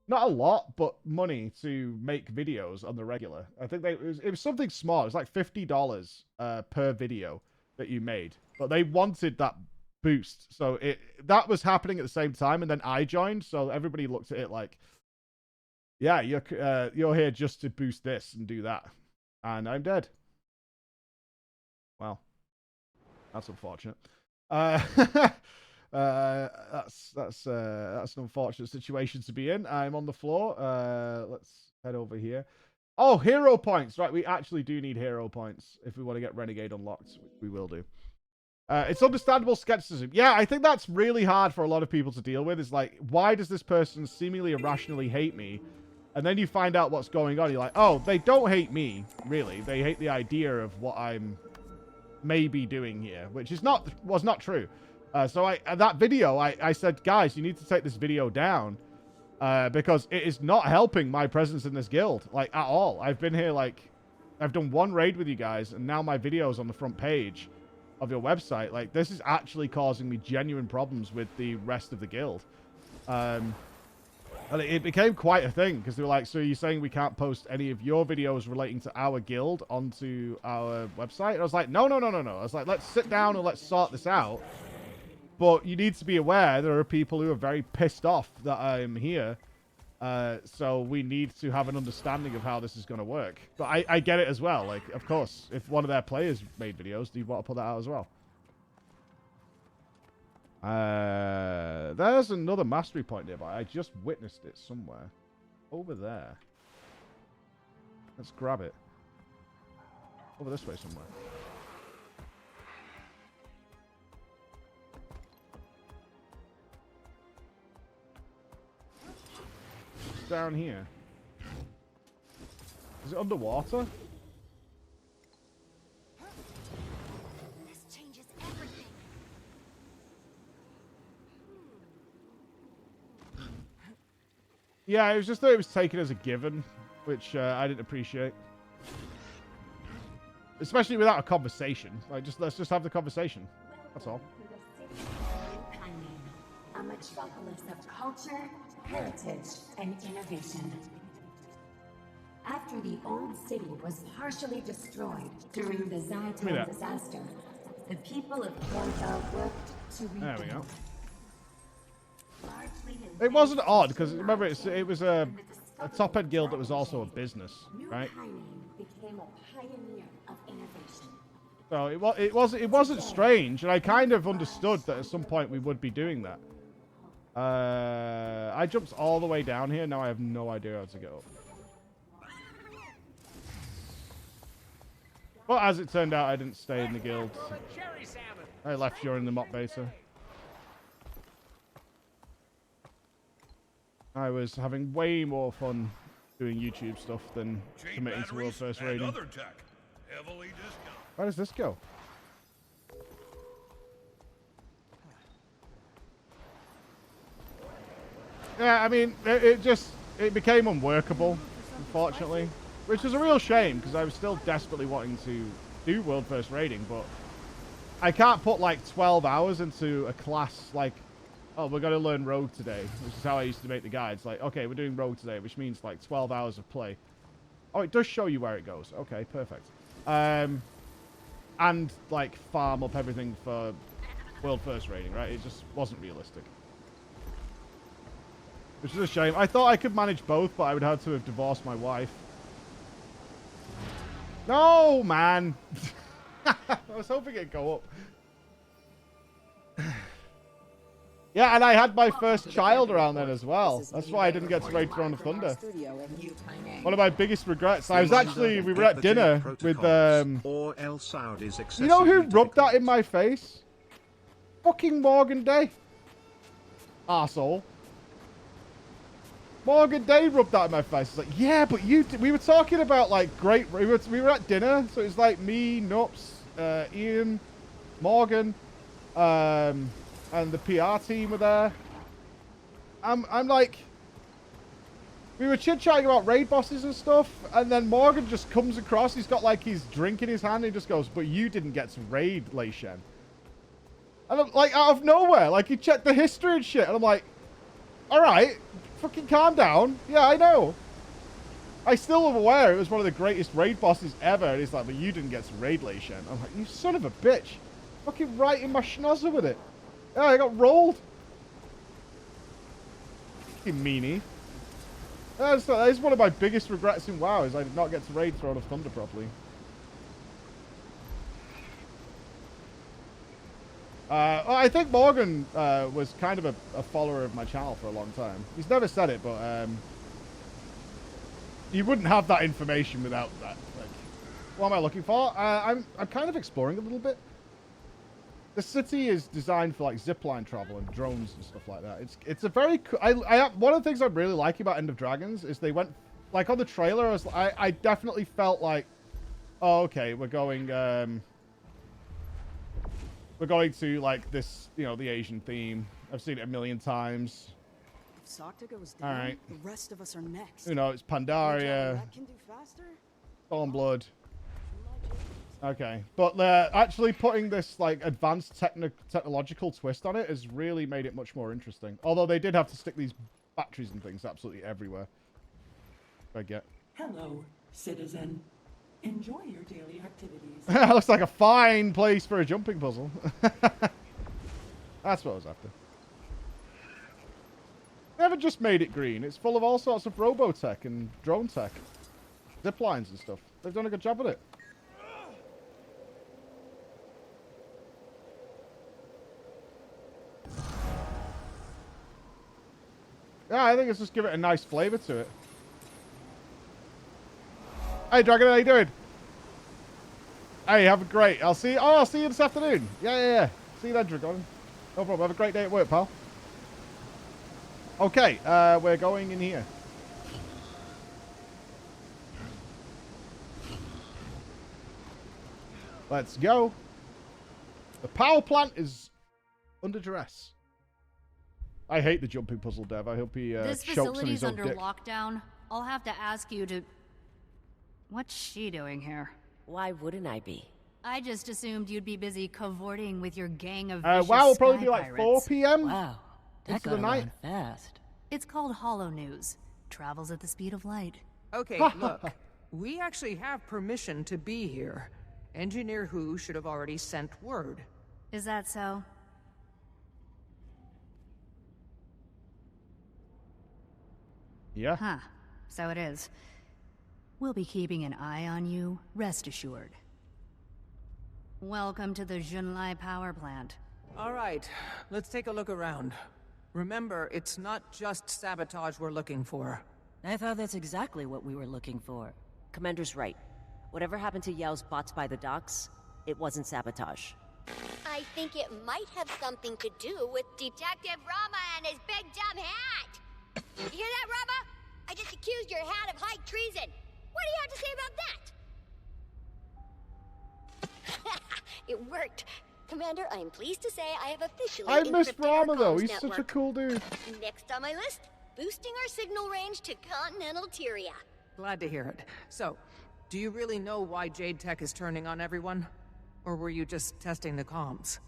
not a lot, but money to make videos on the regular. I think it was something small. It was like $50 per video that you made, but they wanted that boost. So that was happening at the same time, and then I joined. So everybody looked at it like, yeah, you're here just to boost this and do that, and I'm dead. Well, that's unfortunate. That's an unfortunate situation to be in. I'm on the floor. Let's head over here. Oh, hero points. Right, we actually do need hero points if we want to get Renegade unlocked, which we will do. It's understandable skepticism. Yeah, I think that's really hard for a lot of people to deal with. Is like, why does this person seemingly irrationally hate me? And then you find out what's going on. You're like, oh, they don't hate me, really. They hate the idea of what I'm maybe doing here, which was not true. So that video, I said, guys, you need to take this video down because it is not helping my presence in this guild, like, at all. I've been here, like, I've done one raid with you guys, and now my video's on the front page of your website. Like, this is actually causing me genuine problems with the rest of the guild. And it became quite a thing, because they were like, so you're saying we can't post any of your videos relating to our guild onto our website? And I was like, no. I was like, let's sit down and let's sort this out. But you need to be aware there are people who are very pissed off that I'm here. So we need to have an understanding of how this is going to work. But I get it as well. Like, of course, if one of their players made videos, do you want to put that out as well? There's another mastery point nearby. I just witnessed it somewhere. Over there. Let's grab it. Over this way somewhere. It's down here. Is it underwater? Yeah, it was just that it was taken as a given, which I didn't appreciate. Especially without a conversation. Like, let's just have the conversation. That's all. A metropolis of culture, heritage, and innovation. After the old city was partially destroyed during the Zyton disaster, the people of Portal worked to rebuild. There we go. It wasn't odd, because remember, it was a top-end guild that was also a business, right? Became a pioneer of innovation. So it wasn't strange, and I kind of understood that at some point we would be doing that. I jumped all the way down here. Now I have no idea how to get up. But as it turned out, I didn't stay in the guild. I left during the mock beta. I was having way more fun doing YouTube stuff than committing to World First Raiding. Where does this go? Yeah, I mean, it became unworkable, unfortunately. Which was a real shame, because I was still desperately wanting to do World First Raiding, but I can't put like 12 hours into a class like, oh, we're going to learn Rogue today, which is how I used to make the guides. Like, okay, we're doing Rogue today, which means like 12 hours of play. Oh, it does show you where it goes. Okay, perfect. And like farm up everything for World First Raiding, right? It just wasn't realistic. Which is a shame. I thought I could manage both, but I would have to have divorced my wife. No, man. I was hoping it'd go up. Yeah, and I had my first child around then as well. That's why I didn't get to raid Throne of Thunder. One of my biggest regrets. I was actually, we were at dinner with, you know who rubbed that in my face? Fucking Morgan Day. Arsehole. Morgan Day rubbed that in my face. It's like, yeah, but we were talking about like we were at dinner, so it was like me, Nupss, Ian, Morgan, and the PR team were there. I'm like, we were chit-chatting about raid bosses and stuff, and then Morgan just comes across, he's got like his drink in his hand, and he just goes, but you didn't get to raid Lei Shen. And I'm like, out of nowhere, like he checked the history and shit, and I'm like, alright, Fucking calm down. Yeah, I know. I still am aware it was one of the greatest raid bosses ever. And he's like, but you didn't get to raid Lei Shen. I'm like, you son of a bitch. Fucking right in my schnozzer with it. Yeah, I got rolled. Fucking meanie. That is one of my biggest regrets in WoW, is I did not get to raid Throne of Thunder properly. I think Morgan was kind of a follower of my channel for a long time. He's never said it, but you wouldn't have that information without that. Like, what am I looking for? I'm kind of exploring a little bit. The city is designed for like zipline travel and drones and stuff like that. It's a very cool. One of the things I really like about End of Dragons is they went like on the trailer. I definitely felt like, oh, okay, we're going to like this, you know, the Asian theme. I've seen it a million times. If Socta goes down, all right, the rest of us are next. You know, it's Pandaria, That can do faster? Stormblood. Okay, but actually putting this like advanced technological twist on it has really made it much more interesting. Although they did have to stick these batteries and things absolutely everywhere. I get. Hello, citizen. Enjoy your daily activities. That looks like a fine place for a jumping puzzle. That's what I was after. They haven't just made it green. It's full of all sorts of robotech and drone tech. Zip lines and stuff. They've done a good job with it. Yeah, I think it's just give it a nice flavor to it. Hey, Dragon, how you doing? Hey, have a great. I'll see you this afternoon. Yeah. See you then, Dragon. No problem. Have a great day at work, pal. Okay, we're going in here. Let's go. The power plant is under duress. I hate the jumping puzzle, Dev. I hope he this chokes on facility's his own under dick. lockdown. I'll have to ask you to... What's she doing here? Why wouldn't I be? I just assumed you'd be busy cavorting with your gang of Wow, vicious it'll probably sky be like 4 pirates. p.m. Wow, that into got the night. around fast. It's called Hollow News. Travels at the speed of light. Okay, look. We actually have permission to be here. Engineer Who should have already sent word. Is that so? Yeah. Huh. So it is. We'll be keeping an eye on you, rest assured. Welcome to the Junlai power plant. All right, let's take a look around. Remember, it's not just sabotage we're looking for. I thought that's exactly what we were looking for. Commander's right. Whatever happened to Yao's bots by the docks, it wasn't sabotage. I think it might have something to do with Detective Rama and his big dumb hat. You hear that, Rama? I just accused your hat of high treason. What do you have to say about that? It worked. Commander, I am pleased to say I have officially I miss encrypted our Rama, though. comms He's such a network. cool dude. Next on my list, boosting our signal range to continental Tyria. Glad to hear it. So, do you really know why Jade Tech is turning on everyone? Or were you just testing the comms?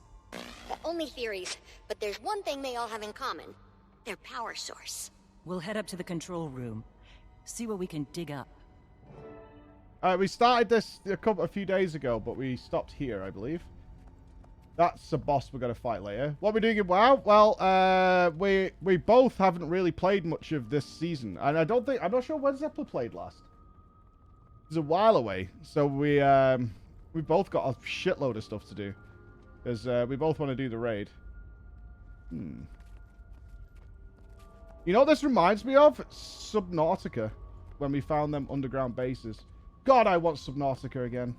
Only theories, but there's one thing they all have in common. Their power source. We'll head up to the control room. See what we can dig up. We started this a few days ago, but we stopped here, I believe. That's a boss we're going to fight later. What we're doing in WoW? Well, we both haven't really played much of this season. And I'm not sure when Zeppler played last. It's a while away. So we both got a shitload of stuff to do. Because we both want to do the raid. You know what this reminds me of? Subnautica. When we found them underground bases. God, I want Subnautica again.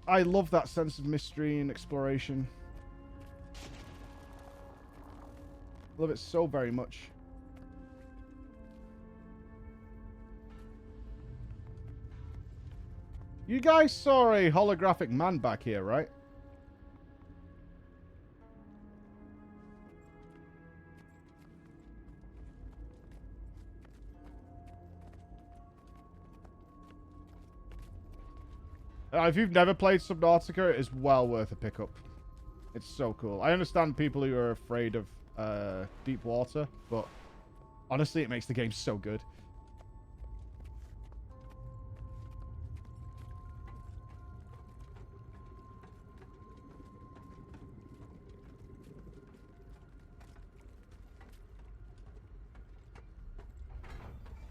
I love that sense of mystery and exploration. Love it so very much. You guys saw a holographic man back here, right? If you've never played Subnautica, it is well worth a pickup. It's so cool. I understand people who are afraid of deep water, but honestly, it makes the game so good.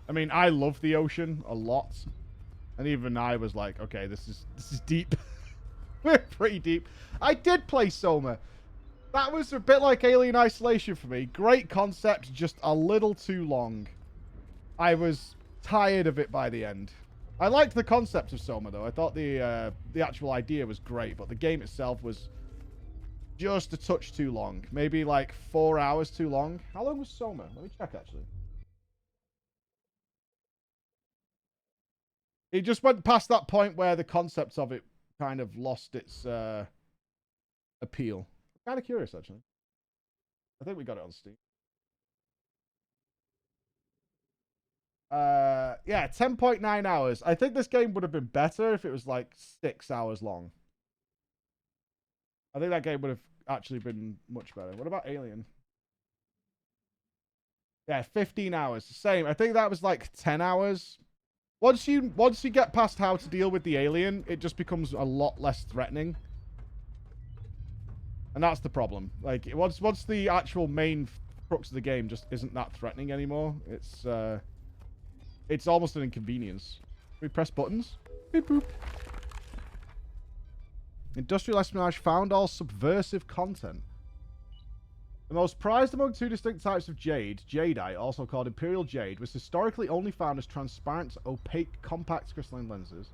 I mean, I love the ocean a lot, and even I was like, okay, this is deep. We're pretty deep. I did play Soma. That was a bit like Alien Isolation for me. Great concept, just a little too long. I was tired of it by the end. I liked the concept of Soma, though. I thought the actual idea was great, but the game itself was just a touch too long. Maybe like 4 hours too long. How long was Soma? Let me check, actually. It just went past that point where the concept of it kind of lost its appeal. I'm kind of curious, actually. I think we got it on Steam. Yeah, 10.9 hours. I think this game would have been better if it was like 6 hours long. I think that game would have actually been much better. What about Alien? Yeah, 15 hours. Same. I think that was like 10 hours. Once you get past how to deal with the alien, it just becomes a lot less threatening. And that's the problem. Like, once the actual main crux of the game just isn't that threatening anymore, it's almost an inconvenience. We press buttons. Beep boop. Industrial espionage found all subversive content. The most prized among two distinct types of jade, jadeite, also called imperial jade, was historically only found as transparent, opaque, compact crystalline lenses.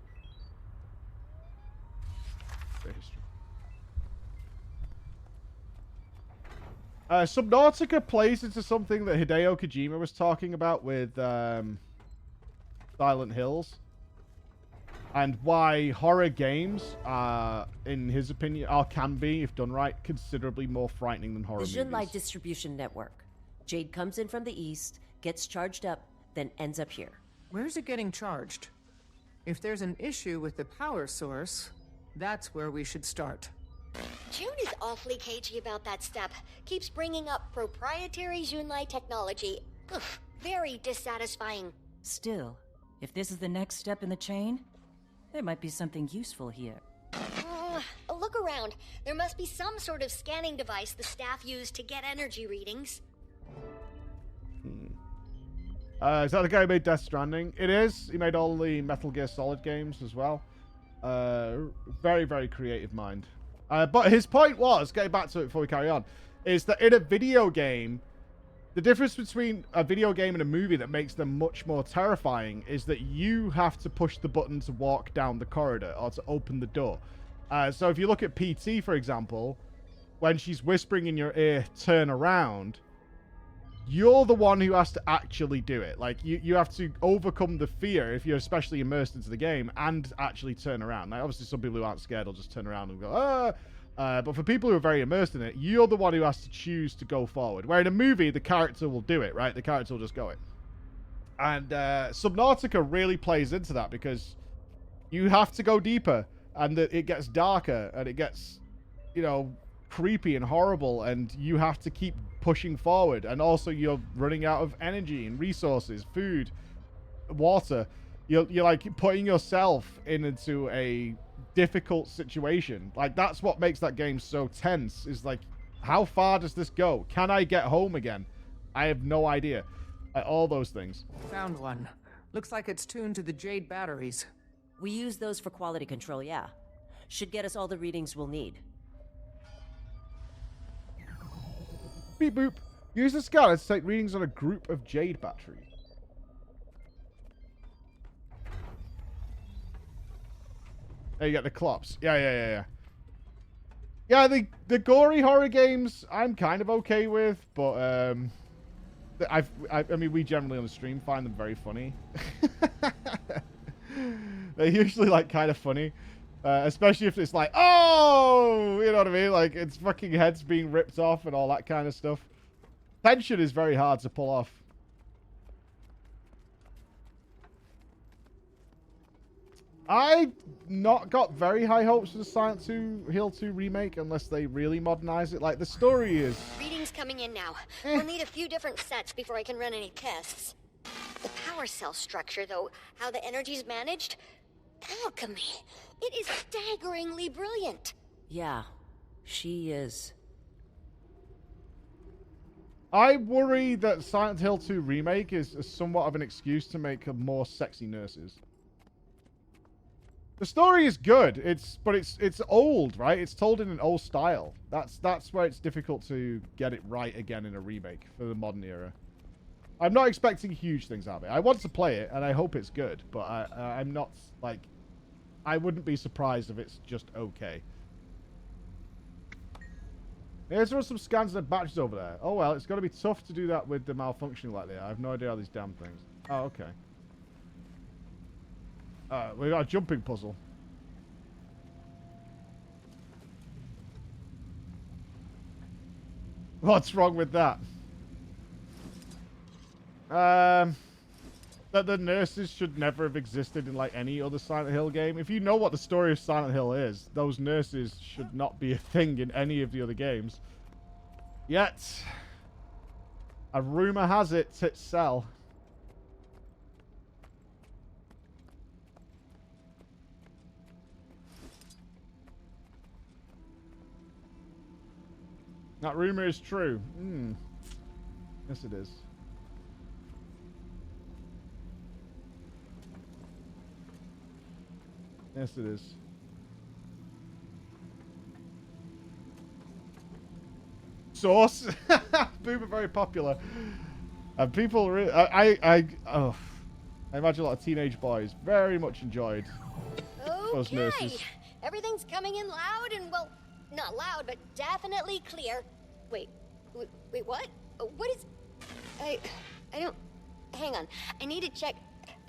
Bit of history. Subnautica plays into something that Hideo Kojima was talking about with Silent Hills. And why horror games are, in his opinion, can be, if done right, considerably more frightening than horror movies. The Junlai distribution network. Jade comes in from the east, gets charged up, then ends up here. Where's it getting charged? If there's an issue with the power source, that's where we should start. June is awfully cagey about that step. Keeps bringing up proprietary Junlai technology. Ugh, very dissatisfying. Still, if this is the next step in the chain, there might be something useful here. Look around. There must be some sort of scanning device the staff use to get energy readings. Is that the guy who made Death Stranding? It is. He made all the Metal Gear Solid games as well. Very, very creative mind. But his point was, getting back to it before we carry on, is that in a video game, the difference between a video game and a movie that makes them much more terrifying is that you have to push the button to walk down the corridor or to open the door. So if you look at PT, for example, when she's whispering in your ear, turn around, you're the one who has to actually do it. Like, you have to overcome the fear if you're especially immersed into the game and actually turn around. Now, obviously, some people who aren't scared will just turn around and go, ah. But for people who are very immersed in it, you're the one who has to choose to go forward. Where in a movie, the character will do it, right? The character will just go it. And Subnautica really plays into that because you have to go deeper. And it gets darker and it gets, you know, creepy and horrible. And you have to keep pushing forward. And also you're running out of energy and resources, food, water. You're like putting yourself into a difficult situation. Like, that's what makes that game so tense, is like, how far does this go? Can I get home again? I have no idea. All those things. Found one. Looks like it's tuned to the Jade batteries. We use those for quality control, yeah. Should get us all the readings we'll need. Beep boop. Use the scanner to take readings on a group of Jade batteries. There you get the clops. Yeah. Yeah, the gory horror games I'm kind of okay with, but I mean, we generally on the stream find them very funny. They're usually like kind of funny, especially if it's like, oh, you know what I mean? Like, it's fucking heads being ripped off and all that kind of stuff. Tension is very hard to pull off. I not got very high hopes for the Silent Hill 2 remake unless they really modernize it. Like, the story is... Readings Everything's coming in now. We'll need a few different sets before I can run any tests. The power cell structure, though, how the energy's managed, alchemy. It is staggeringly brilliant. Yeah, she is. I worry that Silent Hill 2 Remake is somewhat of an excuse to make more sexy nurses. The story is good. But it's old, right? It's told in an old style. That's where it's difficult to get it right again in a remake for the modern era. I'm not expecting huge things out of it. I want to play it, and I hope it's good, but I'm not, like... I wouldn't be surprised if it's just okay. There's some scans and batches over there. Oh, well, it's going to be tough to do that with the malfunctioning like that. I have no idea how these damn things... Oh, okay. We got a jumping puzzle. What's wrong with that? That the nurses should never have existed in like any other Silent Hill game. If you know what the story of Silent Hill is, those nurses should not be a thing in any of the other games. Yet, a rumor has it tits sell. That rumor is true. Yes, it is. Yes, it is. Sauce. Boob are very popular, and people really. I imagine a lot of teenage boys very much enjoyed those nurses. Everything's coming in loud and, well, not loud, but definitely clear. Wait, what? What is... I don't... Hang on. I need to check...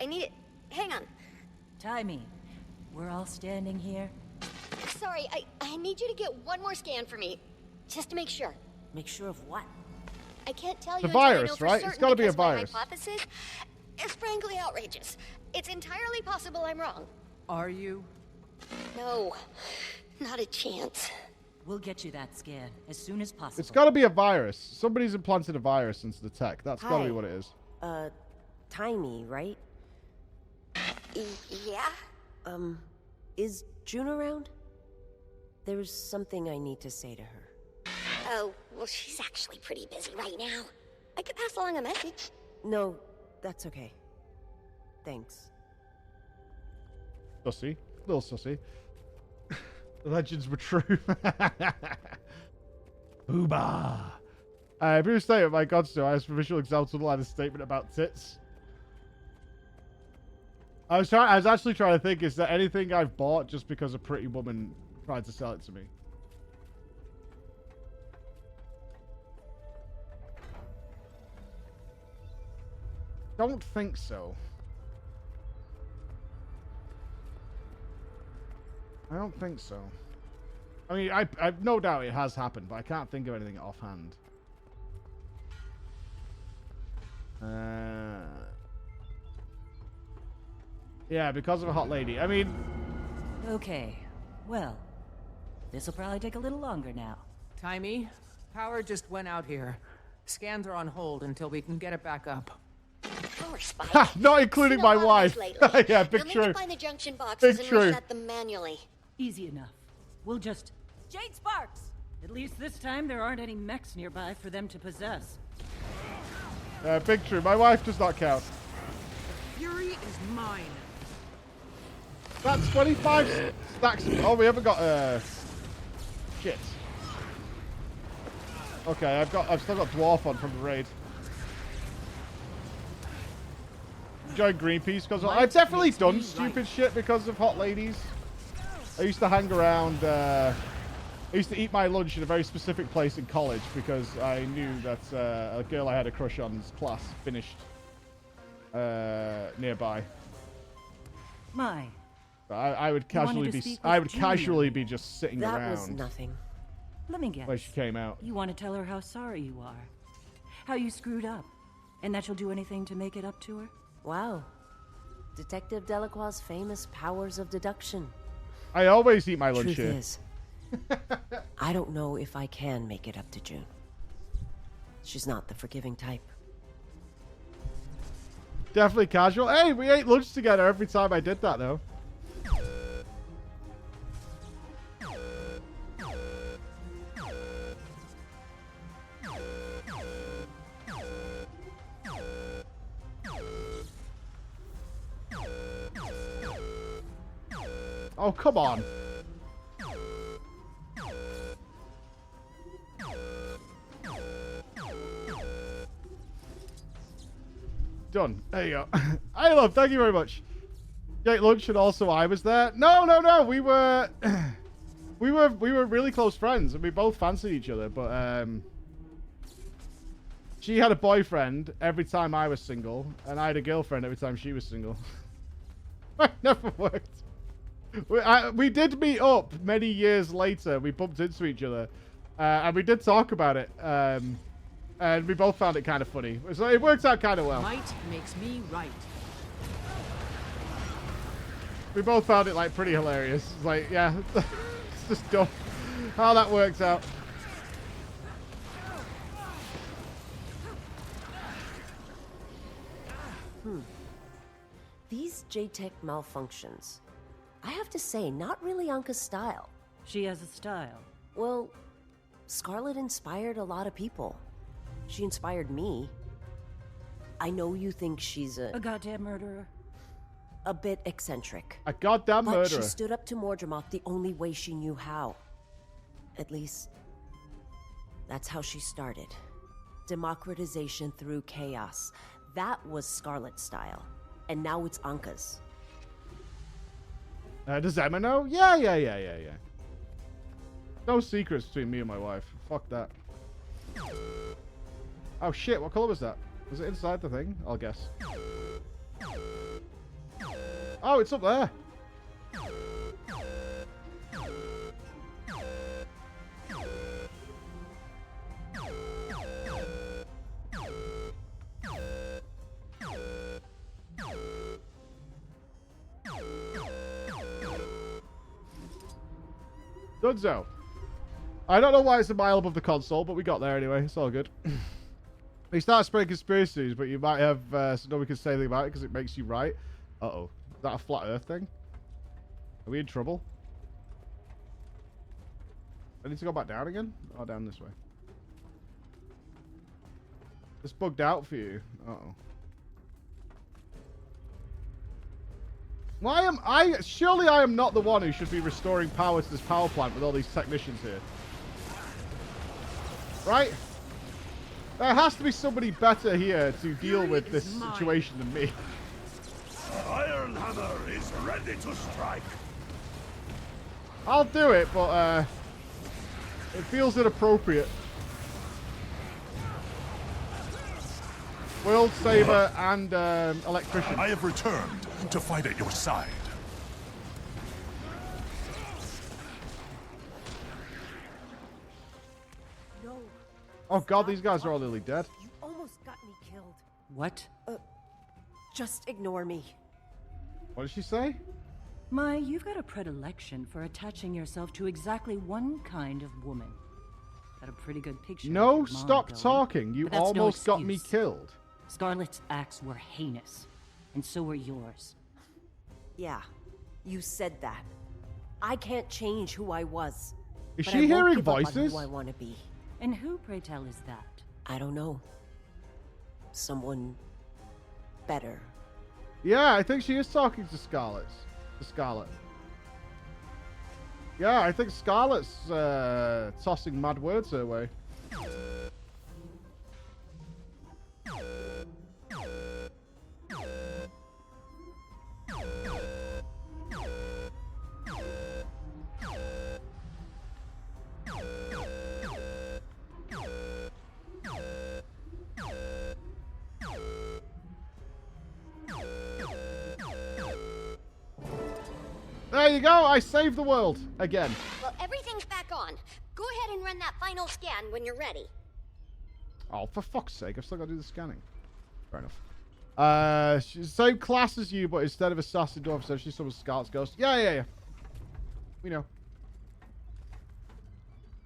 Hang on. Timey, we're all standing here. Sorry, I need you to get one more scan for me. Just to make sure. Make sure of what? I can't tell you The until I know virus, for right? certain It's gotta be a because my virus. hypothesis is frankly outrageous. It's entirely possible I'm wrong. Are you? No, not a chance. We'll get you that scan as soon as possible. It's got to be a virus. Somebody's implanted a virus into the tech. That's got to be what it is. Timey, right? Yeah? Is June around? There's something I need to say to her. Oh, well, she's actually pretty busy right now. I could pass along a message. No, that's okay. Thanks. Sussy. Little sussy. The legends were true. Booba. Previous statement, my God, so I was for visual example to underline a statement about tits. I was actually trying to think, is there anything I've bought just because a pretty woman tried to sell it to me? Don't think so. I don't think so. I mean, I've no doubt it has happened, but I can't think of anything offhand. Yeah, because of a hot lady. I mean... Okay, well, this'll probably take a little longer now. Timey, power just went out here. Scans are on hold until we can get it back up. Power spike. Ha! Not including my wife. Yeah, big You'll need true. to find the junction boxes Big and true. reset them manually. Easy enough. We'll just... Jade Sparks! At least this time there aren't any mechs nearby for them to possess. Big true. My wife does not count. Fury is mine. That's 25 stacks of... Oh, we haven't got, shit. Okay, I've still got Dwarf on from the raid. Join Greenpeace, because I've definitely done stupid shit because of hot ladies. I used to hang around, I used to eat my lunch in a very specific place in college because I knew that a girl I had a crush on's class finished nearby. My. I would casually be just sitting around. That was nothing. Let me guess. Where she came out. You want to tell her how sorry you are. How you screwed up. And that you'll do anything to make it up to her? Wow. Detective Delacroix's famous powers of deduction. I always eat my lunch Truth here. is, I don't know if I can make it up to June. She's not the forgiving type. Definitely casual. Hey, we ate lunch together every time I did that, though. Oh, come on. Done. There you go. I love. Thank you very much. Jake Lunch and also I was there. No. We were, we were really close friends and we both fancied each other. But she had a boyfriend every time I was single, and I had a girlfriend every time she was single. It never worked. We did meet up many years later. We bumped into each other, and we did talk about it. And we both found it kind of funny. So it worked out kind of well. Might makes me right. We both found it like pretty hilarious. It's like, yeah, it's just dumb how that works out. These JTech malfunctions, I have to say, not really Anka's style. She has a style. Well, Scarlet inspired a lot of people. She inspired me. I know you think she's A goddamn murderer. a bit eccentric. A goddamn But murderer. she stood up to Mordremoth the only way she knew how. At least, that's how she started. Democratization through chaos. That was Scarlet's style. And now it's Anka's. Does Emma know? Yeah. No secrets between me and my wife. Fuck that. Oh shit, what color was that? Was it inside the thing? I'll guess. Oh, it's up there. Dunzo. I don't know why it's a mile above the console, but we got there anyway. It's all good. We start spreading conspiracies, but you might have so nobody can say anything about it because it makes you right. Uh-oh. Is that a flat earth thing? Are we in trouble? I need to go back down again? Oh, down this way. It's bugged out for you. Uh-oh. Why am I... Surely I am not the one who should be restoring power to this power plant with all these technicians here. Right? There has to be somebody better here to deal with this situation than me. Iron Hammer is ready to strike. I'll do it, but it feels inappropriate. World Saber and Electrician. I have returned to fight at your side. No. Oh god, these guys are all nearly dead. You almost got me killed. What? Just ignore me. What did she say? Mai, you've got a predilection for attaching yourself to exactly one kind of woman. Got a pretty good picture. No, of your mom stop going, talking. You but that's no almost got me excuse. killed. Scarlet's acts were heinous, and so were yours. Yeah, you said that. I can't change who I was. Is but she I won't hearing give up on voices? who I want to be. And who, pray tell, is that? I don't know. Someone better. Yeah, I think she is talking to Scarlet. Yeah, I think Scarlet's tossing mad words her way. There you go, I saved the world again. Well, everything's back on. Go ahead and run that final scan when you're ready. Oh, for fuck's sake, I've still got to do the scanning. Fair enough. She's the same class as you, but instead of assassin dwarf, so she's some Scarlet's ghost. Yeah. We know.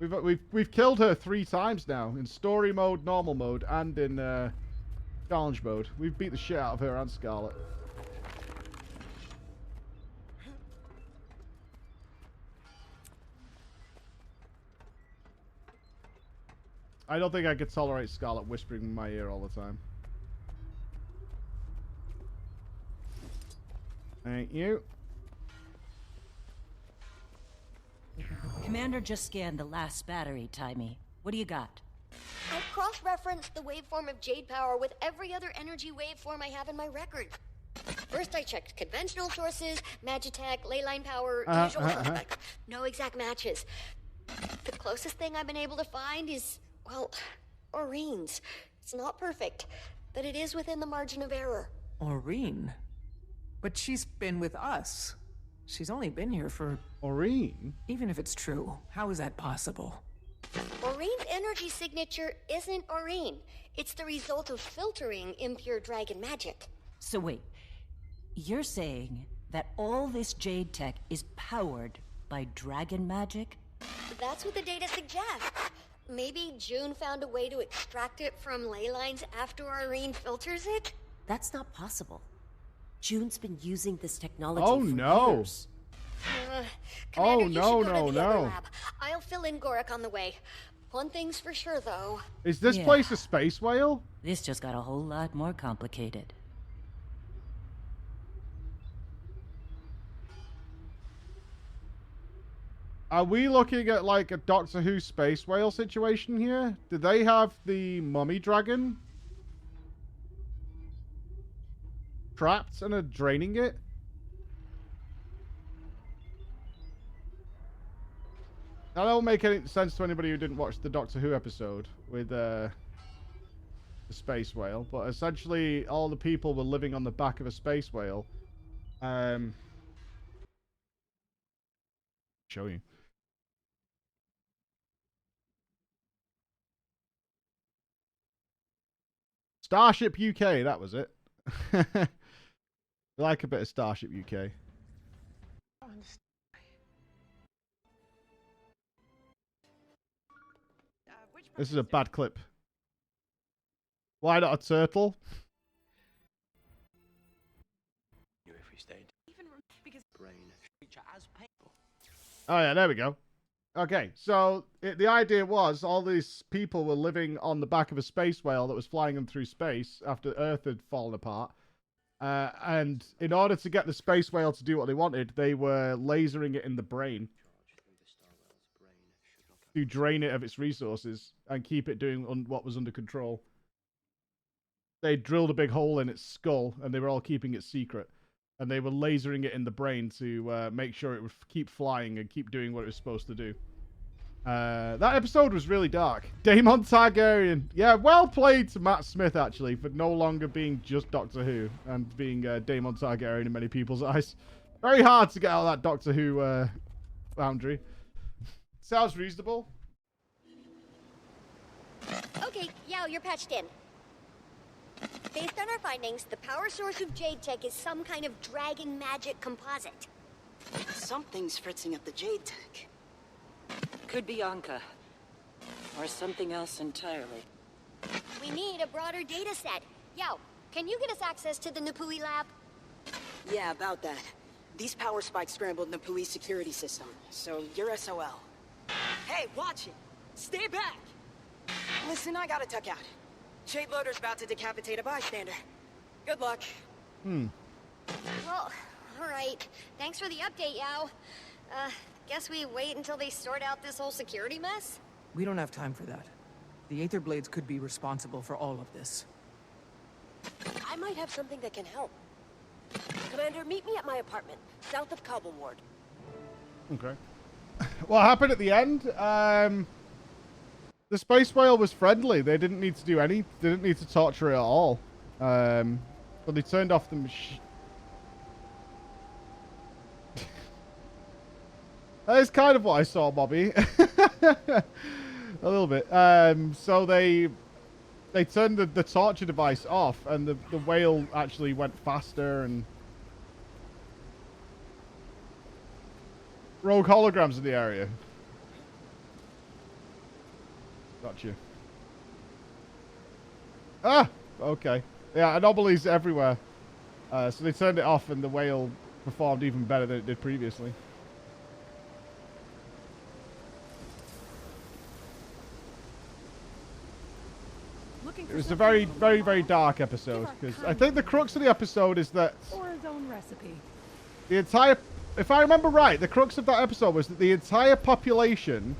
We've killed her 3 times now in story mode, normal mode, and in challenge mode. We've beat the shit out of her and Scarlet. I don't think I could tolerate Scarlet whispering in my ear all the time. Thank you. Commander just scanned the last battery, Timey. What do you got? I've cross-referenced the waveform of Jade power with every other energy waveform I have in my record. First I checked conventional sources, Magitech, leyline power, usual suspects. No exact matches. The closest thing I've been able to find is, well, Aureen's. It's not perfect, but it is within the margin of error. Aureen? But she's been with us. She's only been here for... Aureen? Even if it's true, how is that possible? Aureen's energy signature isn't Aureen. It's the result of filtering impure dragon magic. So wait, you're saying that all this Jade tech is powered by dragon magic? That's what the data suggests. Maybe June found a way to extract it from ley lines after Aureen filters it? That's not possible. June's been using this technology Oh, for no. years. Commander, Oh, you no, should go to the no, other no. lab. I'll fill in Gorik on the way. One thing's for sure, though. Is this Yeah. place a space whale? This just got a whole lot more complicated. Are we looking at like a Doctor Who space whale situation here? Do they have the mummy dragon trapped and are draining it? That don't make any sense to anybody who didn't watch the Doctor Who episode with the space whale, but essentially all the people were living on the back of a space whale. Show you. Starship UK, that was it. I like a bit of Starship UK. This is a bad clip. Why not a turtle? If we stayed. Oh yeah, there we go. Okay, so the idea was all these people were living on the back of a space whale that was flying them through space after Earth had fallen apart. And in order to get the space whale to do what they wanted, they were lasering it in the brain to drain it of its resources and keep it doing what was under control. They drilled a big hole in its skull, and they were all keeping it secret. And they were lasering it in the brain to make sure it would keep flying and keep doing what it was supposed to do. That episode was really dark. Daemon Targaryen. Yeah, well played to Matt Smith, actually, for no longer being just Doctor Who and being Daemon Targaryen in many people's eyes. Very hard to get out of that Doctor Who boundary. Sounds reasonable. Okay, Yao, you're patched in. Based on our findings, the power source of Jade Tech is some kind of dragon magic composite. Something's fritzing up the Jade tech. Could be Anka. Or something else entirely. We need a broader data set. Yao, can you get us access to the Nupui lab? Yeah, about that. These power spikes scrambled Nupui's security system, so you're SOL. Hey, watch it! Stay back! Listen, I gotta tuck out. Jade Loader's about to decapitate a bystander. Good luck. Well, alright. Thanks for the update, Yao. Guess we wait until they sort out this whole security mess? We don't have time for that. The Aether Blades could be responsible for all of this. I might have something that can help. Commander, meet me at my apartment, south of Cobble Ward. Okay. What happened at the end? The space whale was friendly. They didn't need to do any. They didn't need to torture it at all. But they turned off the machine. That is kind of what I saw, Bobby. A little bit. So they turned the torture device off, and the whale actually went faster. And rogue holograms in the area. Gotcha. Ah! Okay. Yeah, anomalies everywhere. So they turned it off and the whale performed even better than it did previously. It was a very, very, very dark episode. Because I think the crux of the episode is that... Or his own recipe. The entire... If I remember right, the crux of that episode was that the entire population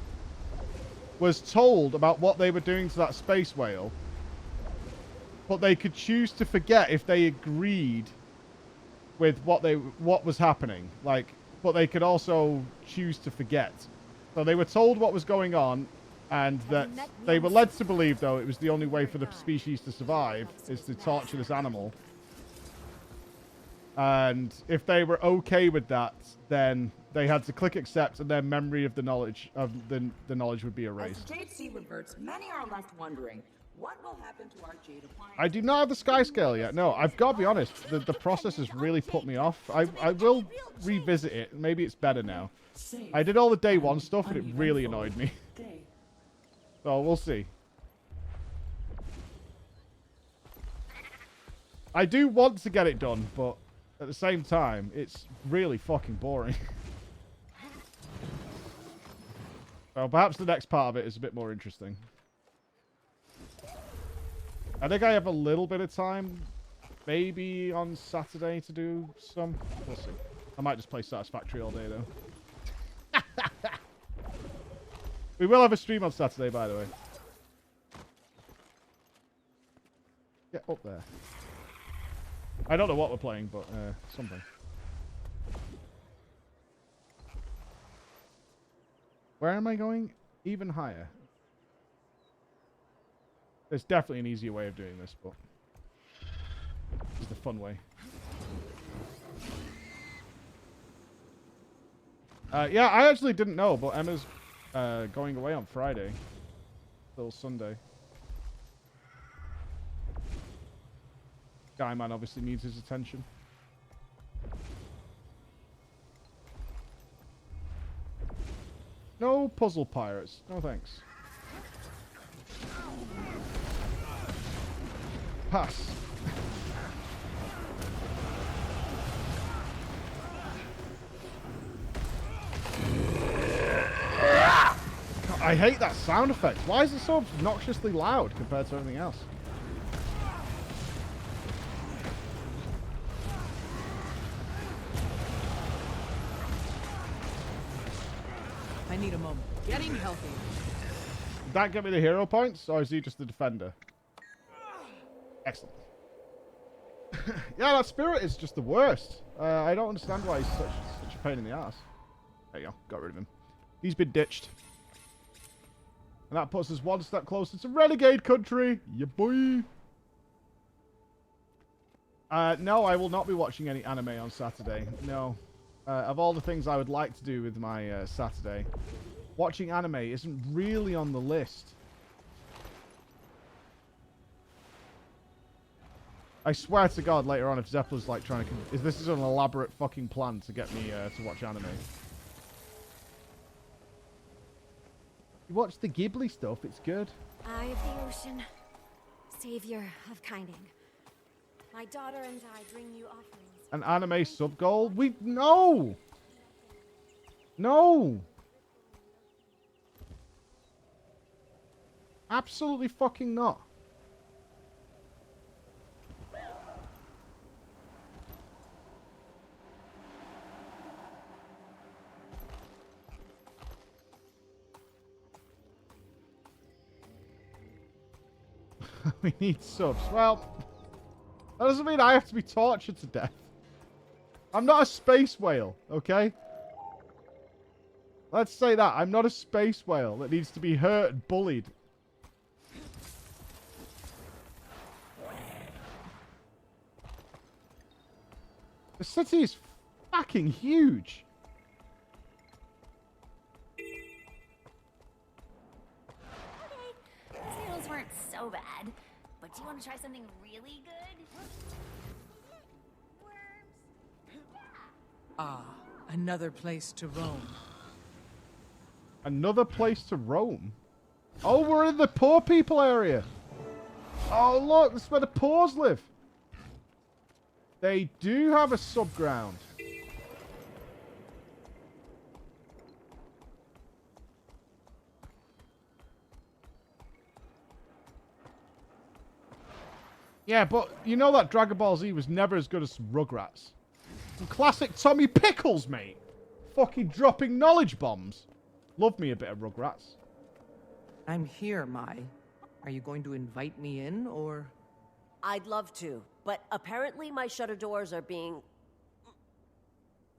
was told about what they were doing to that space whale. But they could choose to forget if they agreed with what was happening. Like, but they could also choose to forget. So they were told what was going on, and that they were led to believe, though, it was the only way for the species to survive is to torture this animal. And if they were okay with that, then they had to click accept, and their memory of the knowledge would be erased. As Jade C reverts, many are left wondering what will happen to our Jade appliance. I do not have the sky scale yet. No, I've got to be honest. The process has really put me off. I will revisit it. Maybe it's better now. I did all the day one stuff, and it really annoyed me. So we'll see. I do want to get it done, but at the same time, it's really fucking boring. Well, perhaps the next part of it is a bit more interesting. I think I have a little bit of time, maybe on Saturday to do some. We'll see. I might just play Satisfactory all day, though. We will have a stream on Saturday, by the way. Get up there. I don't know what we're playing, but something. Where am I going? Even higher. There's definitely an easier way of doing this, but this is the fun way. Yeah, I actually didn't know, but Emma's going away on Friday till Sunday. Guy man obviously needs his attention. No puzzle pirates. No thanks. Pass. I hate that sound effect. Why is it so obnoxiously loud compared to everything else? I need a moment. Getting healthy. Did that get me the hero points, or is he just the defender? Excellent. Yeah, that spirit is just the worst. I don't understand why he's such a pain in the ass. There you go. Got rid of him. He's been ditched. And that puts us one step closer to Renegade Country. Yeah, boy. No, I will not be watching any anime on Saturday. No. Of all the things I would like to do with my Saturday, watching anime isn't really on the list. I swear to God, later on, if Zeppler's like trying to... This is an elaborate fucking plan to get me to watch anime. You watch the Ghibli stuff, it's good. Eye of the ocean, savior of kinding. My daughter and I bring you offerings. An anime sub-goal? No! No! Absolutely fucking not. We need subs. Well, that doesn't mean I have to be tortured to death. I'm not a space whale, okay? Let's say that. I'm not a space whale that needs to be hurt and bullied. The city is fucking huge. Okay, potatoes weren't so bad, but do you want to try something really good? Worms. Ah, another place to roam. Another place to roam? Oh, we're in the poor people area. Oh, look, this is where the poors live. They do have a subground. Yeah, but you know that Dragon Ball Z was never as good as Rugrats. Some classic Tommy Pickles, mate. Fucking dropping knowledge bombs. Love me a bit of Rugrats. I'm here, Mai. Are you going to invite me in, or...? I'd love to, but apparently my shutter doors are being...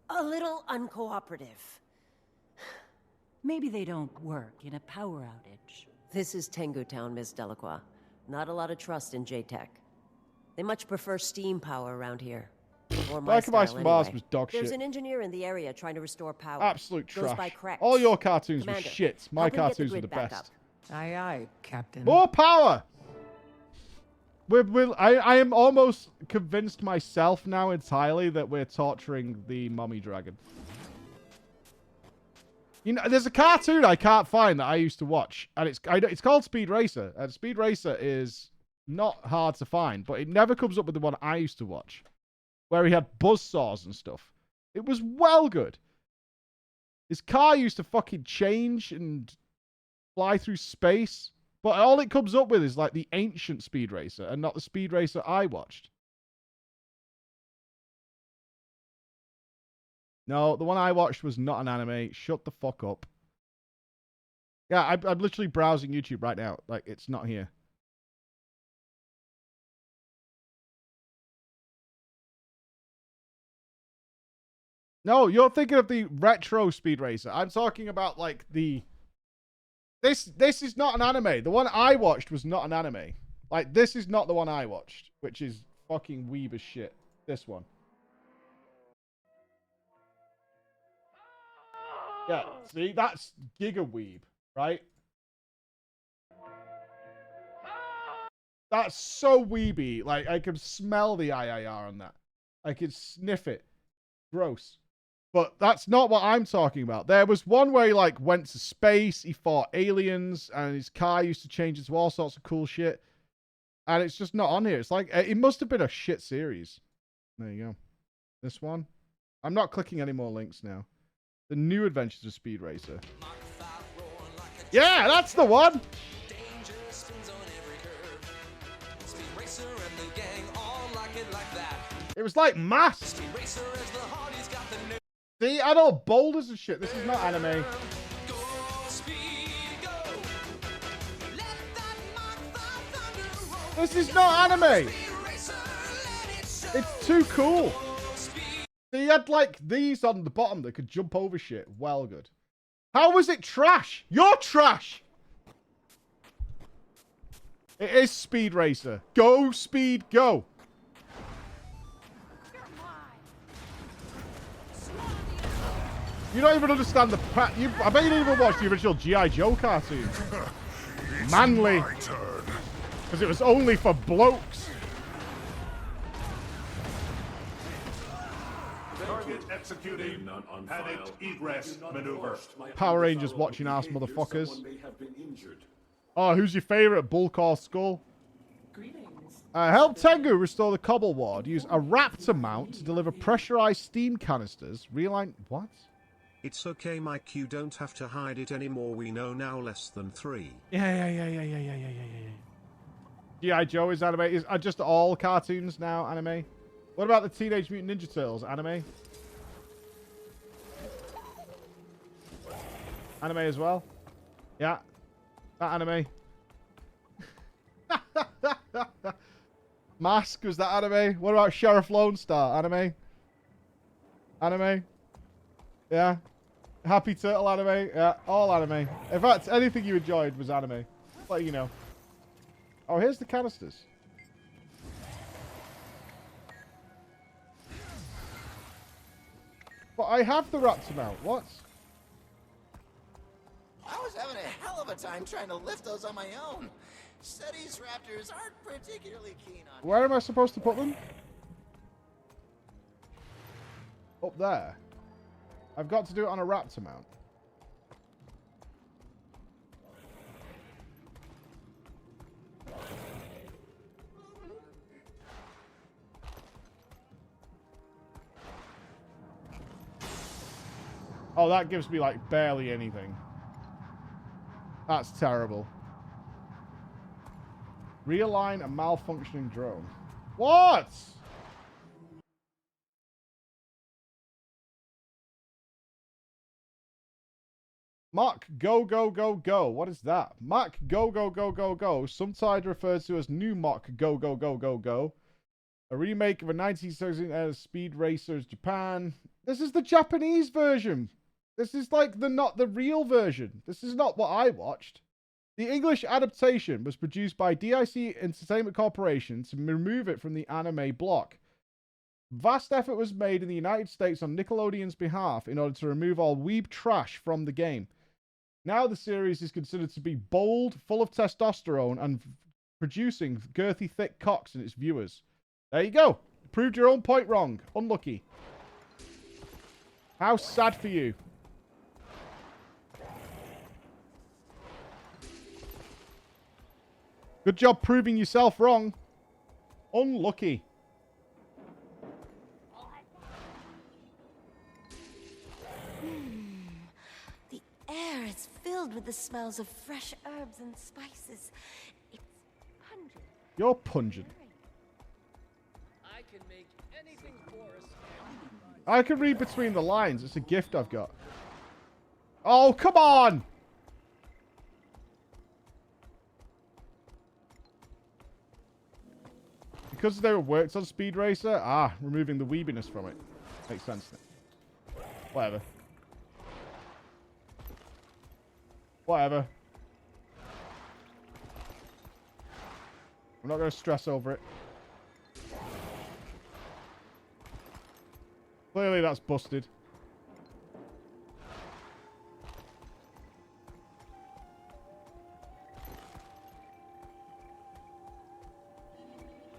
a little uncooperative. Maybe they don't work in a power outage. This is Tengu Town, Miss Delacroix. Not a lot of trust in J-Tech. They much prefer steam power around here. Or my Like My style, Mars anyway. was dog There's shit. an engineer in the area trying to restore power. Absolute Goes trash. by cracks. All your cartoons Commander, were shit. My help him get cartoons were grid the back best. up. Aye, aye, Captain. More power! I am almost convinced myself now entirely that we're torturing the mommy dragon. You know, there's a cartoon I can't find that I used to watch, and it's called Speed Racer. And Speed Racer is not hard to find, but it never comes up with the one I used to watch, where he had buzzsaws and stuff. It was well good. His car used to fucking change and fly through space, but all it comes up with is like the ancient Speed Racer and not the Speed Racer I watched. No, the one I watched was not an anime. Shut the fuck up. Yeah, I'm literally browsing YouTube right now. Like, it's not here. No, you're thinking of the retro Speed Racer. I'm talking about, like, the... This is not an anime. The one I watched was not an anime. Like, this is not the one I watched, which is fucking weeb as shit. This one. Yeah, see, that's Giga Weeb, right? That's so weeby. Like, I can smell the IIR on that. I can sniff it. Gross. But that's not what I'm talking about. There was one where he, like, went to space, he fought aliens, and his car used to change into all sorts of cool shit. And it's just not on here. It's like, it must have been a shit series. There you go. This one. I'm not clicking any more links now. The New Adventures of Speed Racer. Yeah, that's the one! It was like mass. See, I know boulders and shit. This is not anime. This is not anime. It's too cool. He had like these on the bottom that could jump over shit. Well good. How was it trash? You're trash. It is Speed Racer. Go, Speed, go. You don't even understand the... I bet you didn't even watch the original G.I. Joe cartoon. Manly. Because it was only for blokes. Target executing panicked egress maneuver. Power Rangers watching ass motherfuckers. Oh, who's your favorite? Bulk or Skull? Help Tengu restore the Cobble Ward. Use a Raptor mount to deliver pressurized steam canisters. Realign... What? It's okay, Mike. You don't have to hide it anymore. We know now less than 3. Yeah. G.I. Joe is anime. Is just all cartoons now anime? What about the Teenage Mutant Ninja Turtles anime? Anime as well? Yeah. That anime. Mask, was that anime? What about Sheriff Lone Star? Anime? Anime? Yeah. Happy Turtle anime? Yeah, all anime. In fact, anything you enjoyed was anime. Let you know. Oh, here's the canisters. But I have the Raptor mount. What? I was having a hell of a time trying to lift those on my own. Studies raptors aren't particularly keen on... Where am I supposed to put them? Up there. I've got to do it on a Raptor mount. Oh, that gives me, like, barely anything. That's terrible. Realign a malfunctioning drone. What? Mach Go Go Go Go. What is that? Mach Go Go Go Go Go. Sometimes referred to as New Mach Go Go Go Go Go. A remake of a 1960s Speed Racers Japan. This is the Japanese version. This is like not the real version. This is not what I watched. The English adaptation was produced by DIC Entertainment Corporation to remove it from the anime block. Vast effort was made in the United States on Nickelodeon's behalf in order to remove all weeb trash from the game. Now the series is considered to be bold, full of testosterone, and producing girthy, thick cocks in its viewers. There you go. Proved your own point wrong. Unlucky. How sad for you. Good job proving yourself wrong. Unlucky. The air is filled with the smells of fresh herbs and spices. It's pungent. You're pungent. I can make anything porous. I can read between the lines. It's a gift I've got. Oh, come on! Because they were worked on Speed Racer, removing the weebiness from it. Makes sense. Whatever. Whatever. I'm not going to stress over it. Clearly that's busted.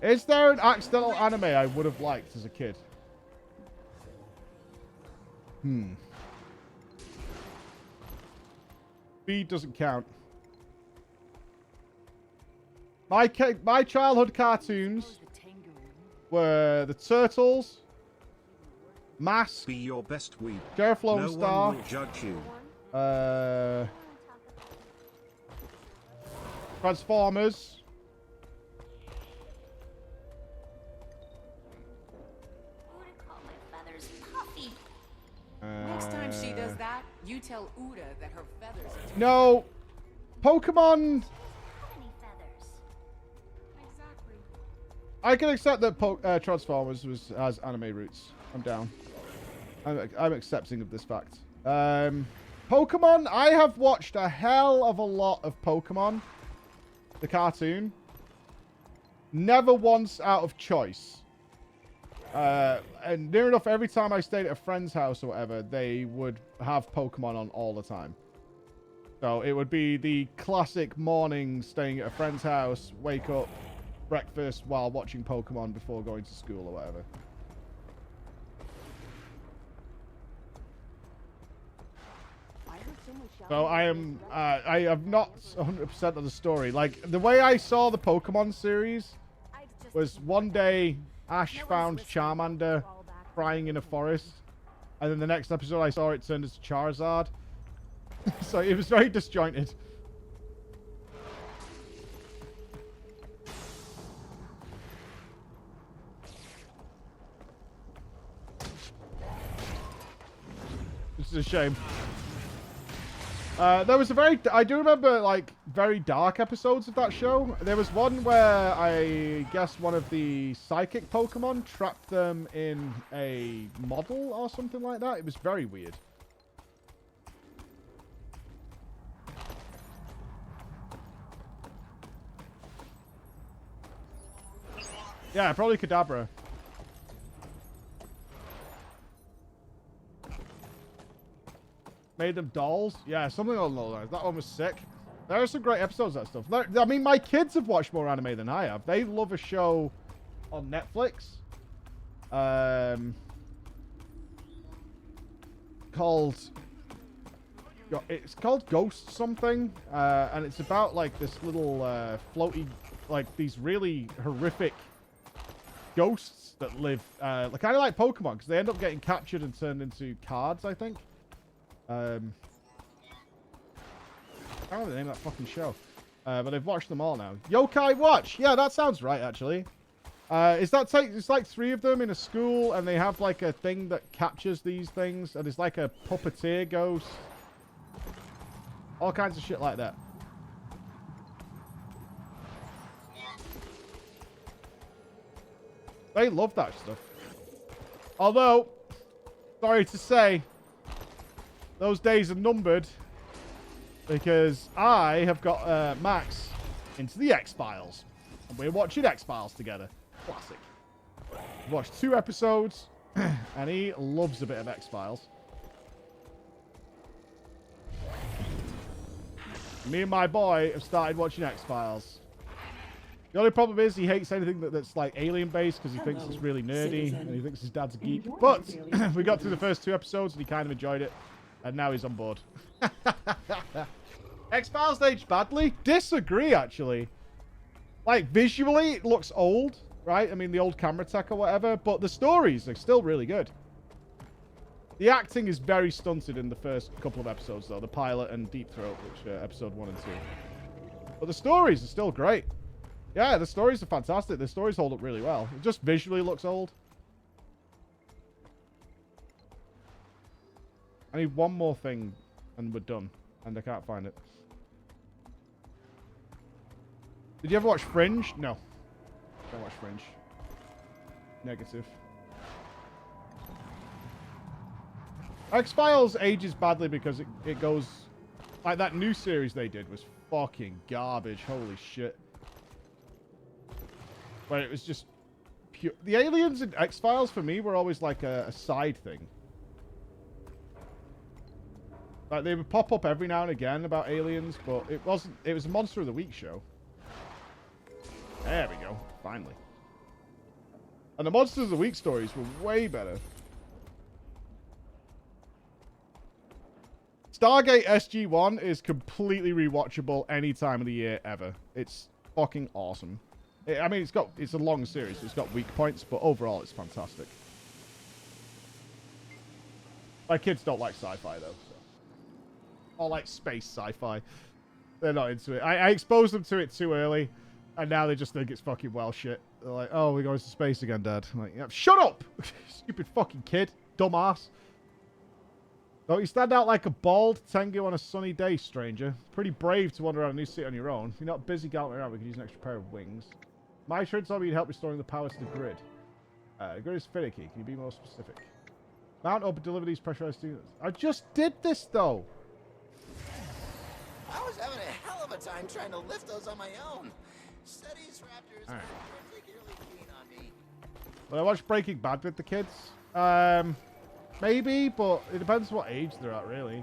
Is there an accidental anime I would have liked as a kid? Speed doesn't count. My childhood cartoons were the Turtles, Mask, Be your best weeb. Sheriff Lone No Star, one will judge you. Transformers. Next time she does that, you tell Uda that her feathers are No. Pokemon. Exactly. I can accept that Transformers has anime roots. I'm down. I'm accepting of this fact. Pokemon. I have watched a hell of a lot of Pokemon. The cartoon. Never once out of choice. And near enough every time I stayed at a friend's house or whatever, they would have Pokemon on all the time. So it would be the classic morning staying at a friend's house, wake up, breakfast while watching Pokemon before going to school or whatever. So I have not 100% of the story. Like, the way I saw the Pokemon series was one day Ash found Charmander crying in a forest, and then the next episode I saw it turned into Charizard. So it was very disjointed. This is a shame. There was I do remember, like, very dark episodes of that show. There was one where I guess one of the psychic Pokemon trapped them in a model or something like that. It was very weird. Yeah, probably Kadabra. Made them dolls? Yeah, something along those lines. That one was sick. There are some great episodes of that stuff. I mean, my kids have watched more anime than I have. They love a show on Netflix. It's called Ghost something. And it's about, like, this little floaty, like, these really horrific ghosts that live, kind of like Pokemon, because they end up getting captured and turned into cards, I think. I don't know the name of that fucking show. But I've watched them all now. Yokai Watch! Yeah, that sounds right, actually. It's like 3 of them in a school, and they have like a thing that captures these things, and it's like a puppeteer ghost. All kinds of shit like that. They love that stuff. Although, sorry to say, those days are numbered, because I have got Max into the X-Files, and we're watching X-Files together. Classic. We've watched 2 episodes, and he loves a bit of X-Files. Me and my boy have started watching X-Files. The only problem is he hates anything that's like alien-based because he thinks it's really nerdy, and he thinks his dad's a geek. But we got through the first 2 episodes, and he kind of enjoyed it, and now he's on board. X-Files aged badly? Disagree, actually. Like, visually, it looks old, right? I mean, the old camera tech or whatever, but the stories are still really good. The acting is very stunted in the first couple of episodes, though. The pilot and Deep Throat, which are episode 1 and 2. But the stories are still great. Yeah, the stories are fantastic. The stories hold up really well. It just visually looks old. I need one more thing, and we're done. And I can't find it. Did you ever watch Fringe? No. Don't watch Fringe. Negative. X-Files ages badly because it goes... Like, that new series they did was fucking garbage. Holy shit. Where it was just pure... The aliens in X-Files, for me, were always like a side thing. Like, they would pop up every now and again about aliens, but it wasn't... It was a Monster of the Week show. There we go. Finally. And the Monsters of the Week stories were way better. Stargate SG-1 is completely rewatchable any time of the year ever. It's fucking awesome. I mean, it's a long series, so it's got weak points, but overall it's fantastic. My kids don't like sci-fi, though. So. Or like space sci-fi. They're not into it. I exposed them to it too early, and now they just think it's fucking well shit. They're like, oh, we're going to space again, Dad. I'm like, yeah, shut up! Stupid fucking kid. Dumbass. Don't you stand out like a bald Tengu on a sunny day, stranger. Pretty brave to wander around a new city on your own. If you're not busy gallivanting around, we could use an extra pair of wings. My trade told me you'd help restoring the powers to the grid. The grid is finicky. Can you be more specific? Mount up and deliver these pressurized units. I just did this, though. I was having a hell of a time trying to lift those on my own. Studies raptors aren't particularly keen on me. Well, I watched Breaking Bad with the kids. Maybe, but it depends what age they're at, really.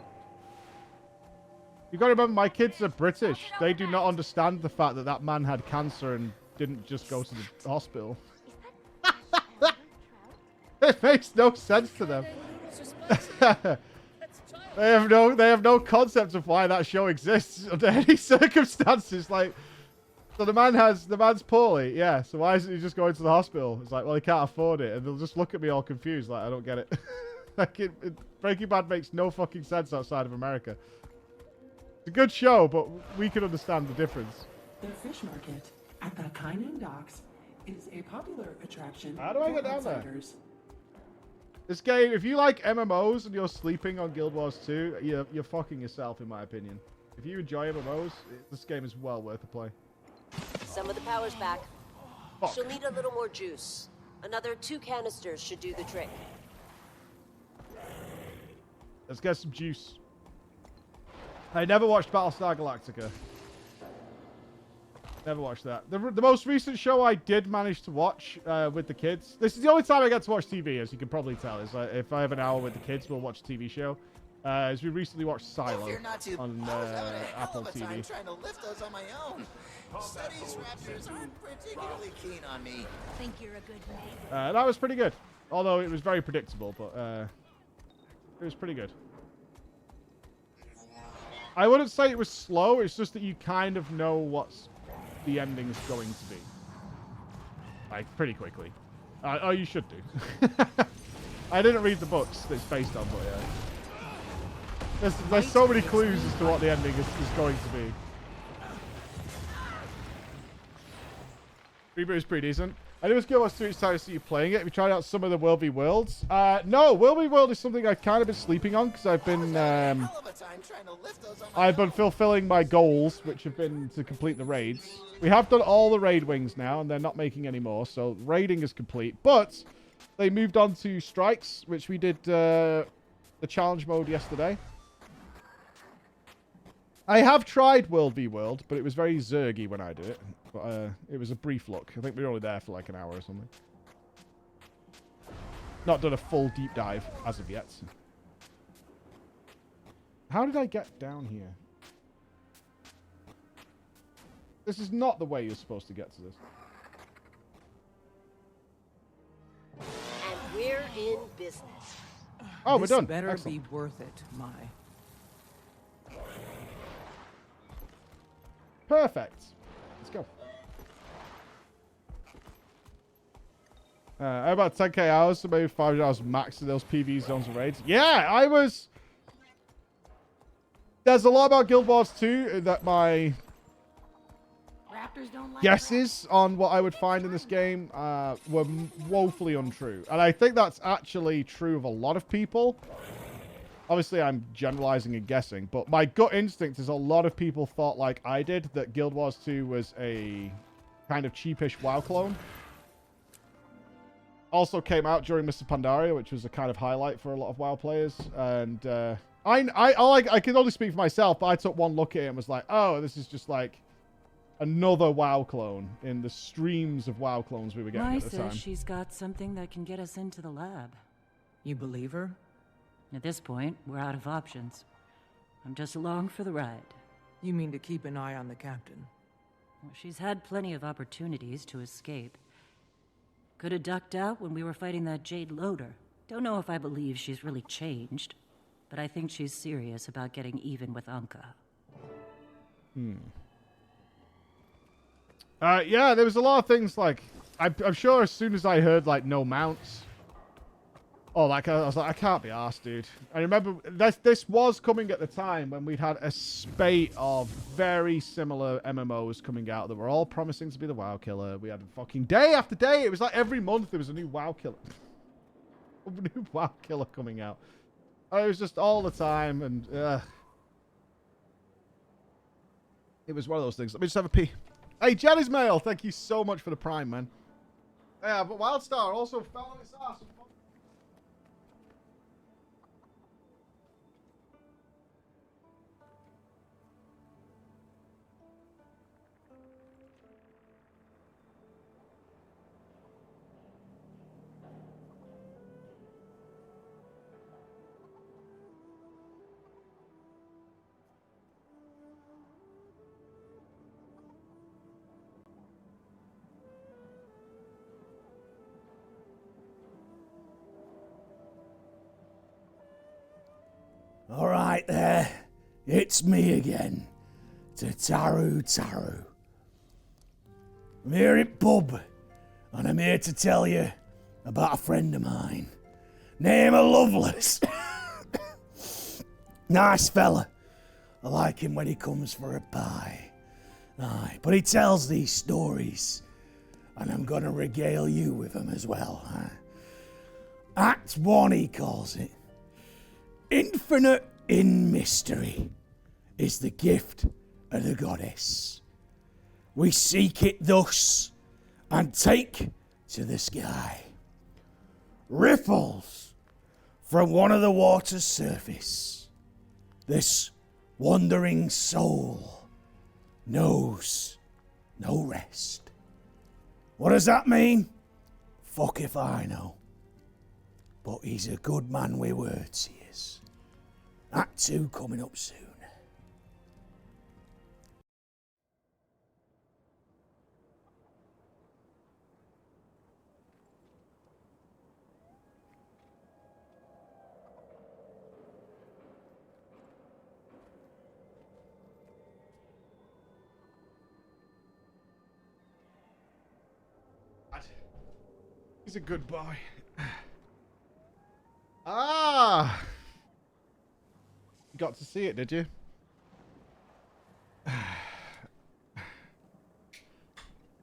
You got to remember, my kids are British. They do not understand the fact that that man had cancer and didn't just go to the hospital. It makes no sense to them. They have no concept of why that show exists under any circumstances. Like, so the man's poorly, yeah. So why isn't he just going to the hospital? It's like, well, he can't afford it, and they'll just look at me all confused, like I don't get it. Like Breaking Bad makes no fucking sense outside of America. It's a good show, but we can understand the difference. The fish market at the Kynan docks is a popular attraction. How do I get down outsiders. there? This game, if you like MMOs and you're sleeping on Guild Wars 2, you're fucking yourself, in my opinion. If you enjoy MMOs, this game is well worth a play. Some of the power's back. Fuck. She'll need a little more juice. Another 2 canisters should do the trick. Let's get some juice. I never watched Battlestar Galactica. Never watched that. The most recent show I did manage to watch with the kids. This is the only time I get to watch TV, as you can probably tell. Is if I have an hour with the kids, we'll watch a TV show. As we recently watched Silo on Apple TV. Trying to lift those on my own. Studies raptors aren't particularly keen on me. Think you're a good neighbor. That was pretty good. Although it was very predictable, but it was pretty good. I wouldn't say it was slow. It's just that you kind of know what's the ending's going to be. Like, pretty quickly. Oh, you should do. I didn't read the books that it's based on, but yeah. There's so many clues as to what the ending is going to be. Reboot is pretty decent. I know it's Guild Wars 2 each time I see you playing it. Have you tried out some of the World v Worlds? No, World v World is something I've kind of been sleeping on because I've been fulfilling my goals, which have been to complete the raids. We have done all the raid wings now, and they're not making any more, so raiding is complete. But they moved on to strikes, which we did the challenge mode yesterday. I have tried World v World, but it was very zergy when I did it. But it was a brief look. I think we were only there for like an hour or something. Not done a full deep dive as of yet. How did I get down here? This is not the way you're supposed to get to this. And we're in business. Oh, we're done. Better Excellent. be worth it, Mai. Perfect. Let's go. About 10k hours, so maybe 5 hours max in those PV zones and raids. Yeah, I was... There's a lot about Guild Wars 2 that my guesses on what I would find in this game were woefully untrue. And I think that's actually true of a lot of people. Obviously, I'm generalizing and guessing, but my gut instinct is a lot of people thought, like I did, that Guild Wars 2 was a kind of cheapish WoW clone. Also came out during Mr. Pandaria, which was a kind of highlight for a lot of WoW players. And I can only speak for myself, but I took one look at it and was like, oh, this is just like another WoW clone in the streams of WoW clones we were getting at the time. Says she's got something that can get us into the lab. You believe her? At this point, we're out of options. I'm just along for the ride. You mean to keep an eye on the captain? Well, she's had plenty of opportunities to escape. Could have ducked out when we were fighting that Jade Loader. Don't know if I believe she's really changed, but I think she's serious about getting even with Anka. Yeah, there was a lot of things like... I'm sure as soon as I heard, like, no mounts... Oh, like, I was like, I can't be arsed, dude. I remember this was coming at the time when we'd had a spate of very similar MMOs coming out that were all promising to be the WoW killer. We had fucking day after day. It was like every month there was a new WoW killer. A new WoW killer coming out. It was just all the time, and it was one of those things. Let me just have a pee. Hey, Jenny's Mail, thank you so much for the Prime, man. Yeah, but Wildstar also fell on its ass. All right there, it's me again, Tataru Taru. I'm here at pub, and I'm here to tell you about a friend of mine, named Loveless. Nice fella. I like him when he comes for a pie. Aye, but he tells these stories, and I'm gonna regale you with them as well. Act 1, he calls it. Infinite in mystery is the gift of the goddess. We seek it thus and take to the sky. Ripples from one of the water's surface. This wandering soul knows no rest. What does that mean? Fuck if I know. But he's a good man with words, he is. Act 2 coming up soon. He's a good boy. got to see it, did you?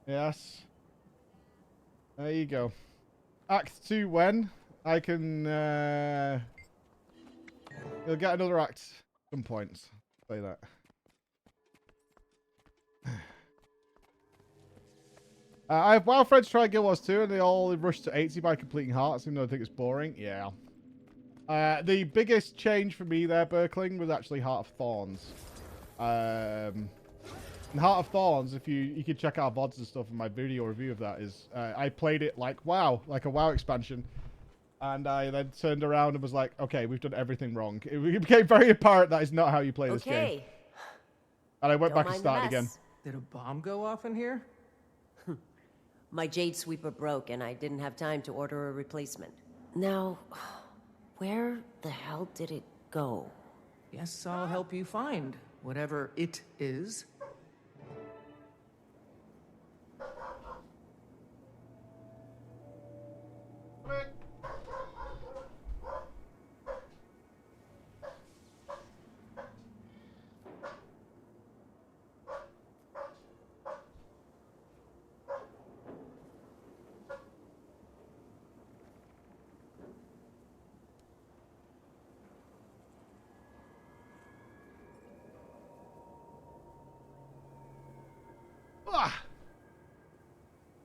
Yes. There you go. Act 2 when? I can, you'll get another act at some point. Say that. I have WoW friends try Guild Wars 2 and they all rush to 80 by completing hearts, even though they think it's boring. Yeah. The biggest change for me there, Berkling, was actually Heart of Thorns. And Heart of Thorns, if you can check out VODs and stuff in my video review of that, is I played it like WoW, like a WoW expansion. And I then turned around and was like, okay, we've done everything wrong. It became very apparent that is not how you play this game. And I went back and started again. Did a bomb go off in here? My Jade Sweeper broke and I didn't have time to order a replacement. Now, where the hell did it go? Yes, I'll help you find whatever it is.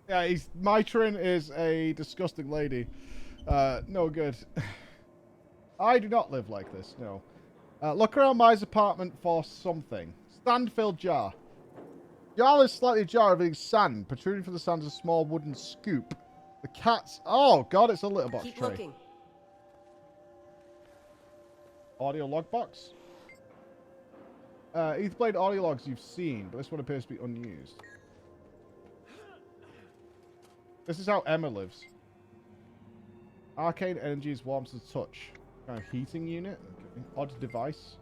Yeah, Mitrin is a disgusting lady. No good. I do not live like this, no. Look around my apartment for something. Sand-filled jar. Jar is slightly ajar of sand. Protruding from the sand is a small wooden scoop. The cat's... Oh, God, it's a litter box Keep tray. looking. Audio log box. Etherblade audio logs you've seen, but this one appears to be unused. This is how Emma lives. Arcane energies warms the touch. Kind of heating unit. Okay. Odd device.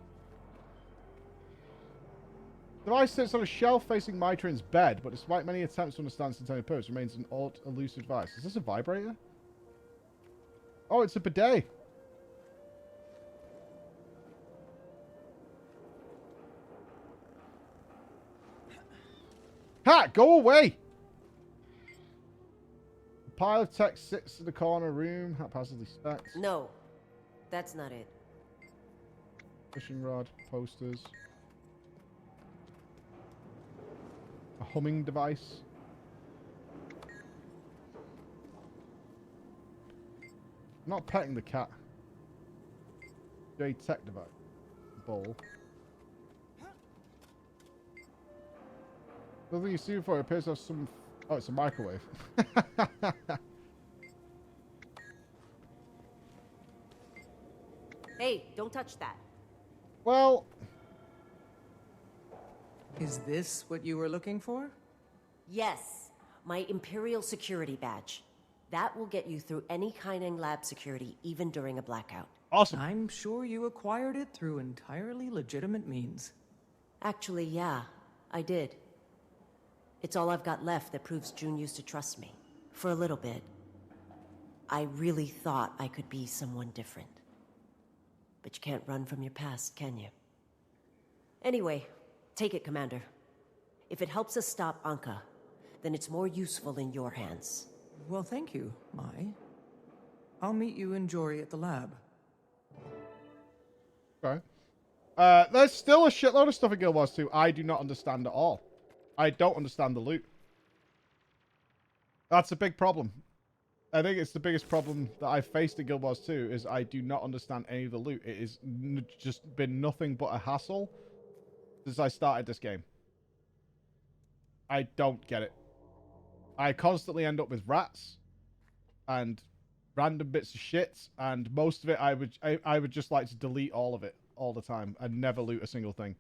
Device sits on a shelf facing Mitrin's bed, but despite many attempts to understand its intended purpose, remains an odd, elusive device. Is this a vibrator? Oh, it's a bidet. Ha! Go away! A pile of text sits in the corner room, haphazardly stacked. No, that's not it. Fishing rod, posters. A humming device. I'm not petting the cat. J tech device. Bowl. Nothing you see before. It appears to have some... Oh, it's a microwave. Hey, don't touch that. Well... Is this what you were looking for? Yes, my Imperial Security Badge. That will get you through any Kynan lab security, even during a blackout. Awesome. I'm sure you acquired it through entirely legitimate means. Actually, yeah, I did. It's all I've got left that proves June used to trust me. For a little bit. I really thought I could be someone different. But you can't run from your past, can you? Anyway, take it, Commander. If it helps us stop Anka, then it's more useful in your hands. Well, thank you, Mai. I'll meet you in Jory at the lab. Okay. There's still a shitload of stuff in Guild Wars 2 I do not understand at all. I don't understand the loot. That's a big problem. I think it's the biggest problem that I've faced in Guild Wars 2 is I do not understand any of the loot. It has just been nothing but a hassle since I started this game. I don't get it. I constantly end up with rats and random bits of shit, and most of it I would just like to delete all of it all the time and never loot a single thing.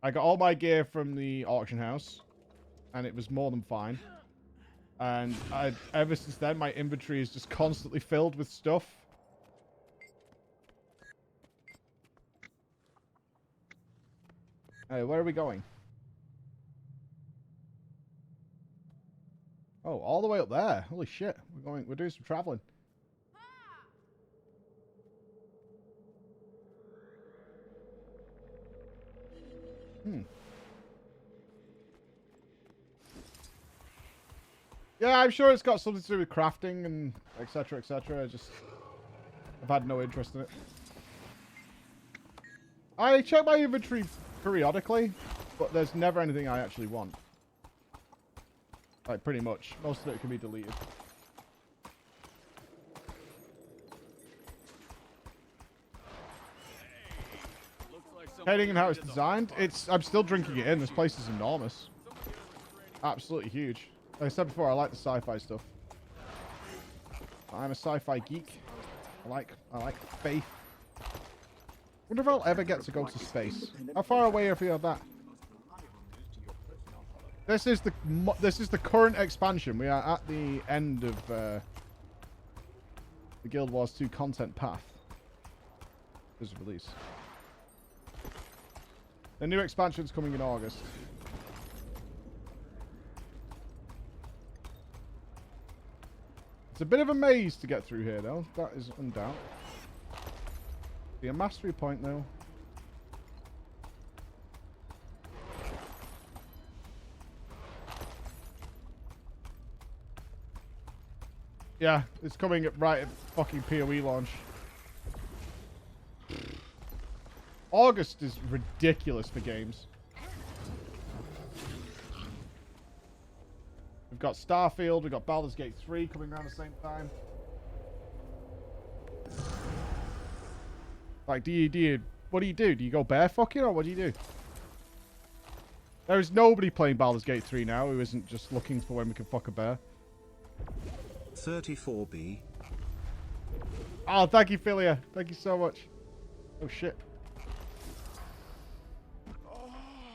I got all my gear from the auction house, and it was more than fine. And ever since then, my inventory is just constantly filled with stuff. Hey, where are we going? Oh, all the way up there. Holy shit. We're doing some traveling. Yeah, I'm sure it's got something to do with crafting and etc. etc. I've had no interest in it. I check my inventory periodically, but there's never anything I actually want. Like, pretty much. Most of it can be deleted. Hating and how it's designed. I'm still drinking it in. This place is enormous. Absolutely huge. Like I said before, I like the sci-fi stuff. I'm a sci-fi geek. I like faith. Wonder if I'll ever get to go to space. How far away are you of that? This is the current expansion. We are at the end of the Guild Wars 2 content path. There's a release. The new expansion's coming in August. It's a bit of a maze to get through here, though. That is undoubt. Be a mastery point, though. Yeah, it's coming right at fucking PoE launch. August is ridiculous for games. We've got Starfield, we've got Baldur's Gate 3 coming around the same time. Like, what do you do? Do you go barefucking or what do you do? There is nobody playing Baldur's Gate 3 now who isn't just looking for when we can fuck a bear. 34B. Oh, thank you, Philia. Thank you so much. Oh, shit.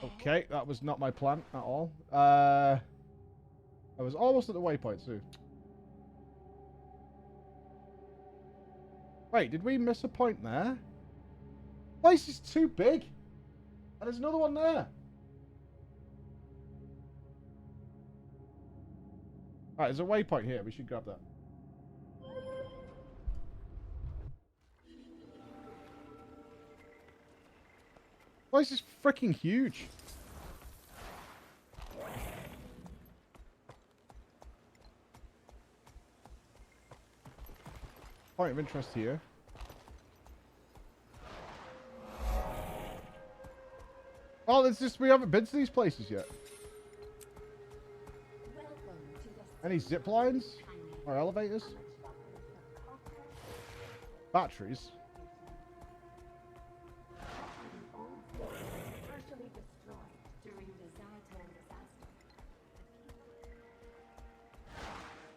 Okay, that was not my plan at all. I was almost at the waypoint, too. Wait, did we miss a point there? Place is too big. And there's another one there. Alright, there's a waypoint here. We should grab that. Place is freaking huge. Point of interest here. Oh, it's just we haven't been to these places yet. Any zip lines or elevators? Batteries.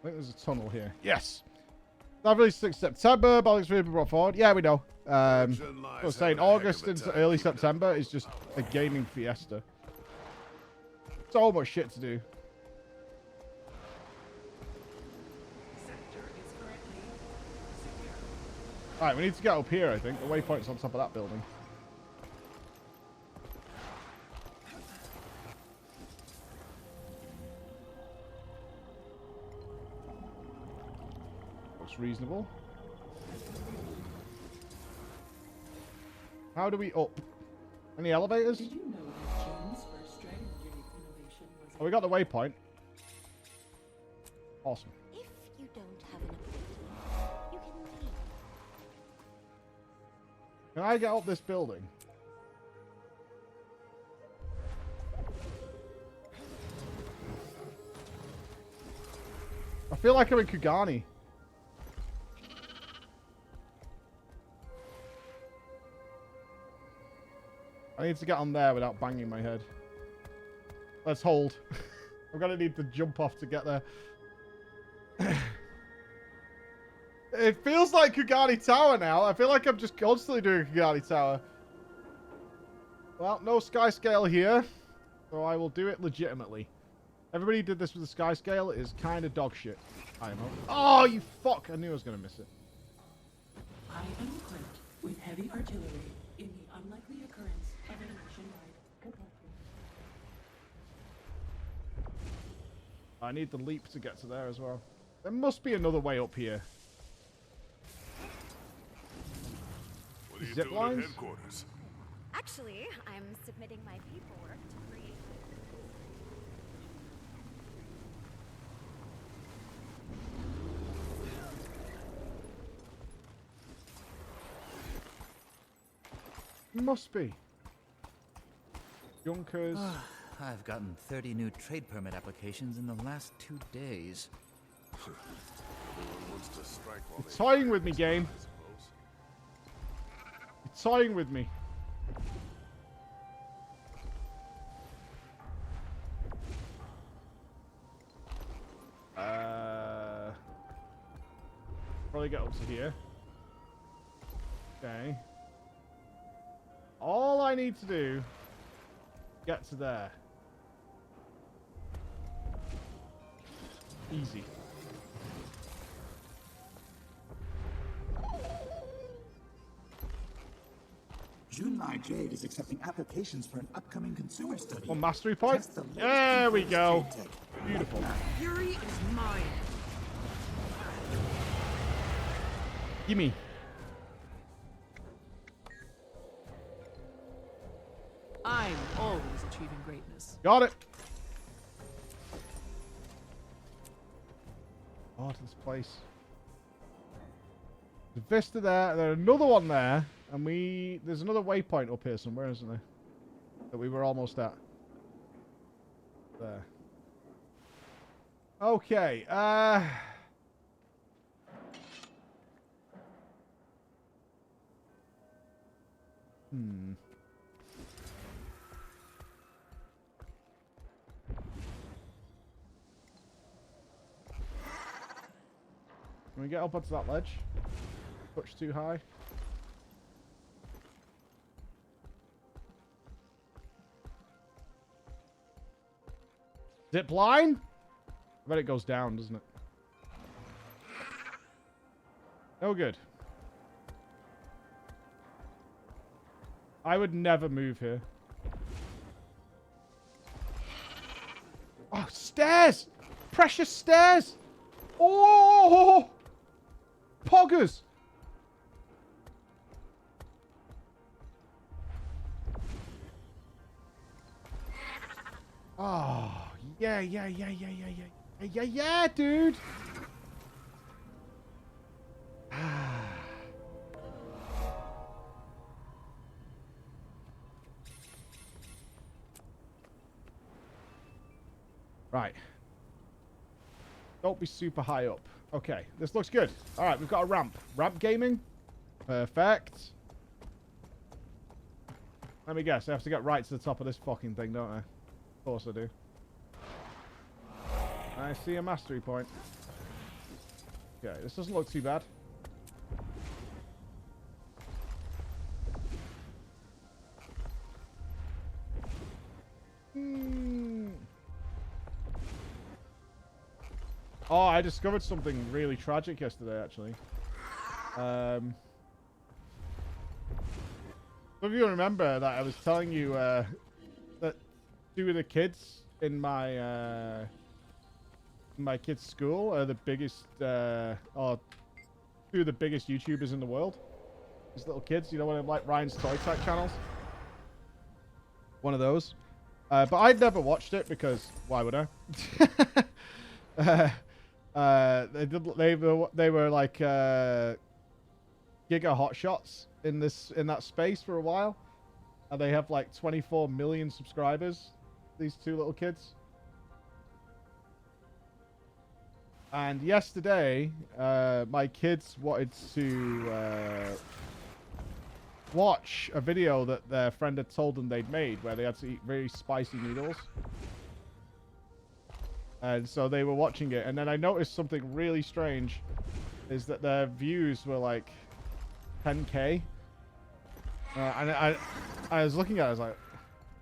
I think there's a tunnel here. Yes. That released 6th September. Baldur's Gate brought forward. Yeah, we know. I was saying August into early September is just a gaming fiesta. So much shit to do. Alright, we need to get up here, I think. The waypoint's on top of that building. Looks reasonable. How do we up? Any elevators? Did you know that Jane's first dragon breeding innovation was Oh, we got the waypoint. Awesome. If you don't have an ability, you can leave. Can I get up this building? I feel like I'm in Kugani. I need to get on there without banging my head. Let's hold. I'm gonna need to jump off to get there. It feels like Kugani Tower now. I feel like I'm just constantly doing Kugani Tower. Well, no sky scale here. So I will do it legitimately. Everybody did this with the sky scale. It is kind of dog shit. I know. Oh, you fuck. I knew I was going to miss it. I am equipped with heavy artillery in the unlikely occurrence of a nationwide catastrophe. I need the leap to get to there as well. There must be another way up here. What are you Zip doing lines? at headquarters? Actually, I'm submitting my paperwork to create. Must be. Junkers. I've gotten 30 new trade permit applications in the last 2 days. You're toying with me, game. You're toying with me. Probably get up to here. Okay. All I need to do, get to there. Easy. Junmai Jade is accepting applications for an upcoming consumer study. One mastery point. There we go. Beautiful. Fury is mine. Gimme. I'm always achieving greatness. Got it. Oh, to this place. The vista there. There's another one there. And there's another waypoint up here somewhere, isn't there? That we were almost at. There. Okay. Can we get up onto that ledge? Push too high. Zip line? I bet it goes down, doesn't it? No good. I would never move here. Oh, stairs! Precious stairs! Oh! Poggers! Oh, yeah, dude! Right. Don't be super high up. Okay, this looks good. All right, we've got a ramp. Ramp gaming. Perfect. Let me guess. I have to get right to the top of this fucking thing, don't I? Of course I do. I see a mastery point. Okay, this doesn't look too bad. Oh, I discovered something really tragic yesterday, actually. Some of you remember that I was telling you that two of the kids in my kids' school are the biggest, or two of the biggest YouTubers in the world. These little kids, you know, one of like Ryan's Toy Track channels. One of those. But I'd never watched it because why would I? They were like giga hotshots in that space for a while, and they have like 24 million subscribers. These two little kids. And yesterday, my kids wanted to watch a video that their friend had told them they'd made, where they had to eat very spicy noodles. And so they were watching it, and then I noticed something really strange, is that their views were like 10K. And I was looking at it, I was like,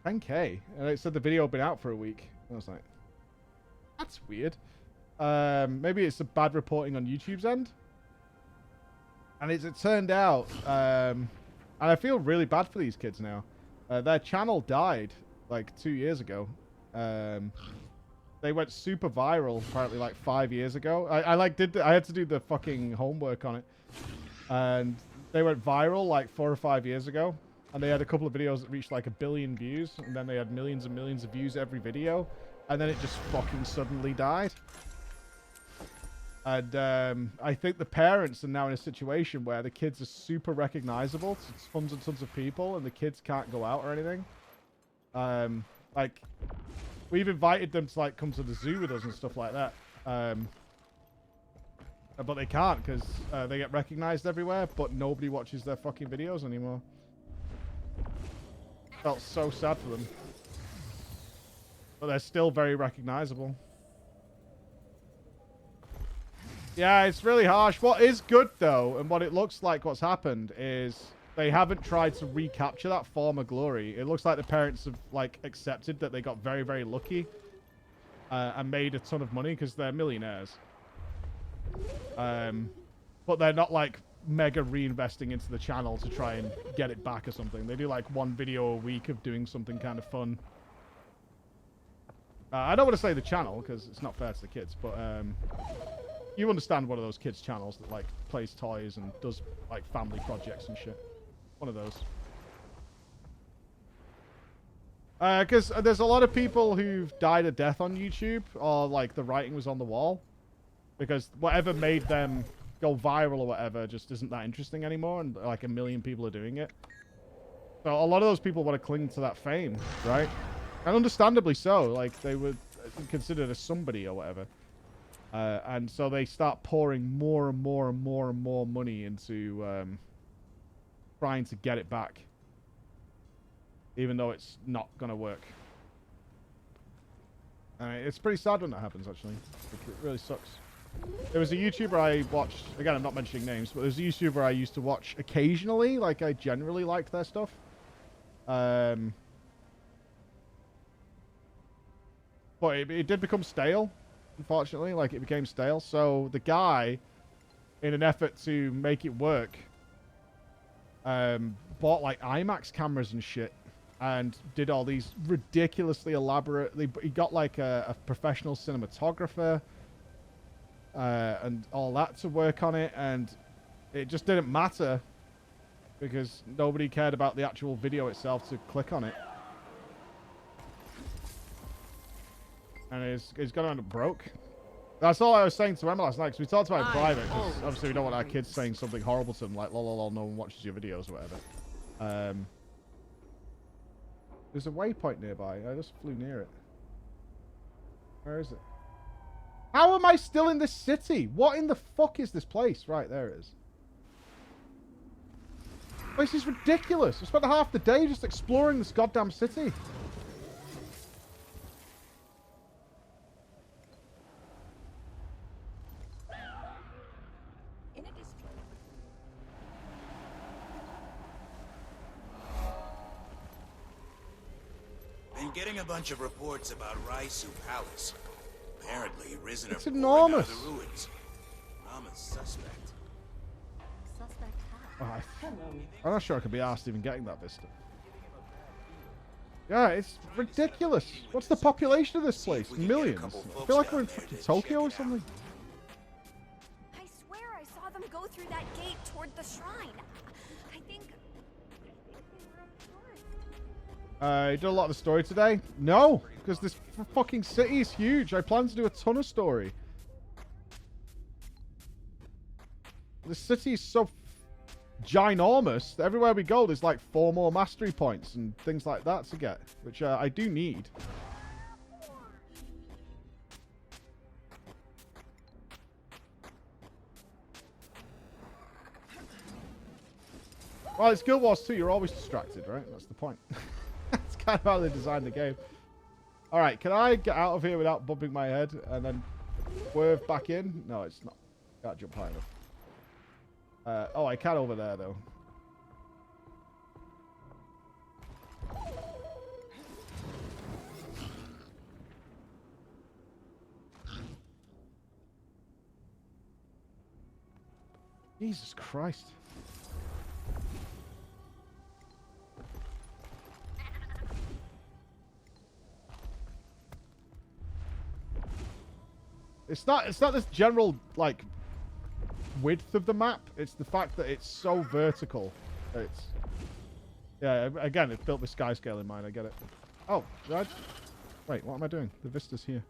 10K? And it said the video had been out for a week. And I was like, that's weird. Maybe it's a bad reporting on YouTube's end. And as it turned out, and I feel really bad for these kids now. Their channel died like 2 years ago. They went super viral apparently like 5 years ago. I had to do the fucking homework on it, and they went viral like 4 or 5 years ago. and they had a couple of videos that reached like 1 billion views, and then they had millions and millions of views every video, and then it just fucking suddenly died. And I think the parents are now in a situation where the kids are super recognizable to tons and tons of people, and the kids can't go out or anything. Like, we've invited them to like come to the zoo with us and stuff like that. But they can't because they get recognized everywhere, but nobody watches their fucking videos anymore. Felt so sad for them. But they're still very recognizable. Yeah, it's really harsh. What is good, though, and what it looks like what's happened is they haven't tried to recapture that former glory. It looks like the parents have, like, accepted that they got very, very lucky and made a ton of money because they're millionaires. But they're not, like, mega reinvesting into the channel to try and get it back or something. They do, like, 1 video a week of doing something kind of fun. I don't want to say the channel because it's not fair to the kids, but... you understand one of those kids' channels that, like, plays toys and does, like, family projects and shit. One of those. Because there's a lot of people who've died a death on YouTube, or, like, the writing was on the wall. Because whatever made them go viral or whatever just isn't that interesting anymore, and, like, 1 million people are doing it. So a lot of those people want to cling to that fame, right? And understandably so. Like, they were considered a somebody or whatever. And so they start pouring more and more and more and more money into trying to get it back. Even though it's not going to work. It's pretty sad when that happens, actually. It really sucks. There was a YouTuber I watched. Again, I'm not mentioning names, but there's a YouTuber I used to watch occasionally. Like, I generally liked their stuff. But it did become stale. Unfortunately, like, it became stale. So the guy, in an effort to make it work, bought like IMAX cameras and shit, and did all these ridiculously elaborate. He got like a professional cinematographer and all that to work on it, and it just didn't matter because nobody cared about the actual video itself to click on it. And it's going to end up broke. That's all I was saying to Emma last night, because we talked about it in private, because obviously we don't want our kids saying something horrible to them, like, lol, no one watches your videos or whatever. There's a waypoint nearby. I just flew near it. Where is it? How am I still in this city? What in the fuck is this place? Right, there it is. This place is ridiculous. I spent half the day just exploring this goddamn city. Been getting a bunch of reports about Raisu Palace. Apparently, risen It's are pouring enormous. out of the ruins. I'm a suspect. Suspect Oh, I'm not sure I could be asked even getting that vista. Yeah, it's ridiculous. What's the population of this place? Millions. I feel like we're in fucking Tokyo or something. I swear I saw them go through that gate toward the shrine. I think You did a lot of the story today? No, because this fucking city is huge. I plan to do a ton of story. This city is so ginormous. Everywhere we go, there's like 4 more mastery points and things like that to get, which I do need. Well, it's Guild Wars 2. You're always distracted, right? That's the point. That's kind of how they designed the game. All right, can I get out of here without bumping my head and then swerve back in? No, it's not. Can't jump high enough. Oh, I can over there, though. Jesus Christ. It's not this general, like, width of the map. It's the fact that it's so vertical. It's Yeah, again, it built with sky scale in mind. I get it. Oh, right. Wait, what am I doing? The vista's here.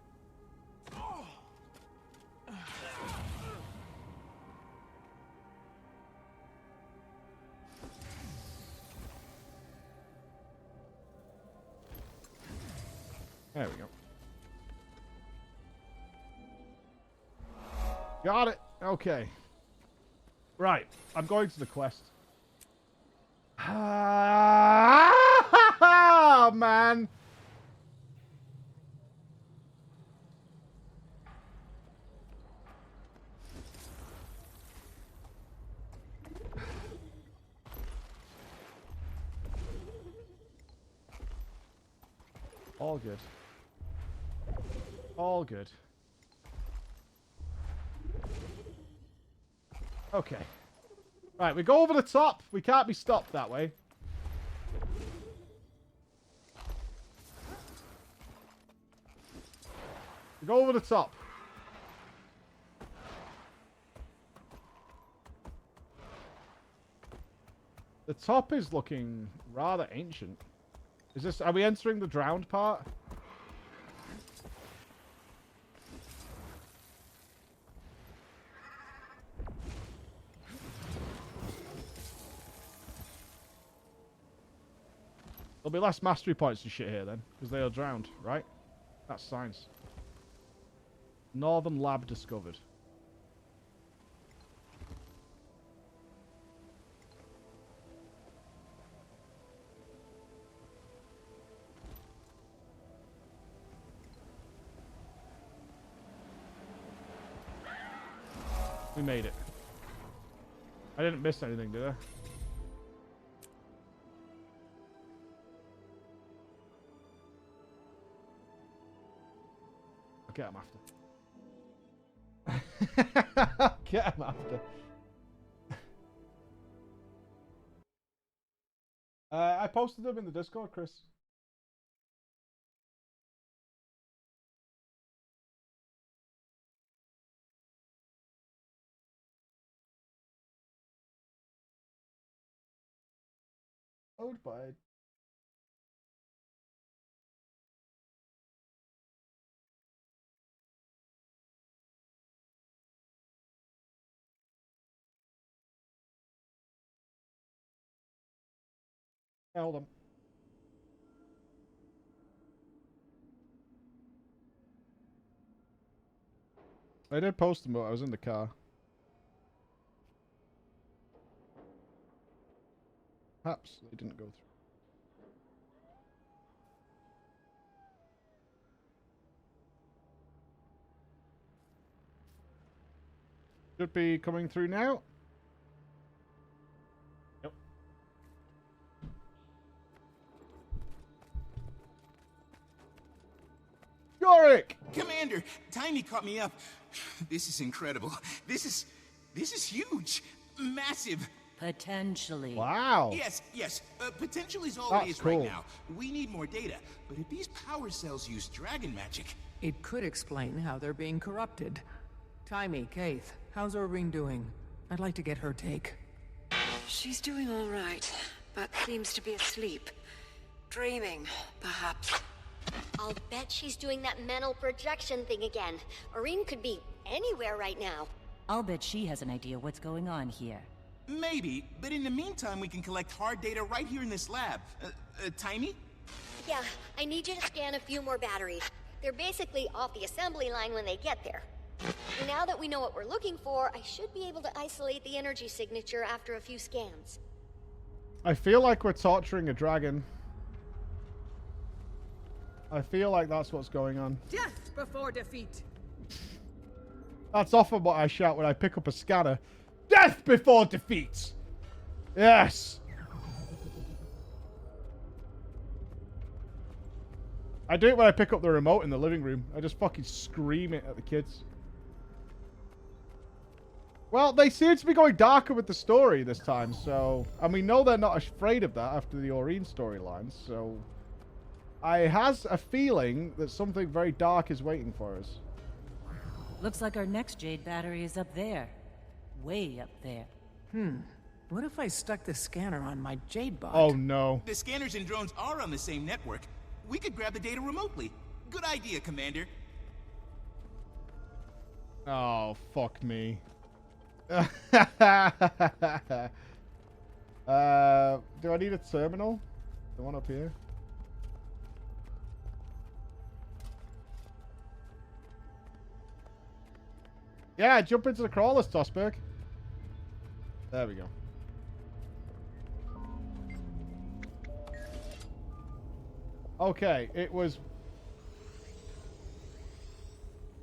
There we go. Got it. Okay. Right. I'm going to the quest. Ah, man. All good. All good. Okay. Right, we go over the top. We can't be stopped that way. We go over the top. The top is looking rather ancient. Is this... Are we entering the drowned part? There'll be less mastery points and shit here then, because they are drowned, right? That's science. Northern lab discovered. We made it. I didn't miss anything, did I? Get him after. Get him after. I posted them in the Discord, Chris. Owned by... Hold on. I did post them, but I was in the car. Perhaps they didn't go through. Should be coming through now. Yep. Yorick! Commander, Tiny caught me up. This is incredible. This is huge. Massive. Potentially. Wow. Yes. Potential is all That's it is cool. right now. We need more data. But if these power cells use dragon magic... It could explain how they're being corrupted. Timey, Kaith, how's Irene doing? I'd like to get her take. She's doing all right, but seems to be asleep. Dreaming, perhaps. I'll bet she's doing that mental projection thing again. Irene could be anywhere right now. I'll bet she has an idea what's going on here. Maybe, but in the meantime we can collect hard data right here in this lab. Tiny? Yeah, I need you to scan a few more batteries. They're basically off the assembly line when they get there. Now that we know what we're looking for, I should be able to isolate the energy signature after a few scans. I feel like we're torturing a dragon. I feel like that's what's going on. Death before defeat. That's often what I shout when I pick up a scanner. Death before defeat! Yes! I do it when I pick up the remote in the living room. I just fucking scream it at the kids. Well, they seem to be going darker with the story this time, so... And we know they're not afraid of that after the Aurene storyline, so... I has a feeling that something very dark is waiting for us. Looks like our next Jade battery is up there. Way up there. What if I stuck the scanner on my Jade bot? Oh no. The scanners and drones are on the same network. We could grab the data remotely. Good idea, Commander. Oh, fuck me. Do I need a terminal? The one up here? Yeah, jump into the crawlers, Tosberg. There we go. Okay, it was...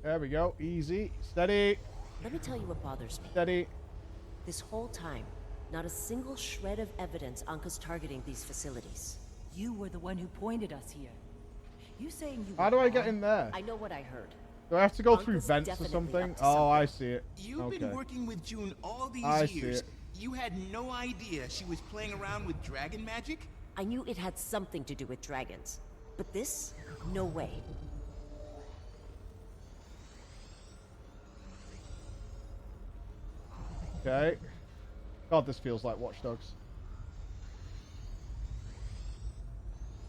There we go. Easy. Steady. Let me tell you what bothers me. Steady. This whole time, not a single shred of evidence Anka's targeting these facilities. You were the one who pointed us here. You saying you How do I get in there? I know what I heard. Do I have to go through Anka's vents or definitely something? up to Oh, something. I see it. You've been working with June all these I see years. it. You had no idea she was playing around with dragon magic? I knew it had something to do with dragons. But this? No way. Okay. God, this feels like Watch Dogs.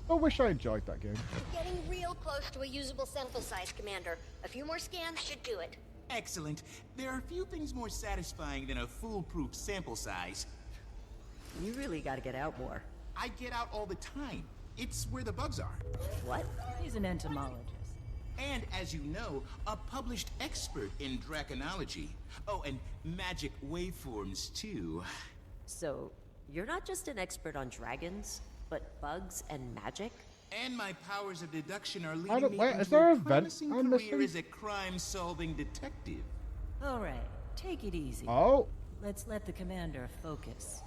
I wish I enjoyed that game. Getting real close to a usable sample size, Commander. A few more scans should do it. Excellent. There are few things more satisfying than a foolproof sample size. You really gotta get out more. I get out all the time. It's where the bugs are. What? He's an entomologist. And as you know, a published expert in draconology. Oh, and magic waveforms too. So, you're not just an expert on dragons, but bugs and magic? And my powers of deduction are I leading don't- me wait, into is there a a vent promising I'm career missing? as a crime-solving detective. All right, take it easy. Oh. Let's let the commander focus.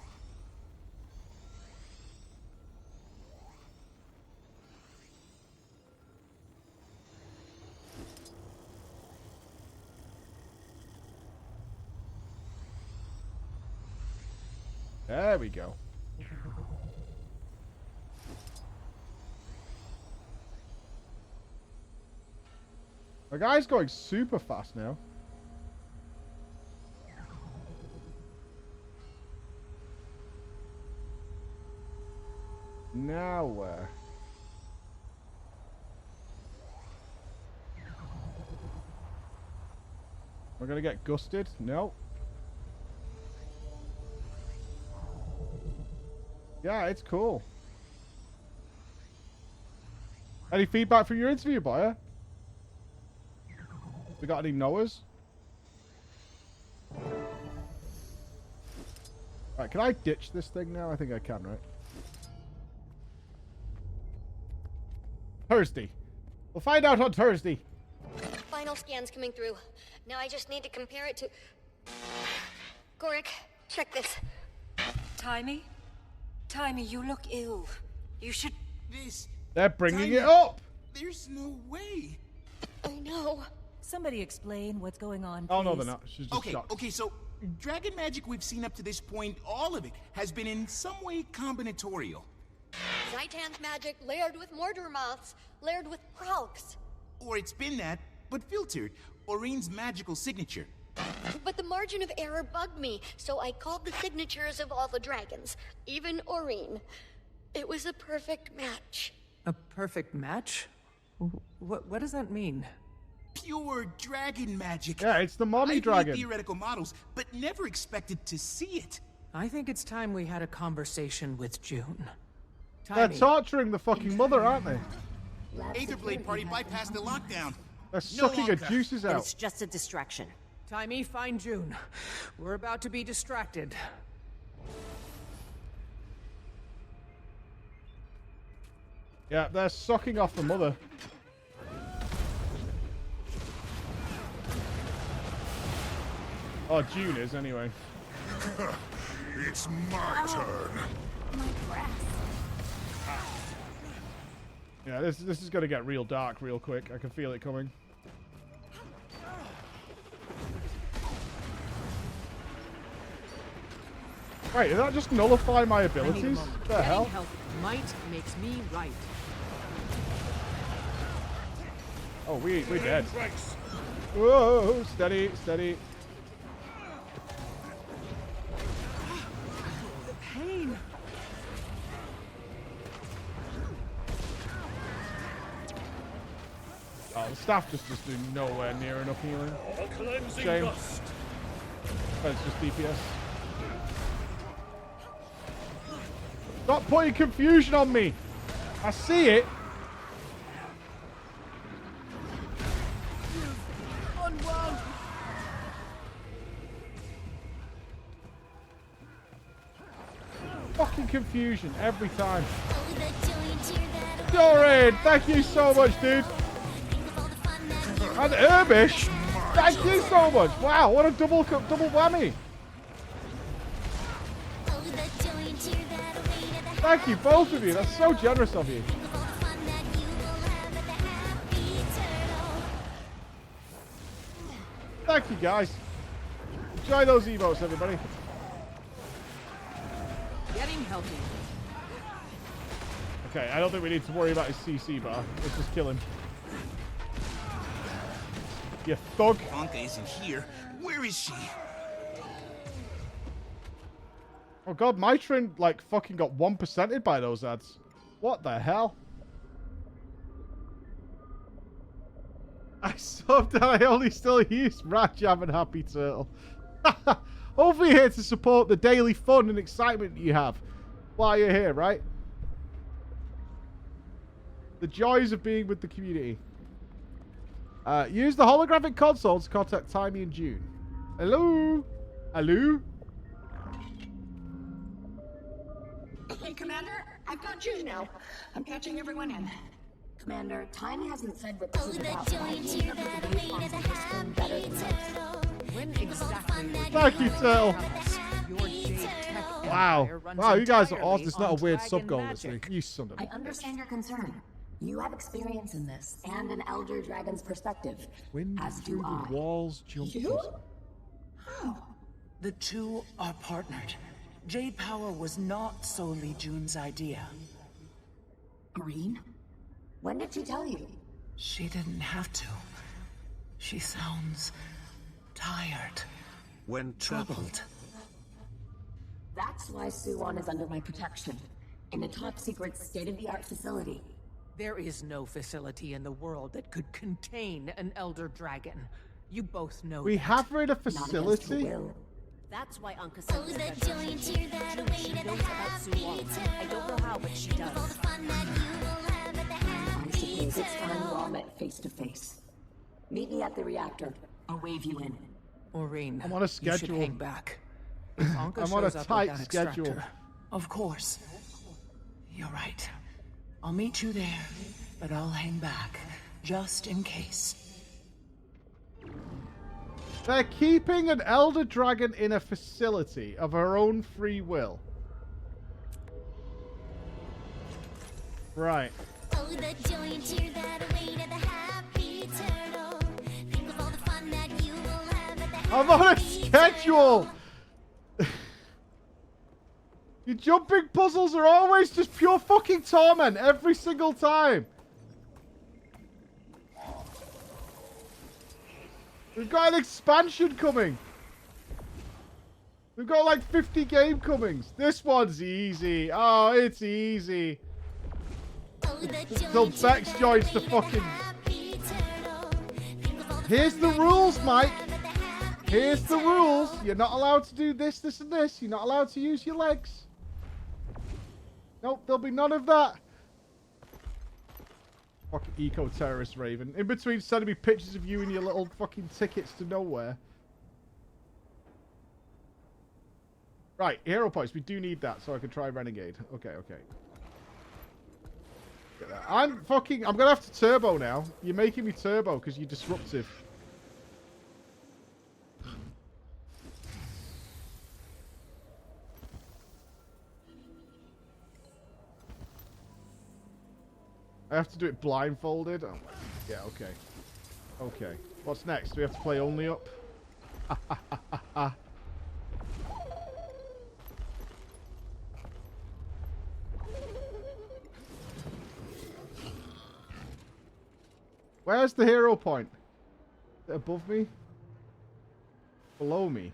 There we go. The guy's going super fast now. Now where? We're gonna get gusted? No. Yeah, it's cool. Any feedback from your interview, Boyer? We got any Noahs? Right, can I ditch this thing now? I think I can, right? Thursday. We'll find out on Thursday. Final scan's coming through. Now I just need to compare it to... Gorik, check this. Timey? Timey, you look ill. You should... They're bringing Timey, it up. There's no way. I know. Somebody explain what's going on, Oh, no, please. they're not. She's just shocked. Okay, so dragon magic we've seen up to this point, all of it, has been in some way combinatorial. Zaitan's magic layered with mortar moths, layered with pralks. Or it's been that, but filtered. Oreen's magical signature. But the margin of error bugged me, so I called the signatures of all the dragons, even Oreen. It was a perfect match. A perfect match? What does that mean? Pure dragon magic. Yeah, it's the mommy I've dragon. made theoretical models, but never expected to see it. I think it's time we had a conversation with June. They're Timey. torturing the fucking mother, aren't they? Aetherblade party bypassed the lockdown. They're sucking her longer. juices out. It's just a distraction. Timey, find June. We're about to be distracted. Yeah, they're sucking off the mother. Oh, June is, anyway. It's my turn. My breath. Yeah, this is going to get real dark real quick. I can feel it coming. Wait, did that just nullify my abilities? What the hell? Getting help might makes me right. Oh, we're dead. Whoa, steady, steady. The staff just do nowhere near enough healing. Shame. But it's just DPS. Stop putting confusion on me. I see it. Fucking confusion every time. Doran, thank you so much, dude. And Herbish, thank you so much. Wow, what a double whammy. Thank you, both of you. That's so generous of you. Thank you, guys. Enjoy those emotes, everybody. Getting healthy. Okay, I don't think we need to worry about his CC bar. Let's just kill him. You thug. Anka isn't here. Where is she? Oh god, my train like fucking got 1%ed by those ads. What the hell? I subbed and I only still use Rajam and Happy Turtle. Hopefully here to support the daily fun and excitement you have while you're here, right? The joys of being with the community. Use the holographic console to contact Timmy and June. Hello? Hello? Hey, Commander, I've got June now. I'm patching everyone in. Commander, Tiny hasn't said what this is about, but I think that the waveforms of this film better than most. When exactly? Thank you, Turtle. Your Jade Tech Wow. empire runs Wow, you guys are entirely awesome. It's not a on weird dragon sub goal this magic. week. You son of a... I understand your concern. You have experience in this, and an Elder Dragon's perspective. Wind as through do I. the walls, jump. You? The two are partnered. Jade Power was not solely June's idea. Green? When did she tell you? She didn't have to. She sounds tired. When troubled. That's why Suwon is under my protection. In a top-secret, state-of-the-art facility. There is no facility in the world that could contain an Elder Dragon. You both know We that. have her in a facility? That's why Anka said this. She knows about Suwon. I don't know how, but she does. I suppose it's time we all met face-to-face. Meet me at the reactor. I'll wave you in. Maureen, I'm on a you should schedule. hang back. If Anka I'm on a shows up with tight that schedule. extractor, Of course. You're right. I'll meet you there, but I'll hang back, just in case. They're keeping an Elder Dragon in a facility of her own free will. Right. I'm on a schedule! Your jumping puzzles are always just pure fucking torment every single time. We've got an expansion coming. We've got like 50 game comings. This one's easy. Oh, it's easy. Until Bex joins the fucking... Here's the rules, Mike. Here's the rules. You're not allowed to do this, this, and this. You're not allowed to use your legs. Nope, there'll be none of that. Fucking eco-terrorist Raven. In between sending me pictures of you and your little fucking tickets to nowhere. Right, hero points. We do need that so I can try Renegade. Okay, okay. Get that. I'm gonna have to turbo now. You're making me turbo because you're disruptive. I have to do it blindfolded? Oh, yeah, okay. Okay. What's next? Do we have to play only up? Where's the hero point? Is it above me? Below me?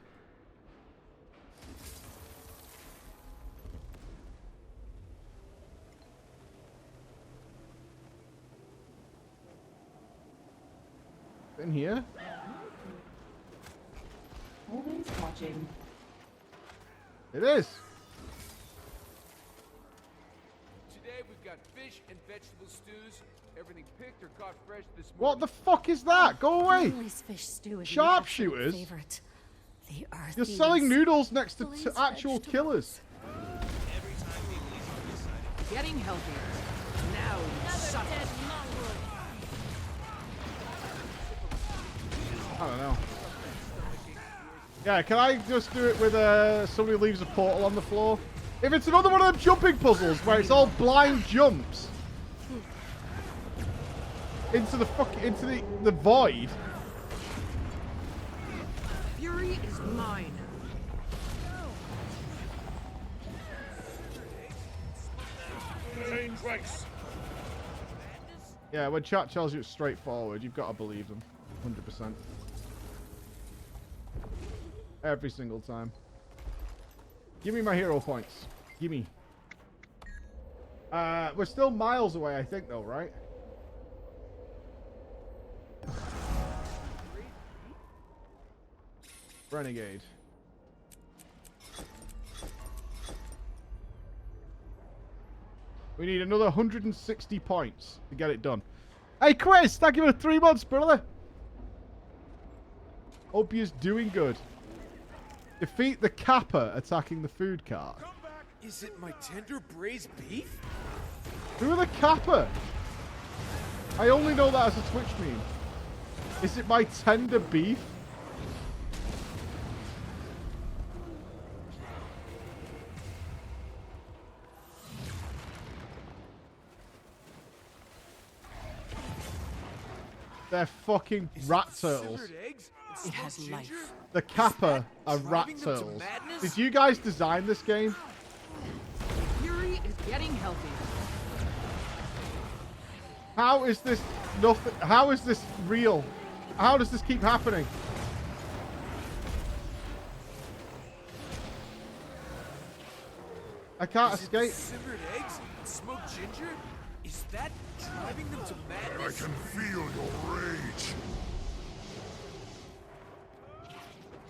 in here? Always watching. It is. Today we've got fish and vegetable stews. Everything picked or caught fresh this morning. What the fuck is that? Go away. Lily's fish stew is Sharpshooters? my absolute favorite. The earth You're thieves. selling noodles next to Lily's actual vegetables. killers. Getting healthier. Now you suck. I don't know. Yeah, can I just do it with somebody leaves a portal on the floor? If it's another one of them jumping puzzles where it's all blind jumps into the void. Fury is mine. Yeah, when chat tells you it's straightforward, you've got to believe them. 100%. Every single time. Give me my hero points. Give me. We're still miles away, I think, though, right? Renegade. We need another 160 points to get it done. Hey, Chris! Thank you for 3 months, brother! Hope you're doing good. Defeat the Kappa attacking the food cart. Is it my tender braised beef? Who are the Kappa? I only know that as a Twitch meme. Is it my tender beef? They're fucking rat turtles. It has life. The Kappa are rat turtles. Did you guys design this game? Fury is getting healthier. How is this nothing? How is this real? How does this keep happening? I can't escape. Simmered eggs and smoked ginger? Is that driving them to madness? I can feel your rage.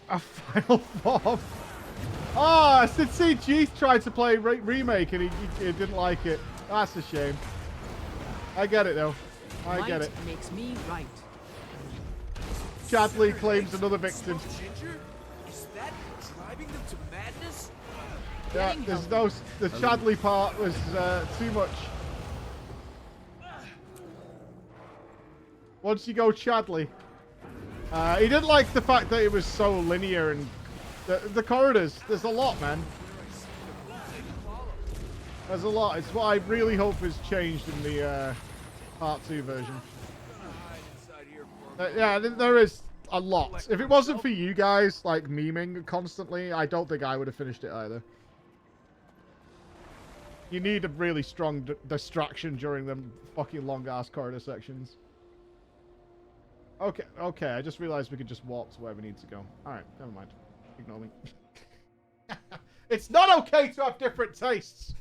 A final form. Oh, Sid CG tried to play remake and he didn't like it. That's a shame. I get it though. I get it. Makes me right. Chadley claims another victim. Ginger? Is that driving them to madness? Yeah, there's no. The Chadley part was too much. Once you go Chadley, he didn't like the fact that it was so linear and the corridors. There's a lot, man. There's a lot. It's what I really hope is changed in the Part 2 version. Yeah, there is a lot. If it wasn't for you guys, like, memeing constantly, I don't think I would have finished it either. You need a really strong distraction during them fucking long-ass corridor sections. Okay, I just realized we could just walk to where we need to go. Alright, never mind. Ignore me. It's not okay to have different tastes!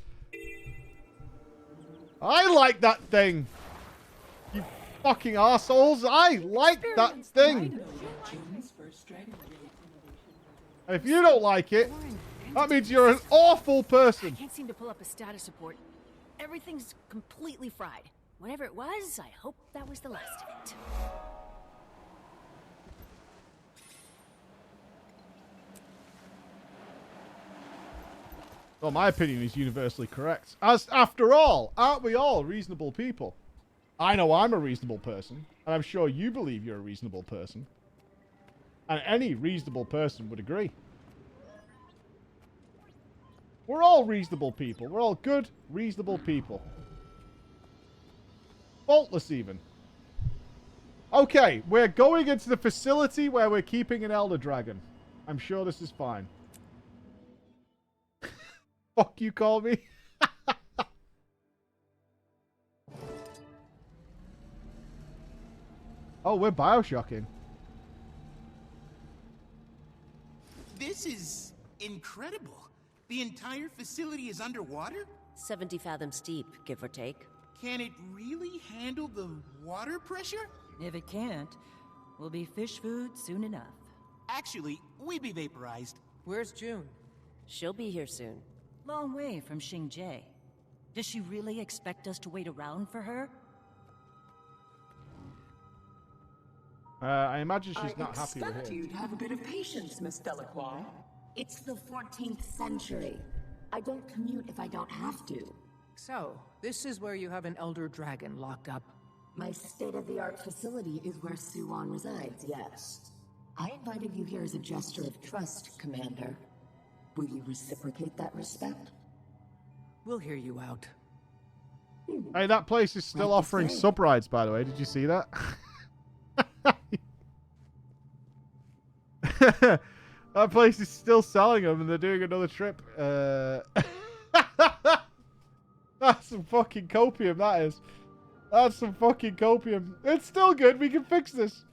I like that thing! You fucking arseholes! I like that thing! And if you don't like it, that means you're an awful person! I can't seem to pull up a status report. Everything's completely fried. Whatever it was, I hope that was the last of it. Well, my opinion is universally correct. As, after all, aren't we all reasonable people? I know I'm a reasonable person, and I'm sure you believe you're a reasonable person. And any reasonable person would agree. We're all reasonable people. We're all good, reasonable people. Faultless, even. Okay, we're going into the facility where we're keeping an Elder Dragon. I'm sure this is fine. Fuck you call me? Oh, we're Bioshocking. This is incredible. The entire facility is underwater? 70 fathoms deep, give or take. Can it really handle the water pressure? If it can't, We'll be fish food soon enough. Actually, we be vaporized. Where's June? She'll be here soon. Long way from Xingjie. Does she really expect us to wait around for her? I imagine she's not happy with I expect him. you to have a bit of patience, Miss Delacroix. It's the 14th century. I don't commute if I don't have to. So, this is where you have an elder dragon locked up. My state-of-the-art facility is where Suwon resides, yes. I invited you here as a gesture of trust, Commander. Will you reciprocate that respect? We'll hear you out. Hey, that place is still offering sub rides, by the way. Did you see that? That place is still selling them, and they're doing another trip. That's some fucking copium, that is. That's some fucking copium. It's still good. We can fix this.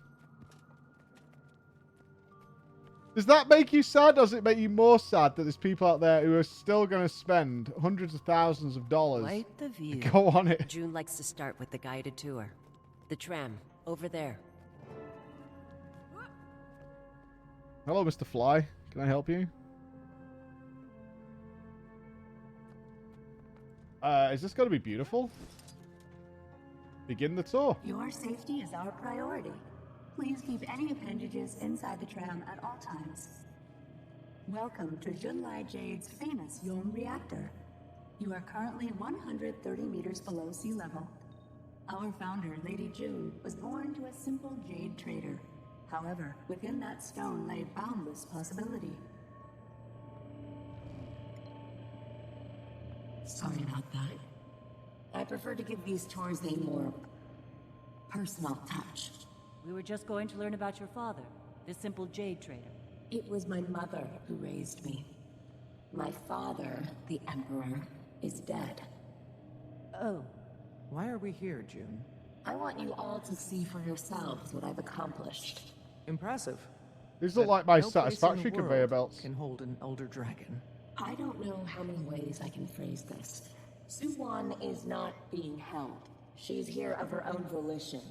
Does that make you sad, or does it make you more sad that there's people out there who are still going to spend hundreds of thousands of dollars Quite the view. to go on it? June likes to start with the guided tour. The tram, over there. Hello, Mr. Fly. Can I help you? Is this going to be beautiful? Begin the tour. Your safety is our priority. Please keep any appendages inside the tram at all times. Welcome to Junlai Jade's famous Yom reactor. You are currently 130 meters below sea level. Our founder, Lady June, was born to a simple jade trader. However, within that stone lay boundless possibility. Sorry about that. I prefer to give these tours a more personal touch. We were just going to learn about your father, the simple jade trader. It was my mother who raised me. My father, the Emperor, is dead. Oh. Why are we here, June? I want you all to see for yourselves what I've accomplished. Impressive. These look like my No place in the satisfaction conveyor world belts. Can hold an elder dragon. I don't know how many ways I can phrase this. Suwon is not being held. She's here of her own volition.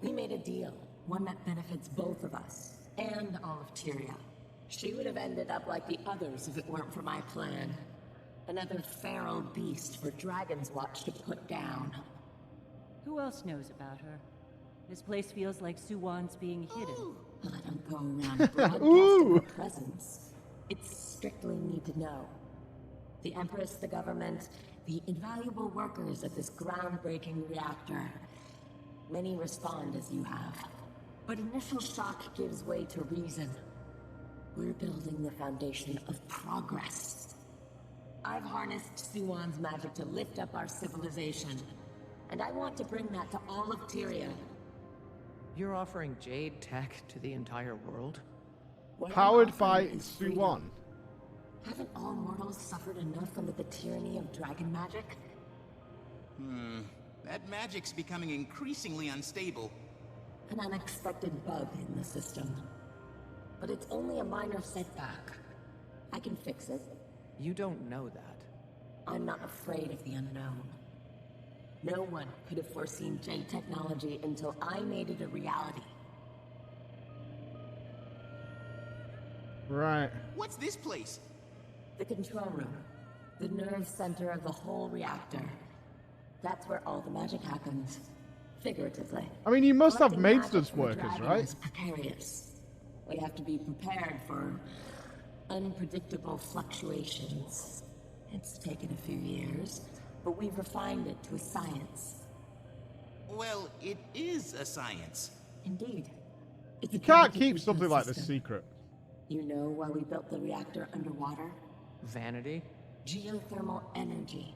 We made a deal, one that benefits both of us, and all of Tyria. She would have ended up like the others if it weren't for my plan. Another feral beast for Dragon's Watch to put down. Who else knows about her? This place feels like Suwon's being hidden. Well, I don't go around broadcasting her presence. It's strictly need to know. The Empress, the government, the invaluable workers of this groundbreaking reactor. Many respond as you have. But initial shock gives way to reason. We're building the foundation of progress. I've harnessed Suwon's magic to lift up our civilization. And I want to bring that to all of Tyria. You're offering jade tech to the entire world? Powered by Suwon. Haven't all mortals suffered enough under the tyranny of dragon magic? That magic's becoming increasingly unstable. An unexpected bug in the system. But it's only a minor setback. I can fix it. You don't know that. I'm not afraid of the unknown. No one could have foreseen jade technology until I made it a reality. Right. What's this place? The control room. The nerve center of the whole reactor. That's where all the magic happens. Figuratively. I mean, you must have Collecting maintenance magic from a workers, dragon right? is precarious. We have to be prepared for unpredictable fluctuations. It's taken a few years, but we've refined it to a science. Well, it is a science. Indeed. It's You a can't delicate keep something like this ecosystem. secret. You know why we built the reactor underwater? Vanity? Geothermal energy.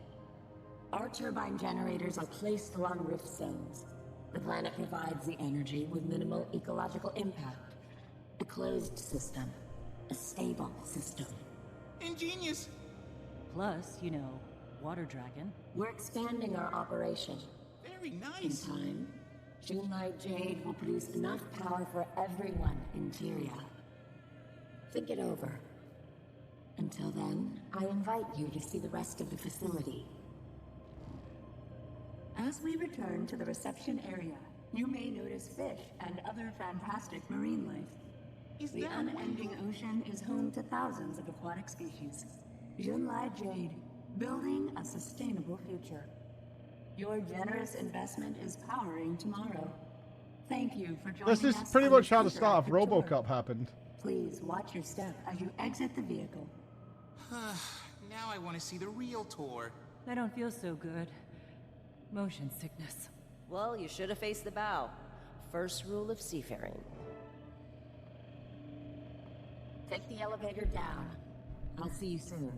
Our turbine generators are placed along rift zones. The planet provides the energy with minimal ecological impact. A closed system. A stable system. Ingenious. Plus, you know, water dragon. We're expanding our operation. Very nice. In time, Junlai Jade will produce enough power for everyone in Tyria. Think it over. Until then, I invite you to see the rest of the facility. As we return to the reception area, you may notice fish and other fantastic marine life. The unending ocean is home to thousands of aquatic species. Junlai Jade, building a sustainable future. Your generous investment is powering tomorrow. Thank you for joining us. This is pretty much how the start of RoboCop happened. Please watch your step as you exit the vehicle. Now I want to see the real tour. I don't feel so good. Motion sickness. Well, you should have faced the bow. First rule of seafaring. Take the elevator down. I'll see you soon.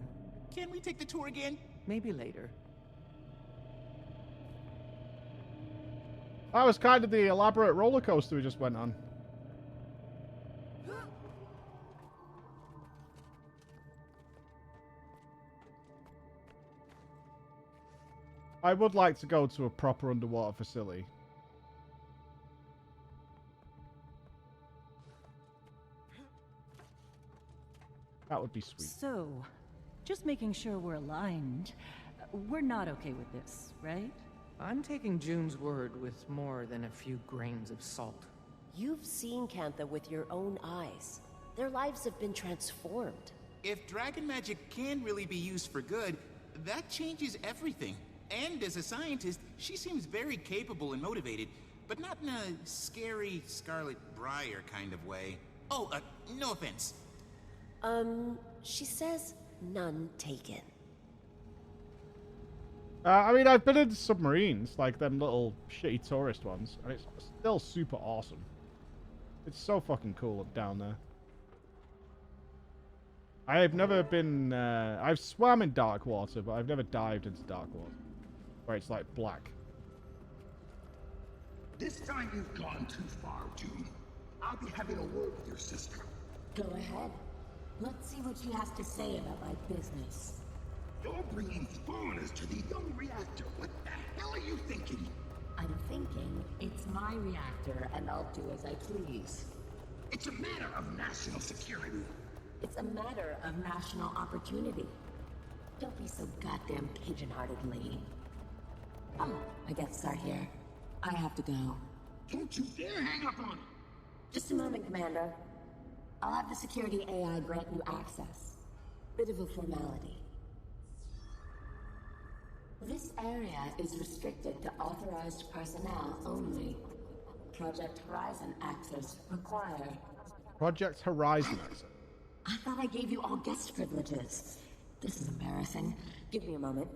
Can we take the tour again? Maybe later. That was kind of the elaborate roller coaster we just went on. I would like to go to a proper underwater facility. That would be sweet. So, just making sure we're aligned. We're not okay with this, right? I'm taking June's word with more than a few grains of salt. You've seen Cantha with your own eyes. Their lives have been transformed. If dragon magic can really be used for good, that changes everything. And as a scientist, she seems very capable and motivated, but not in a scary Scarlet Briar kind of way. Oh, no offense. She says none taken. I mean, I've been in submarines, like them little shitty tourist ones, and it's still super awesome. It's so fucking cool down there. I've never been, I've swam in dark water, but I've never dived into dark water, where it's like black. This time you've gone too far, June. I'll be having a word with your sister. Go ahead. Let's see what she has to say about my business. You're bringing foreigners to the young reactor. What the hell are you thinking? I'm thinking it's my reactor, and I'll do as I please. It's a matter of national security. It's a matter of national opportunity. Don't be so goddamn pigeon-hearted, lady. Oh, I guess start here. I have to go. Don't you dare hang up on me! Just a moment, Commander. I'll have the security AI grant you access. Bit of a formality. This area is restricted to authorized personnel only. Project Horizon access required. Project Horizon access? I thought I gave you all guest privileges. This is embarrassing. Give me a moment.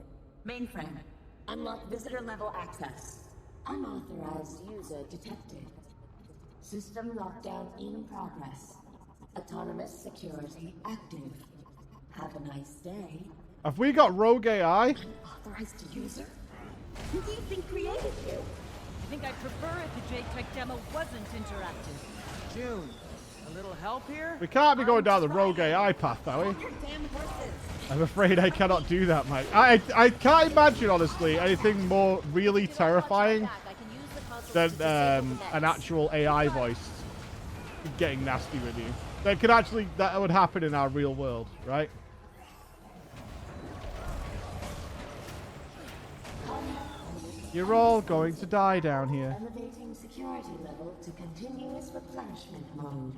Mainframe. Unlock visitor level access. Unauthorized user detected. System lockdown in progress. Autonomous security active. Have a nice day. Have we got rogue AI? Unauthorized user? Who do you think created you? I think I'd prefer if the JTech demo wasn't interactive. June, a little help here? We can't be going down the rogue AI path, are we? I'm afraid I cannot do that, mate. I can't imagine, honestly, anything more really terrifying than an actual AI voice getting nasty with you. That would happen in our real world, right? You're all going to die down here. Elevating security level to continuous replenishment mode.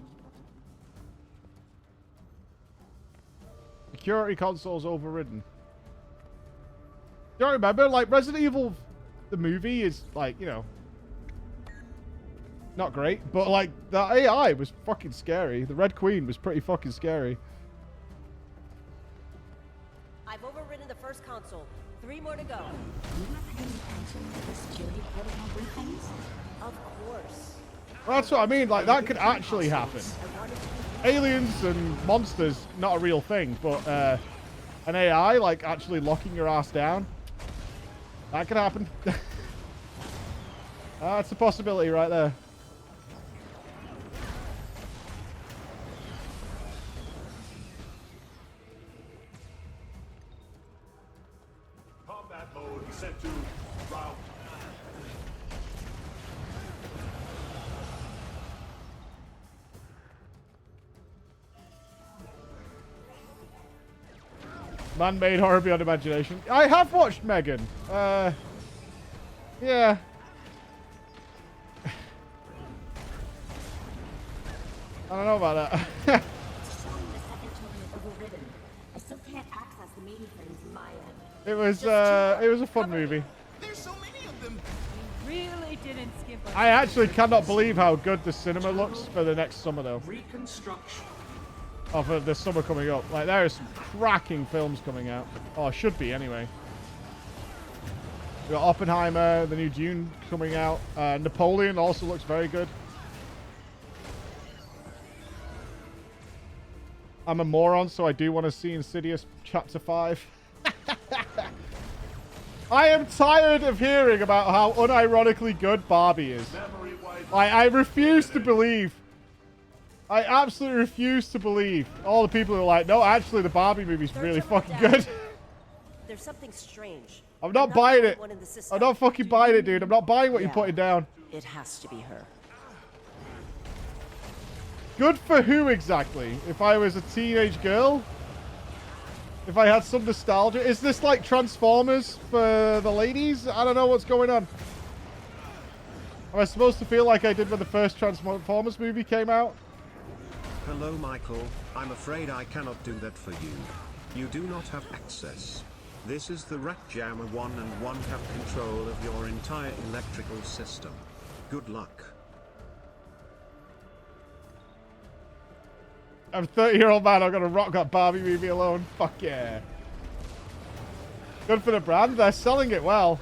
Security console's overridden. Don't remember, like, Resident Evil, the movie is, like, you know, not great, but, like, the AI was fucking scary. The Red Queen was pretty fucking scary. I've overridden the first console. 3 more to go. You not paying attention to the security protocol briefings? Of course. Well, that's what I mean, like, that could actually happen. Aliens and monsters, not a real thing, but an AI, like, actually locking your ass down, that could happen. That's a possibility right there. Combat mode set to route. Man-made horror beyond imagination. I have watched Megan. Yeah. I don't know about that. It's showing the second token overridden. I still can't access the mainframe from my end. It was a fun movie. There's so many of them. Really didn't skip us. I actually cannot believe how good the cinema looks for the next summer, though. Reconstruction. Oh, for the summer coming up. Like, there are some cracking films coming out. Oh, should be, anyway. We got Oppenheimer, the new Dune coming out. Napoleon also looks very good. I'm a moron, so I do want to see Insidious Chapter 5. I am tired of hearing about how unironically good Barbie is. I refuse to believe. I absolutely refuse to believe. All the people who are like, no, actually, the Barbie movie's really fucking good. There's something strange. I'm not buying it. I'm not fucking buying it, dude. I'm not buying what you're putting down. It has to be her. Good for who exactly? If I was a teenage girl? If I had some nostalgia? Is this like Transformers for the ladies? I don't know what's going on. Am I supposed to feel like I did when the first Transformers movie came out? Hello, Michael. I'm afraid I cannot do that for you. You do not have access. This is the Rat Jammer 1 and 1 have control of your entire electrical system. Good luck. I'm a 30-year-old man. I'm going to rock that Barbie movie alone. Fuck yeah. Good for the brand. They're selling it well.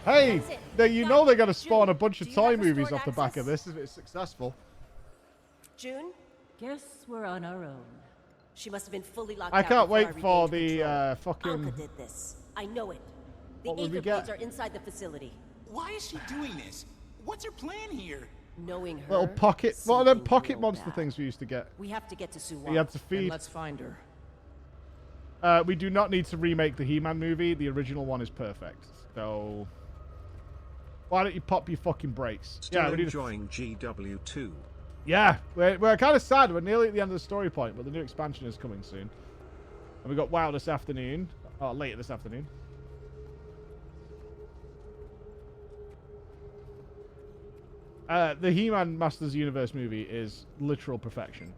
Hey, you know they're going to spawn a bunch of toy movies off the back of this if it's successful. June? Guess we're on our own. She must have been fully locked I out can't before wait I for regained the control. fucking... Anka did this. I know it. The What would we Anchor get? blades are inside the facility. Why is she doing this? What's her plan here? Knowing her. Little pocket... What are them something pocket real monster bad. things we used to get? We have to get to Suwan. You had to Then feed. let's find her. We do not need to remake the He-Man movie. The original one is perfect. So... Why don't you pop your fucking brakes? Still yeah, we need enjoying GW2. Yeah, we're kind of sad. We're nearly at the end of the story point, but the new expansion is coming soon. And we got WoW this afternoon. Oh, later this afternoon. The He-Man Masters Universe movie is literal perfection.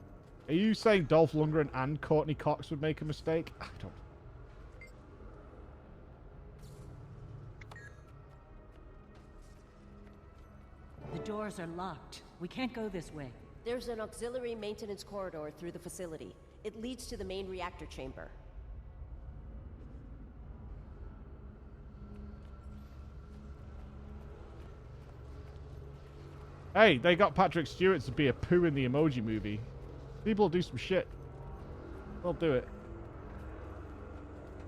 Are you saying Dolph Lundgren and Courtney Cox would make a mistake? I don't. The doors are locked. We can't go this way. There's an auxiliary maintenance corridor through the facility. It leads to the main reactor chamber. Hey, they got Patrick Stewart to be a poo in the Emoji Movie. People will do some shit. They'll do it.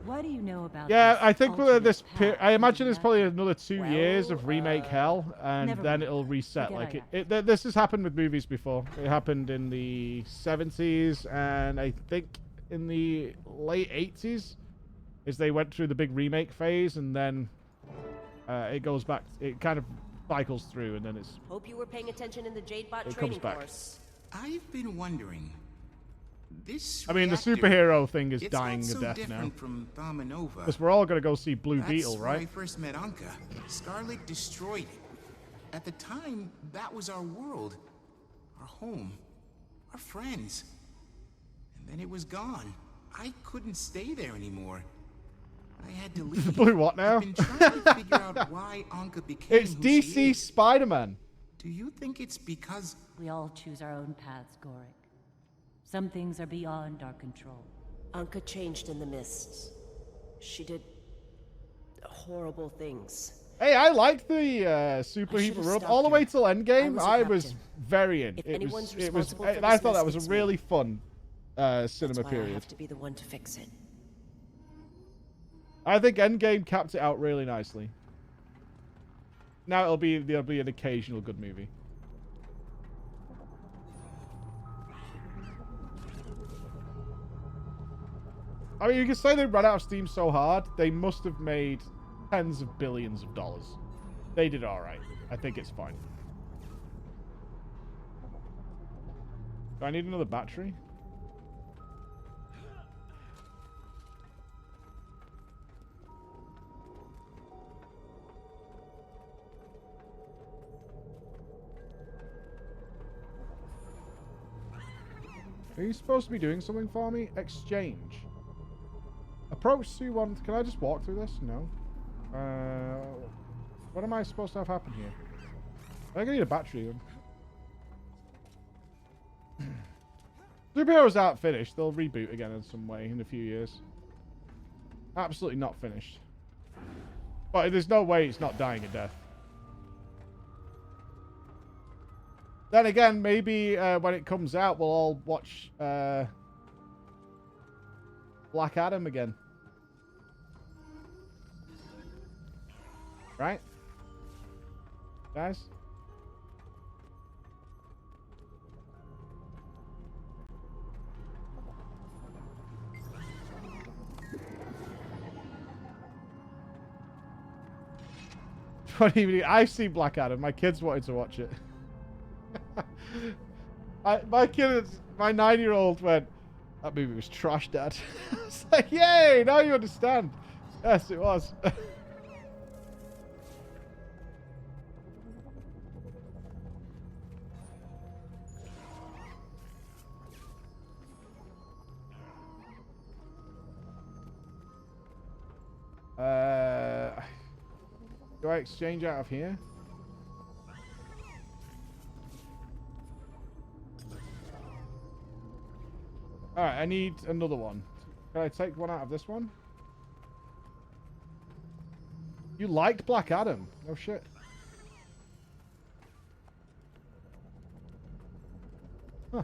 What do you know about Yeah, this I think alternate this... path I imagine into it's probably another 2 years of well, remake hell, and never then mind. it'll reset. Forget Like I this has happened with movies before. It happened in the 70s, and I think in the late 80s, is they went through the big remake phase, and then it goes back. It kind of cycles through, and then it's... Hope you were paying attention in the Jadebot It training comes back. course. I've been wondering. This I mean, the reactor, superhero thing is it's dying not a so death now. different from Thamanova. Because we're all going to go see Blue That's Beetle, where I right? first met Anka. Scarlet destroyed it. At the time, that was our world. Our home. Our friends. And then it was gone. I couldn't stay there anymore. I had to leave. Blue what now? I've been trying to figure out why Anka became It's who she DC is. Spider-Man. Do you think it's because... We all choose our own paths, Gorick. Some things are beyond our control. Anka changed in the mists. She did horrible things. Hey, I liked the superhero should've run stopped all the her. way till Endgame. I I was a was captain. very in. If It anyone's was. responsible for I this thought that mess, was a it's me. really fun That's cinema why I period. have to be the one to fix it. I think Endgame capped it out really nicely. Now there'll be an occasional good movie. I mean, you can say they ran out of steam so hard, they must have made tens of billions of dollars. They did all right. I think it's fine. Do I need another battery? Are you supposed to be doing something for me? Exchange. Approach C1. Can I just walk through this? No. What am I supposed to have happen here? I think I need a battery. Superheroes aren't finished. They'll reboot again in some way in a few years. Absolutely not finished. But there's no way it's not dying a death. Then again, maybe when it comes out, we'll all watch Black Adam again. Right? Guys? What even? I've seen Black Adam. My kids wanted to watch it. My 9-year-old went, "That movie was trash, Dad." I was like, "Yay! Now you understand." Yes, it was. Do I exchange out of here? Alright, I need another one. Can I take one out of this one? You liked Black Adam? No shit. Huh.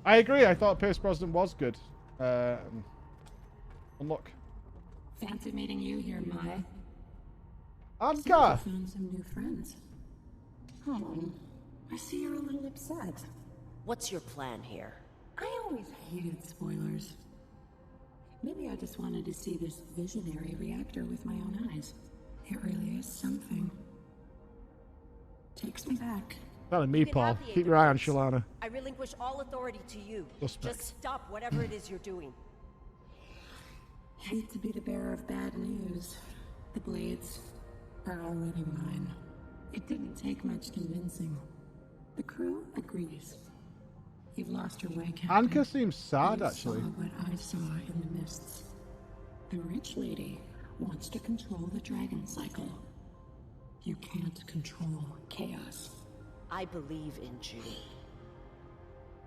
I agree. I thought Pierce Brosnan was good. Unlock. Fancy meeting you here, Mai. Anka! Found some new friends. Oh, I see you're a little upset. What's your plan here? I always hated spoilers. Maybe I just wanted to see this visionary reactor with my own eyes. It really is something. Takes me back. Telling me, Paul. Keep your eye on Shalana. I relinquish all authority to you. Suspect. Just stop whatever it is you're doing. Hate to be the bearer of bad news. The blades are already mine. It didn't take much convincing. The crew agrees. You've lost your way, Captain. Anka seems sad, actually. Saw what I saw in the mists. The rich lady wants to control the dragon cycle. You can't control chaos. I believe in Judy.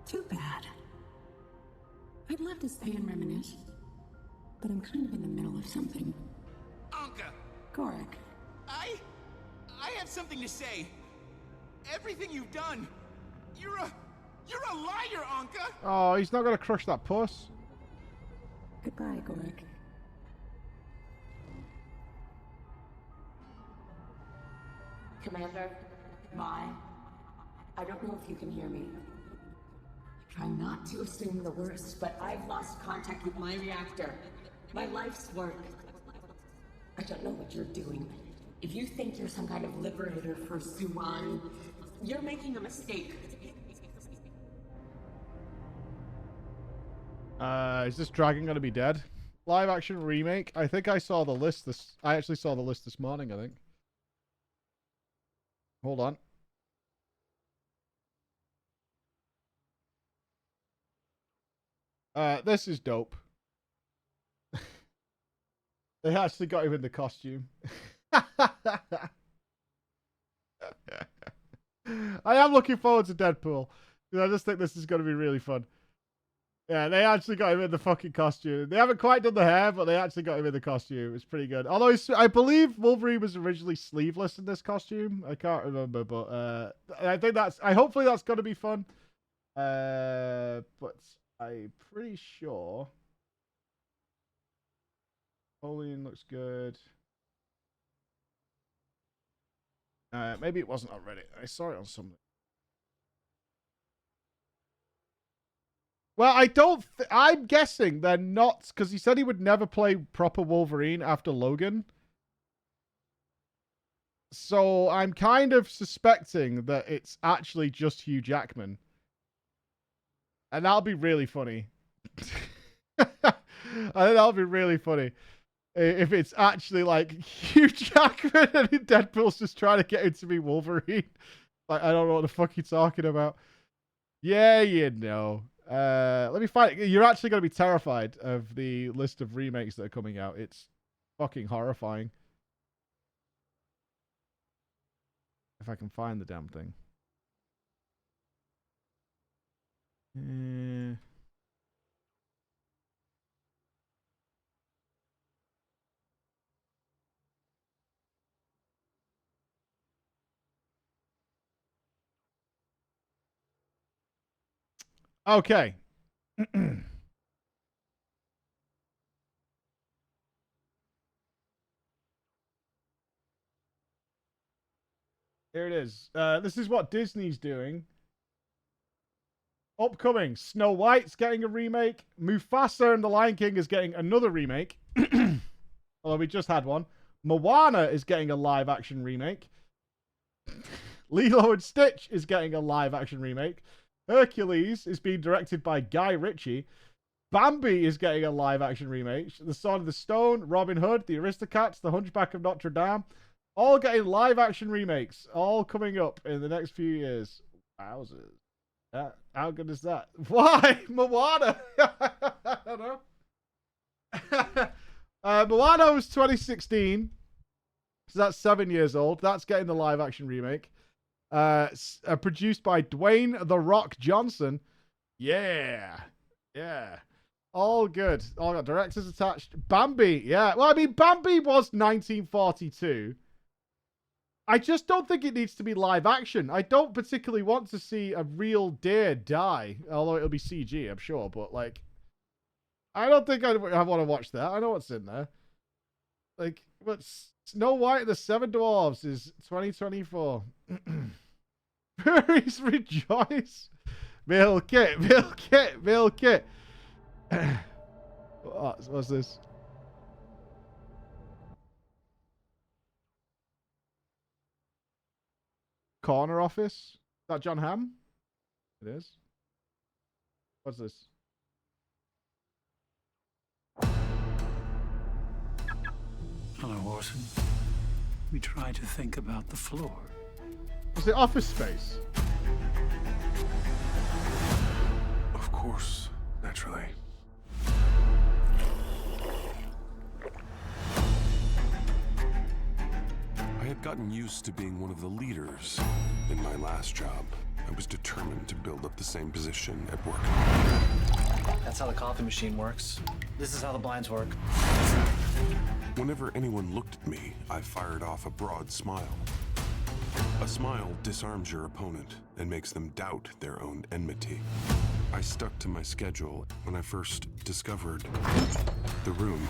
Too bad. I'd love to stay and reminisce, but I'm kind of in the middle of something. Anka! Gorik. I have something to say. Everything you've done, you're a liar, Anka! Oh, he's not going to crush that puss. Goodbye, Gorik. Commander, I don't know if you can hear me. Try not to assume the worst, but I've lost contact with my reactor. My life's work. I don't know what you're doing. If you think you're some kind of liberator for Suwan, you're making a mistake. Is this dragon going to be dead? Live action remake? I think I saw the list I actually saw the list this morning, I think. Hold on. This is dope. They actually got him in the costume. I am looking forward to Deadpool. I just think this is going to be really fun. Yeah, they actually got him in the fucking costume. They haven't quite done the hair, but they actually got him in the costume. It's pretty good. Although I believe Wolverine was originally sleeveless in this costume. I can't remember, but I think hopefully that's going to be fun. But I'm pretty sure Napoleon looks good. Maybe it wasn't on Reddit. I saw it on something. Well, I don't... I'm guessing they're not... Because he said he would never play proper Wolverine after Logan. So I'm kind of suspecting that it's actually just Hugh Jackman. And that'll be really funny. I think that'll be really funny. If it's actually like Hugh Jackman and Deadpool's just trying to get him to be Wolverine. Like, I don't know what the fuck you're talking about. Yeah, you know. Let me find it. You're actually going to be terrified of the list of remakes that are coming out. It's fucking horrifying. If I can find the damn thing. Okay. Here it is. This is what Disney's doing. Upcoming. Snow White's getting a remake. Mufasa and the Lion King is getting another remake. Although we just had one. Moana is getting a live action remake. Lilo and Stitch is getting a live action remake. Hercules is being directed by Guy Ritchie. Bambi is getting a live action remake. The Sword of the Stone, Robin Hood, The Aristocats, The Hunchback of Notre Dame. All getting live action remakes. All coming up in the next few years. Wowzers. How good is that? Why? Moana? I don't know. Moana was 2016. So that's 7 years old. That's getting the live action remake. Produced by Dwayne The Rock Johnson. Yeah. Yeah. All good. All got directors attached. Bambi. Yeah. Well, I mean, Bambi was 1942. I just don't think it needs to be live action. I don't particularly want to see a real deer die. Although it'll be CG, I'm sure. But, like, I don't think I want to watch that. I know what's in there. Like, but Snow White and the Seven Dwarfs is 2024. Furries rejoice. Milk it, milk it, milk it. What's this? Corner office? Is that John Hamm? It is. What's this? Hello, Orson. We try to think about the floor. Is it Office Space? Of course, naturally. I had gotten used to being one of the leaders in my last job. I was determined to build up the same position at work. That's how the coffee machine works. This is how the blinds work. Whenever anyone looked at me, I fired off a broad smile. A smile disarms your opponent and makes them doubt their own enmity. I stuck to my schedule. When I first discovered the room,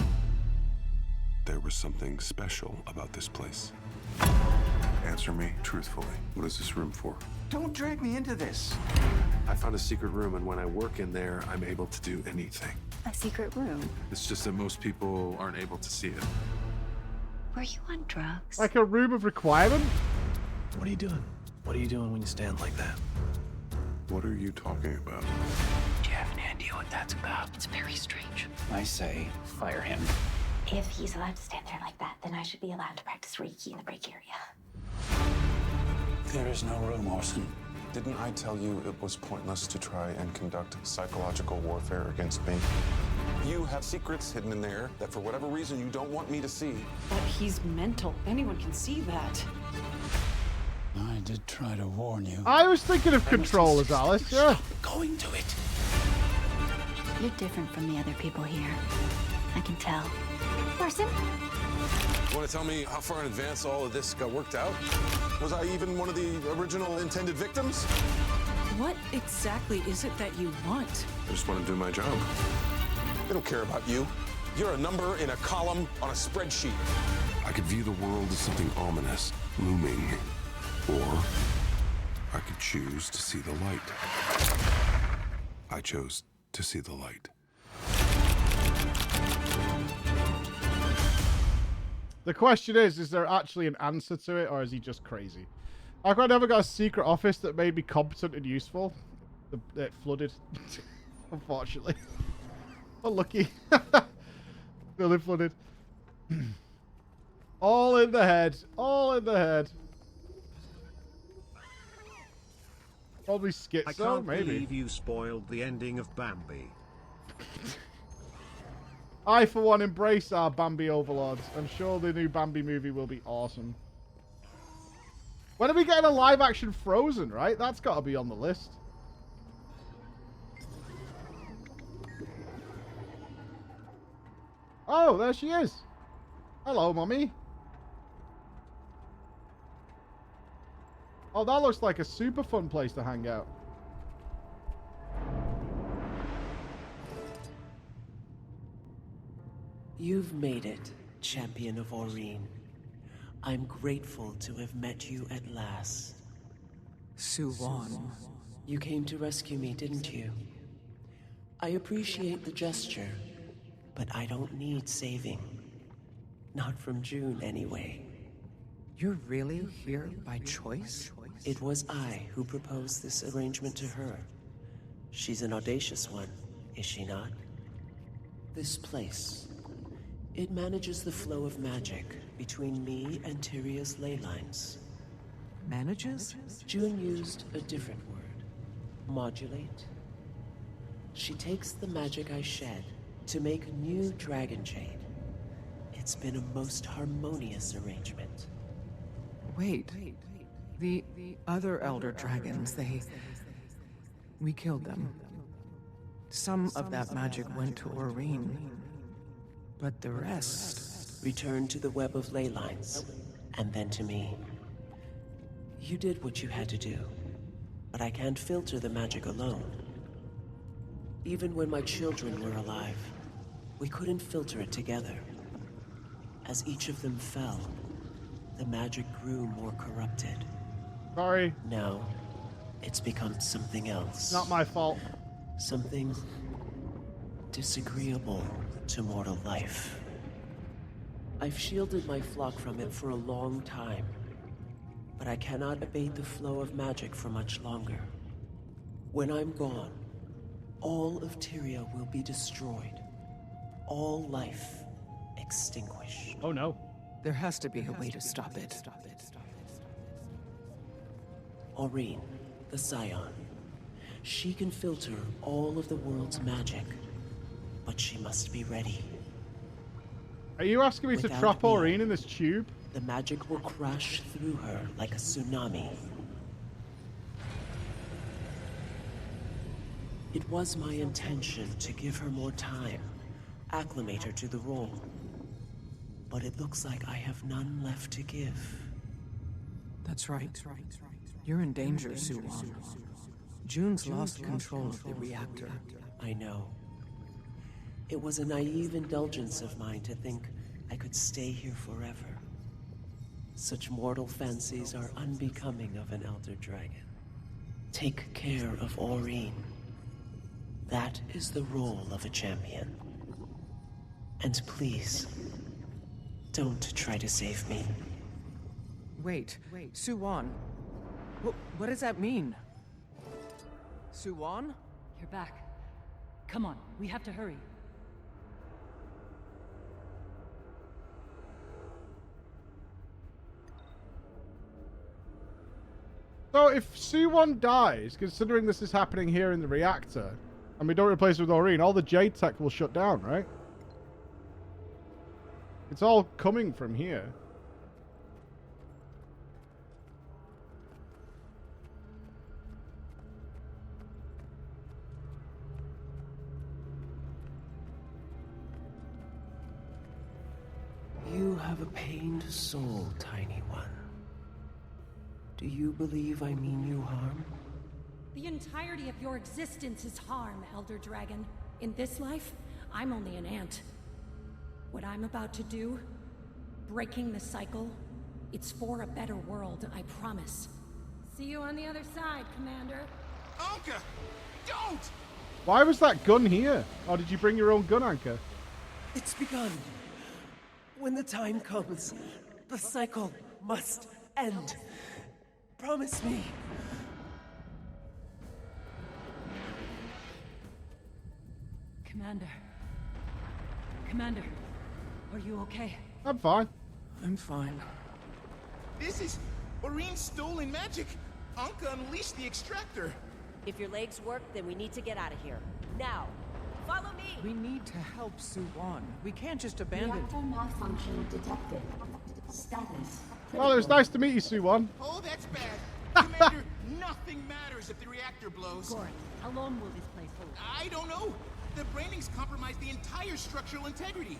there was something special about this place. Answer me truthfully. What is this room for? Don't drag me into this. I found a secret room, and when I work in there, I'm able to do anything. A secret room? It's just that most people aren't able to see it. Were you on drugs? Like a room of requirement? What are you doing? What are you doing when you stand like that? What are you talking about? Do you have any idea what that's about? It's very strange. I say, fire him. If he's allowed to stand there like that, then I should be allowed to practice Reiki in the break area. There is no room, Orson. Didn't I tell you it was pointless to try and conduct psychological warfare against me? You have secrets hidden in there that for whatever reason you don't want me to see. But he's mental. Anyone can see that. I did try to warn you. I was thinking of Control as Alice, yeah. Going to it. You're different from the other people here. I can tell. Orson? You want to tell me how far in advance all of this got worked out? Was I even one of the original intended victims? What exactly is it that you want? I just want to do my job. They don't care about you. You're a number in a column on a spreadsheet. I could view the world as something ominous, looming. Or I could choose to see the light. I chose to see the light. The question is there actually an answer to it, or is he just crazy? I never got a secret office that made me competent and useful. It flooded, unfortunately. Unlucky. Really flooded. All in the head. All in the head. Probably schizo, I can't maybe. believe you spoiled the ending of Bambi. I, for one, embrace our Bambi overlords. I'm sure the new Bambi movie will be awesome. When are we getting a live-action Frozen, right? That's got to be on the list. Oh, there she is. Hello, Mummy. Oh, that looks like a super fun place to hang out. You've made it, Champion of Aureen. I'm grateful to have met you at last. Suwan. You came to rescue me, didn't you? I appreciate the gesture, but I don't need saving. Not from June, anyway. You're really here by choice? It was I who proposed this arrangement to her. She's an audacious one, is she not? This place. It manages the flow of magic between me and Tyria's ley lines. Manages? June used a different word. Modulate. She takes the magic I shed to make new dragon jade. It's been a most harmonious arrangement. Wait. The other elder dragons, we killed them. Some of that magic went to Aureen, but the rest returned to the web of ley lines, and then to me. You did what you had to do, but I can't filter the magic alone. Even when my children were alive, we couldn't filter it together. As each of them fell, the magic grew more corrupted. Sorry. Now, it's become something else. Not my fault. Something disagreeable to mortal life. I've shielded my flock from it for a long time, but I cannot abate the flow of magic for much longer. When I'm gone, all of Tyria will be destroyed. All life extinguished. Oh no. There has to be a way to stop it. Aureen, the Scion. She can filter all of the world's magic, but she must be ready. Are you asking me to trap Aureen in this tube? The magic will crash through her like a tsunami. It was my intention to give her more time, acclimate her to the role. But it looks like I have none left to give. That's right. You're in danger, Suwan. June's lost control of the reactor. I know. It was a naive indulgence of mine to think I could stay here forever. Such mortal fancies are unbecoming of an elder dragon. Take care of Aureen. That is the role of a champion. And please, don't try to save me. Wait, Suwan. What does that mean? Suwan? You're back. Come on, we have to hurry. So if Suwon dies, considering this is happening here in the reactor, and we don't replace it with Aureen, all the Jade tech will shut down, right? It's all coming from here. You have a pained soul, tiny one. Do you believe I mean you harm? The entirety of your existence is harm, Elder Dragon. In this life, I'm only an ant. What I'm about to do, breaking the cycle, it's for a better world, I promise. See you on the other side, Commander. Anka! Don't! Why was that gun here? Or did you bring your own gun, Anka? It's begun. When the time comes, the cycle must end. Promise me. Commander, Commander, are you okay? I'm fine. I'm fine. This is Orion's stolen magic. Anka unleashed the extractor. If your legs work, then we need to get out of here. Now! Follow me! We need to help Suwon. We can't just abandon... Reactor malfunction detected. Status. Well, it was nice to meet you, Suwon. Oh, that's bad. Commander, nothing matters if the reactor blows. Gord, how long will this place hold? I don't know. The brainings compromised the entire structural integrity.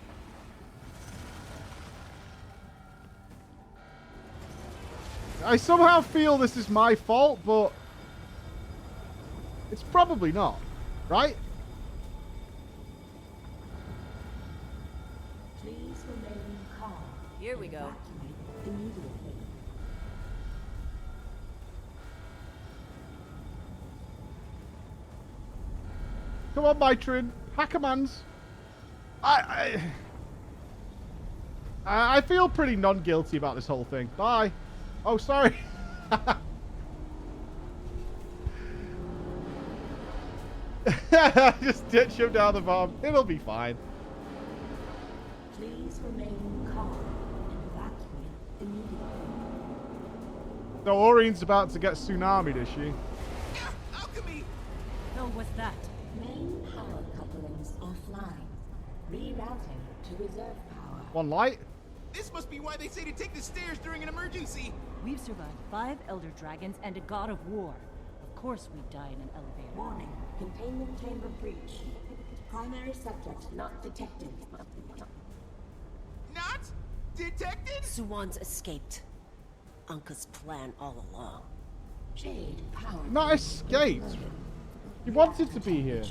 I somehow feel this is my fault, but it's probably not, right? Please remain calm. Here we go. Evacuate immediately. Come on, Mitrin. Hackermans. I feel pretty non-guilty about this whole thing. Bye. Oh, sorry. Just ditch him down the bomb. It'll be fine. Please remain calm and evacuate immediately. So Orion's about to get tsunami'd, is she? Alchemy! No, what's that? Main power couplings offline. Rerouting to reserve power. One light? This must be why they say to take the stairs during an emergency. We've survived 5 Elder Dragons and a God of War. Of course we'd die in an elevator. Warning. Containment chamber breach. Primary subject not detected. Not detected? Suwon's escaped. Anka's plan all along. Jade power. Not escaped. He wanted to be here.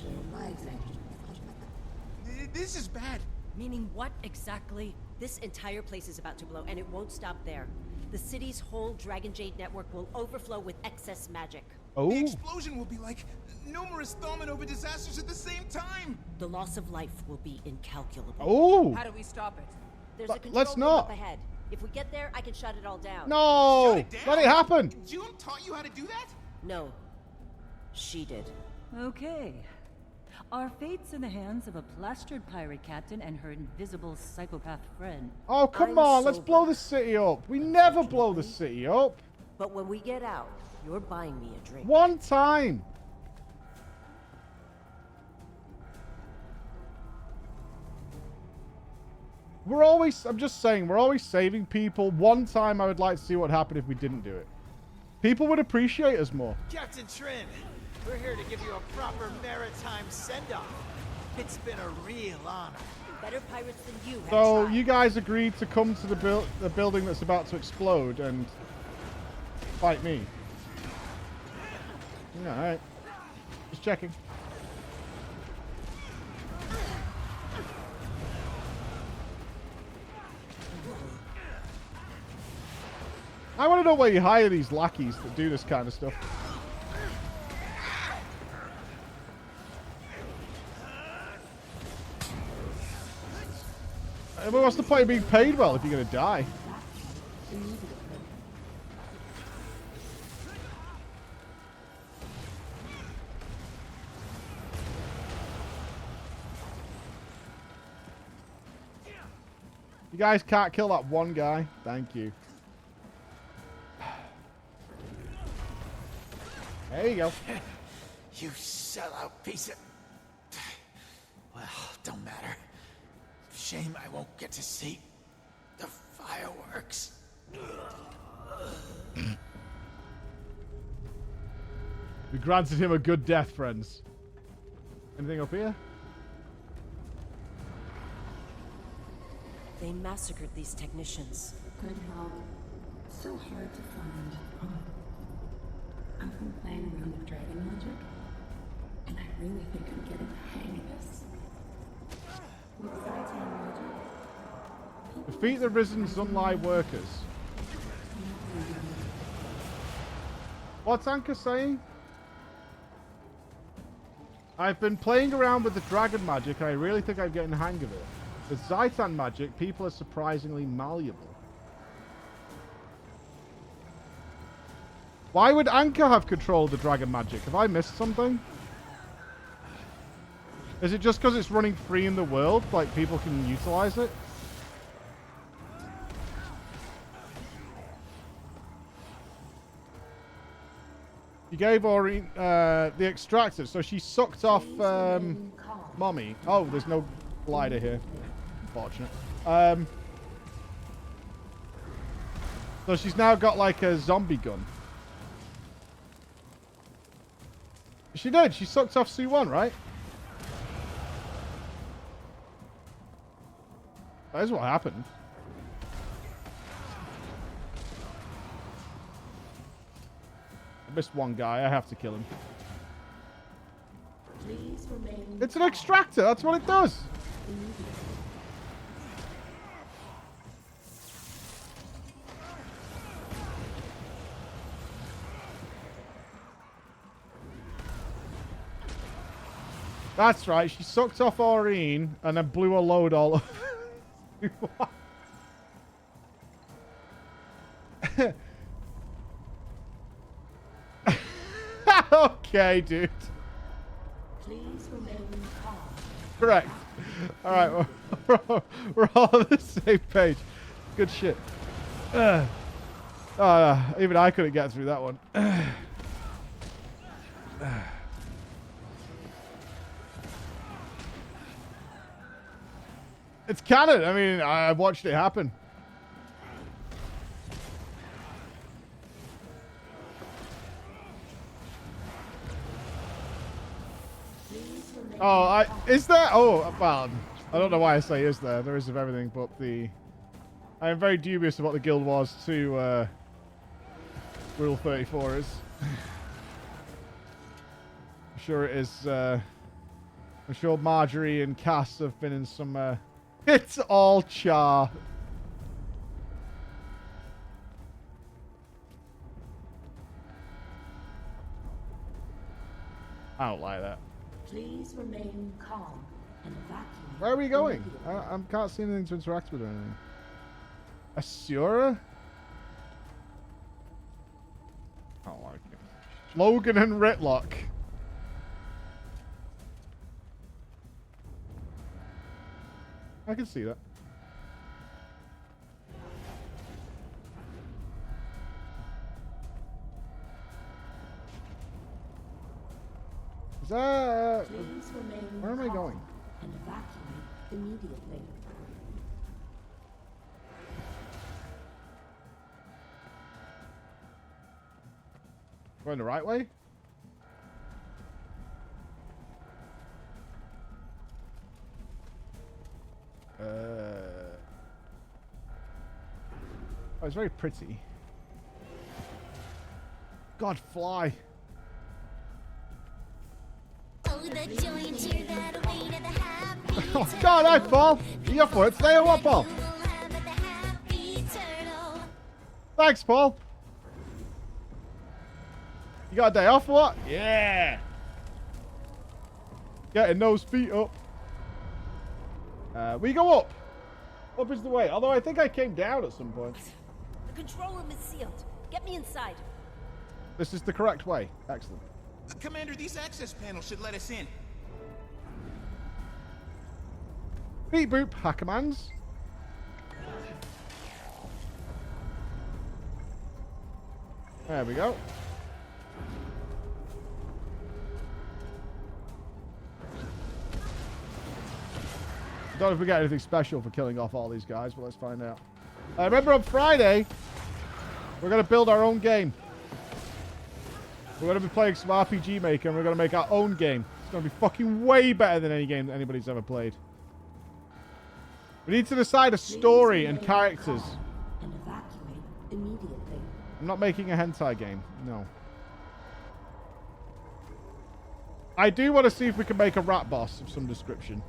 This is bad. Meaning what exactly? This entire place is about to blow, and it won't stop there. The city's whole Dragon Jade network will overflow with excess magic. Oh. The explosion will be like numerous Thaumanova disasters at the same time. The loss of life will be incalculable. Oh. How do we stop it? There's a control Let's room not. up ahead. If we get there, I can shut it all down. No. Shut it down? Let it happen. June taught you how to do that? No. She did. Okay. Our fate's in the hands of a plastered pirate captain and her invisible psychopath friend. Oh, come on. Let's blow the city up. We never blow the city up. But when we get out, you're buying me a drink. One time. I'm just saying, we're always saving people. One time I would like to see what happened if we didn't do it. People would appreciate us more. Captain Trin, we're here to give you a proper maritime send-off. It's been a real honor. Better pirates than you have So tried. you guys agreed to come to the building that's about to explode and fight me. Yeah, all right. Just checking. I want to know where you hire these lackeys that do this kind of stuff. I mean, what's the point of being paid well if you're going to die? You guys can't kill that one guy. Thank you. There you go. You sellout piece of... Well, don't matter. Shame I won't get to see the fireworks. We granted him a good death, friends. Anything up here? They massacred these technicians. Good help. So hard to find. I've been playing around with dragon magic, and I really think I'm getting the hang of this. With Zaitan magic, Defeat the risen Sunlight workers. What's Anka saying? I've been playing around with the dragon magic, and I really think I'm getting the hang of it. With Zaitan magic, people are surprisingly malleable. Why would Anka have control of the dragon magic? Have I missed something? Is it just because it's running free in the world, like people can utilize it? You gave Aureen the extractor, so she sucked off Mommy. Oh, there's no glider here. Unfortunate. So she's now got like a zombie gun. She did. She sucked off C1, right? That is what happened. I missed one guy. I have to kill him. It's an extractor. That's what it does. That's right. She sucked off Aureen and then blew a load all over. Okay, dude. Please remain calm. Correct. All right, we're all on the same page. Good shit. Even I couldn't get through that one. It's canon. I mean, I watched it happen. Oh, is there? Oh, well, I don't know why I say is there. There is of everything, but I am very dubious of what the Guild Wars 2 Rule 34 is. I'm sure it is. I'm sure Marjorie and Cass have been in some. It's all char. I don't like that. Please remain calm and evacuate. Where are we going? I can't see anything to interact with or anything. Asura? I don't like it. Logan and Ritlock. I can see that. Is that... Where am I going? And evacuate immediately. Going the right way? Oh, it's very pretty. God, fly. Oh, God, I fall. You're for it. Stay or what, Paul? Thanks, Paul. You got a day off or what? Yeah. Getting those feet up. We go up. Up is the way. Although I think I came down at some point. The control room is sealed. Get me inside. This is the correct way. Excellent. Commander, these access panels should let us in. Beep boop. Hack commands. There we go. I don't know if we get anything special for killing off all these guys, but let's find out. Remember on Friday, we're going to build our own game. We're going to be playing some RPG Maker, and we're going to make our own game. It's going to be fucking way better than any game that anybody's ever played. We need to decide a story and characters. And evacuate immediately. I'm not making a hentai game. No. I do want to see if we can make a rat boss of some description.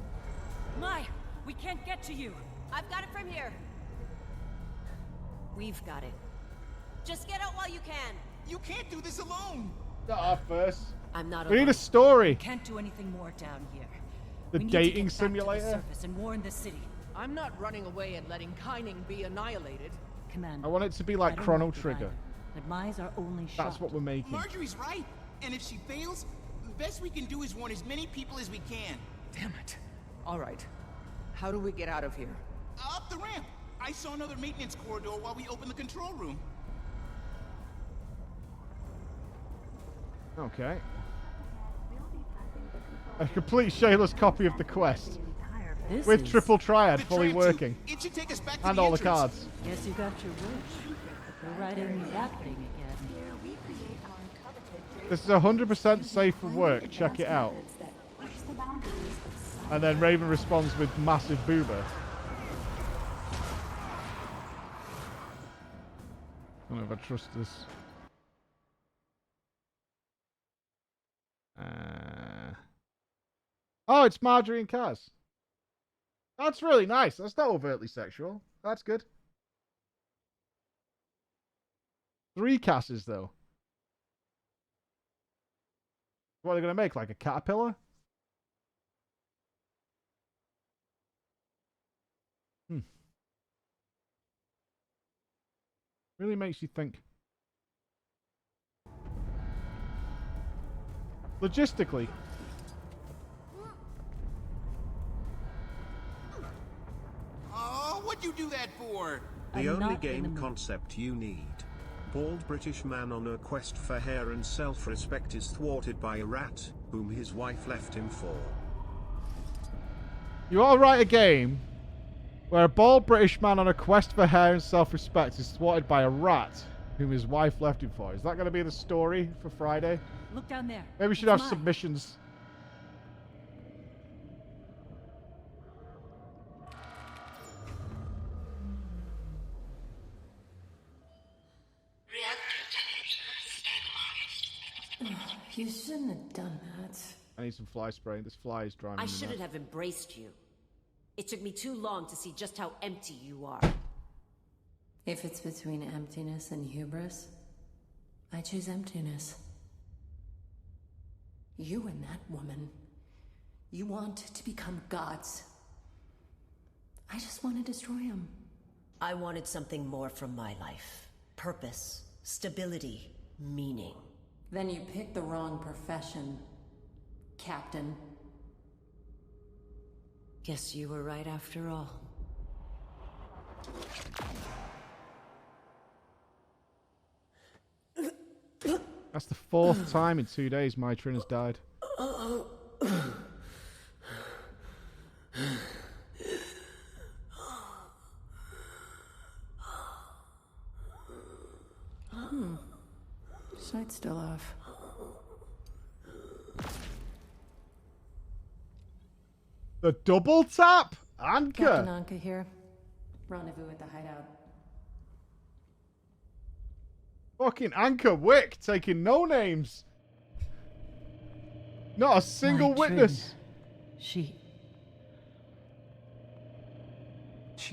My, we can't get to you. I've got it from here. We've got it. Just get out while you can. You can't do this alone. Not our first. I'm not We need alone. a story. Can't do anything more down here. The We need to dating get back to simulator. the surface and warn the city. I'm not running away and letting Kyning be annihilated. Commander. I want it to be like I don't Chrono like it Trigger. either, but Mai's our only shot. That's what we're making. Marjorie's right. And if she fails, the best we can do is warn as many people as we can. Damn it. All right. How do we get out of here? Up the ramp. I saw another maintenance corridor while we opened the control room. Okay. A complete Shayla's copy of the quest. This With is- triple triad The fully train, too. working. It should take us back to And the all the entrance. cards. Guess you got your wish. We're riding that thing again. This is 100% safe for work. Check it out. And then Raven responds with massive boober. I don't know if I trust this. Oh, it's Marjorie and Kaz. That's really nice. That's not overtly sexual. That's good. 3 Casses, though. What are they going to make? Like a caterpillar? Really makes you think. Logistically. Oh, what'd you do that for? The only game concept you need. Bald British man on a quest for hair and self-respect is thwarted by a rat, whom his wife left him for. You all write a game where a bald British man on a quest for hair and self-respect is thwarted by a rat whom his wife left him for. Is that going to be the story for Friday? Look down there. Maybe we should It's have mine. submissions. You shouldn't have done that. I need some fly spray. This fly is driving I me shouldn't nuts. have embraced you. It took me too long to see just how empty you are. If it's between emptiness and hubris, I choose emptiness. You and that woman, you want to become gods. I just want to destroy them. I wanted something more from my life. Purpose, stability, meaning. Then you picked the wrong profession, Captain. Guess you were right after all. That's the 4th time in 2 days my Trin has died. Sight's still off. The double tap? Anchor! Captain Anka here. Rendezvous at the hideout. Fucking Anchor Wick taking no names. Not a single My Trin. witness. She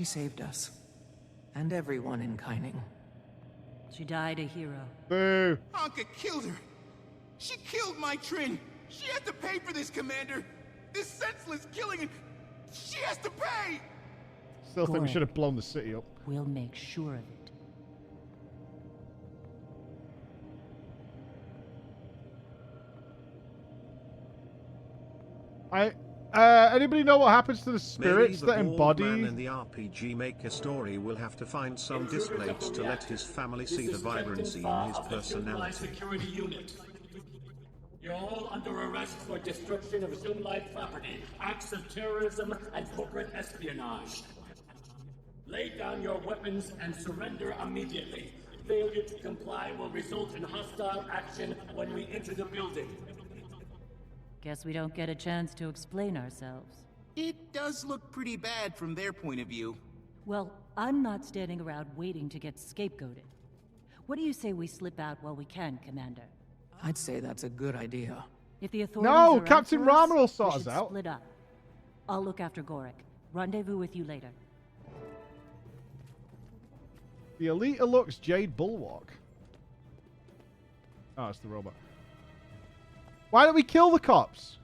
saved us. And everyone in Kyning. She died a hero. Boo. Anka killed her. She killed my Trin. She has to pay for this, Commander. This senseless killing, and she has to pay. Still think we Good. should have blown the city up. We'll make sure of it. Anybody know what happens to the spirits Maybe that the bald man embody? in the RPG Maker story will have to find some displays to let his family see the vibrancy in his personality. Security unit. You're all under arrest for destruction of Zoomlight property, acts of terrorism, and corporate espionage. Lay down your weapons and surrender immediately. Failure to comply will result in hostile action when we enter the building. Guess we don't get a chance to explain ourselves. It does look pretty bad from their point of view. Well, I'm not standing around waiting to get scapegoated. What do you say we slip out while we can, Commander? I'd say that's a good idea. If the authorities No, are Captain after us, Ramen will sort we us should out. split up. I'll look after Gorik. Rendezvous with you later. The Elite Lux Jade Bulwark. Oh, it's the robot. Why don't we kill the cops?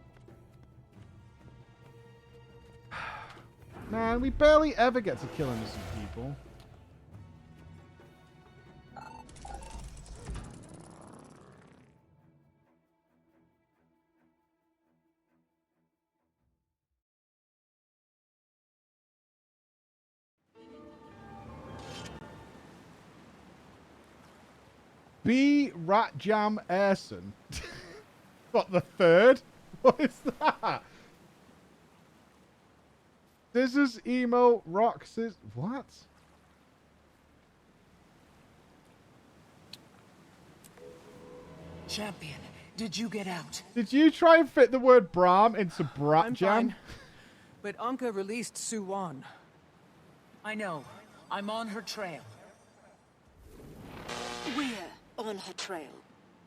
Man, we barely ever get to kill innocent people. B. Rat Jam Airson. What, the third? What is that? Scissors, emo, rock, scissors. What? Champion, did you get out? Did you try and fit the word Brahm into Brat I'm Jam? fine. But Anka released Suwan. I know. I'm on her trail. We're on her trail.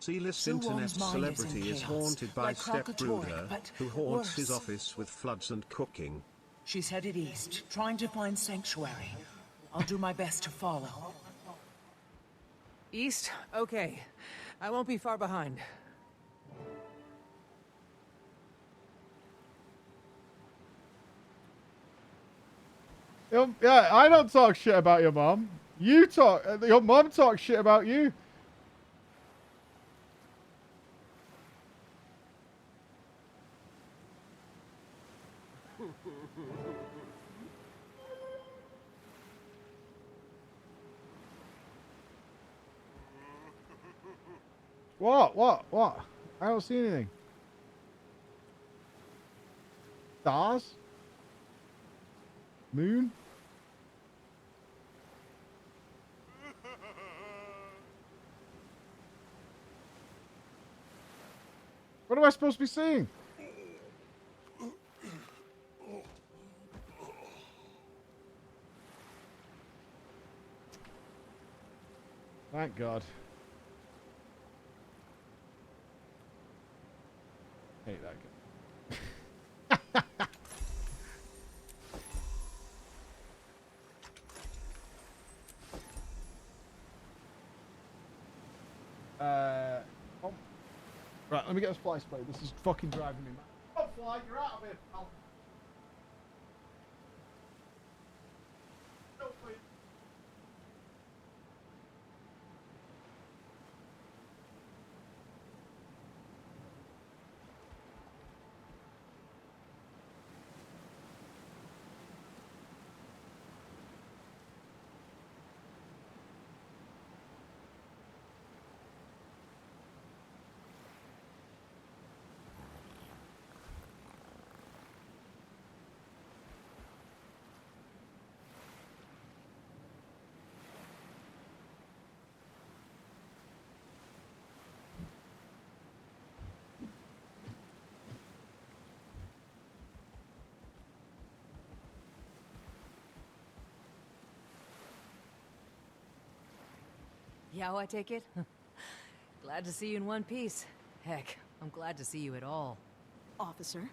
C-list Suwon's internet mind celebrity in is chaos, haunted by like Step Krakatoa, Brooder, but who haunts his worse. office with floods and cooking. She's headed east, trying to find sanctuary. I'll do my best to follow. East? Okay. I won't be far behind. Yeah, I don't talk shit about your mom. You talk. Your mom talks shit about you. What? I don't see anything. Stars? Moon? What am I supposed to be seeing? Thank God. Hate that guy. Oh. Right, let me get this fly spray. This is fucking driving me mad. Oh, fly, you're out of here, pal. No, please. Yao, I take it? Glad to see you in one piece. Heck, I'm glad to see you at all. Officer,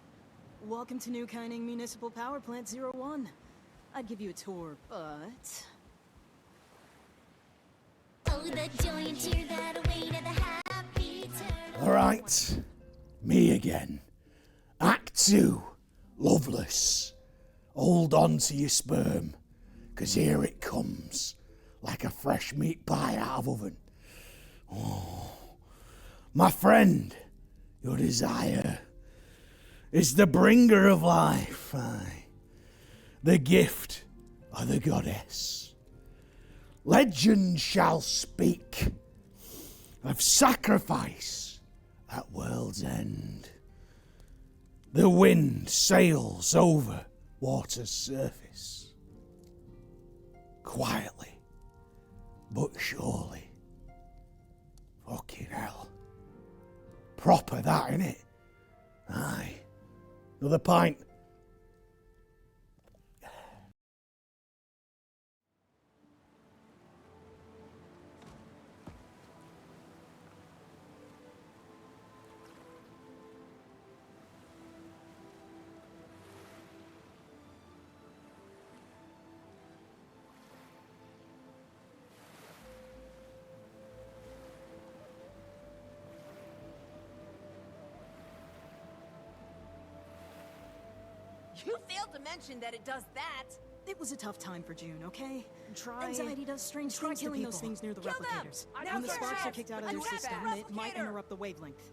welcome to New Kaining Municipal Power Plant 01. I'd give you a tour, but... Oh, the joy and cheer that awaited the happy turn. Alright, me again. Act 2, Loveless. Hold on to your sperm, 'cause here it comes. Like a fresh meat pie out of oven. Oh, my friend, your desire is the bringer of life, aye. The gift of the goddess. Legend shall speak of sacrifice at world's end. The wind sails over water's surface. Quietly. But surely. Fucking hell. Proper that, innit? Aye. Another pint. You failed to mention that it does that. It was a tough time for June, okay? Try... Anxiety does strange things to killing those people. things near the Kill them! replicators. I When don't the care. sparks are kicked out of their Attack system, that it might replicator! interrupt the wavelength.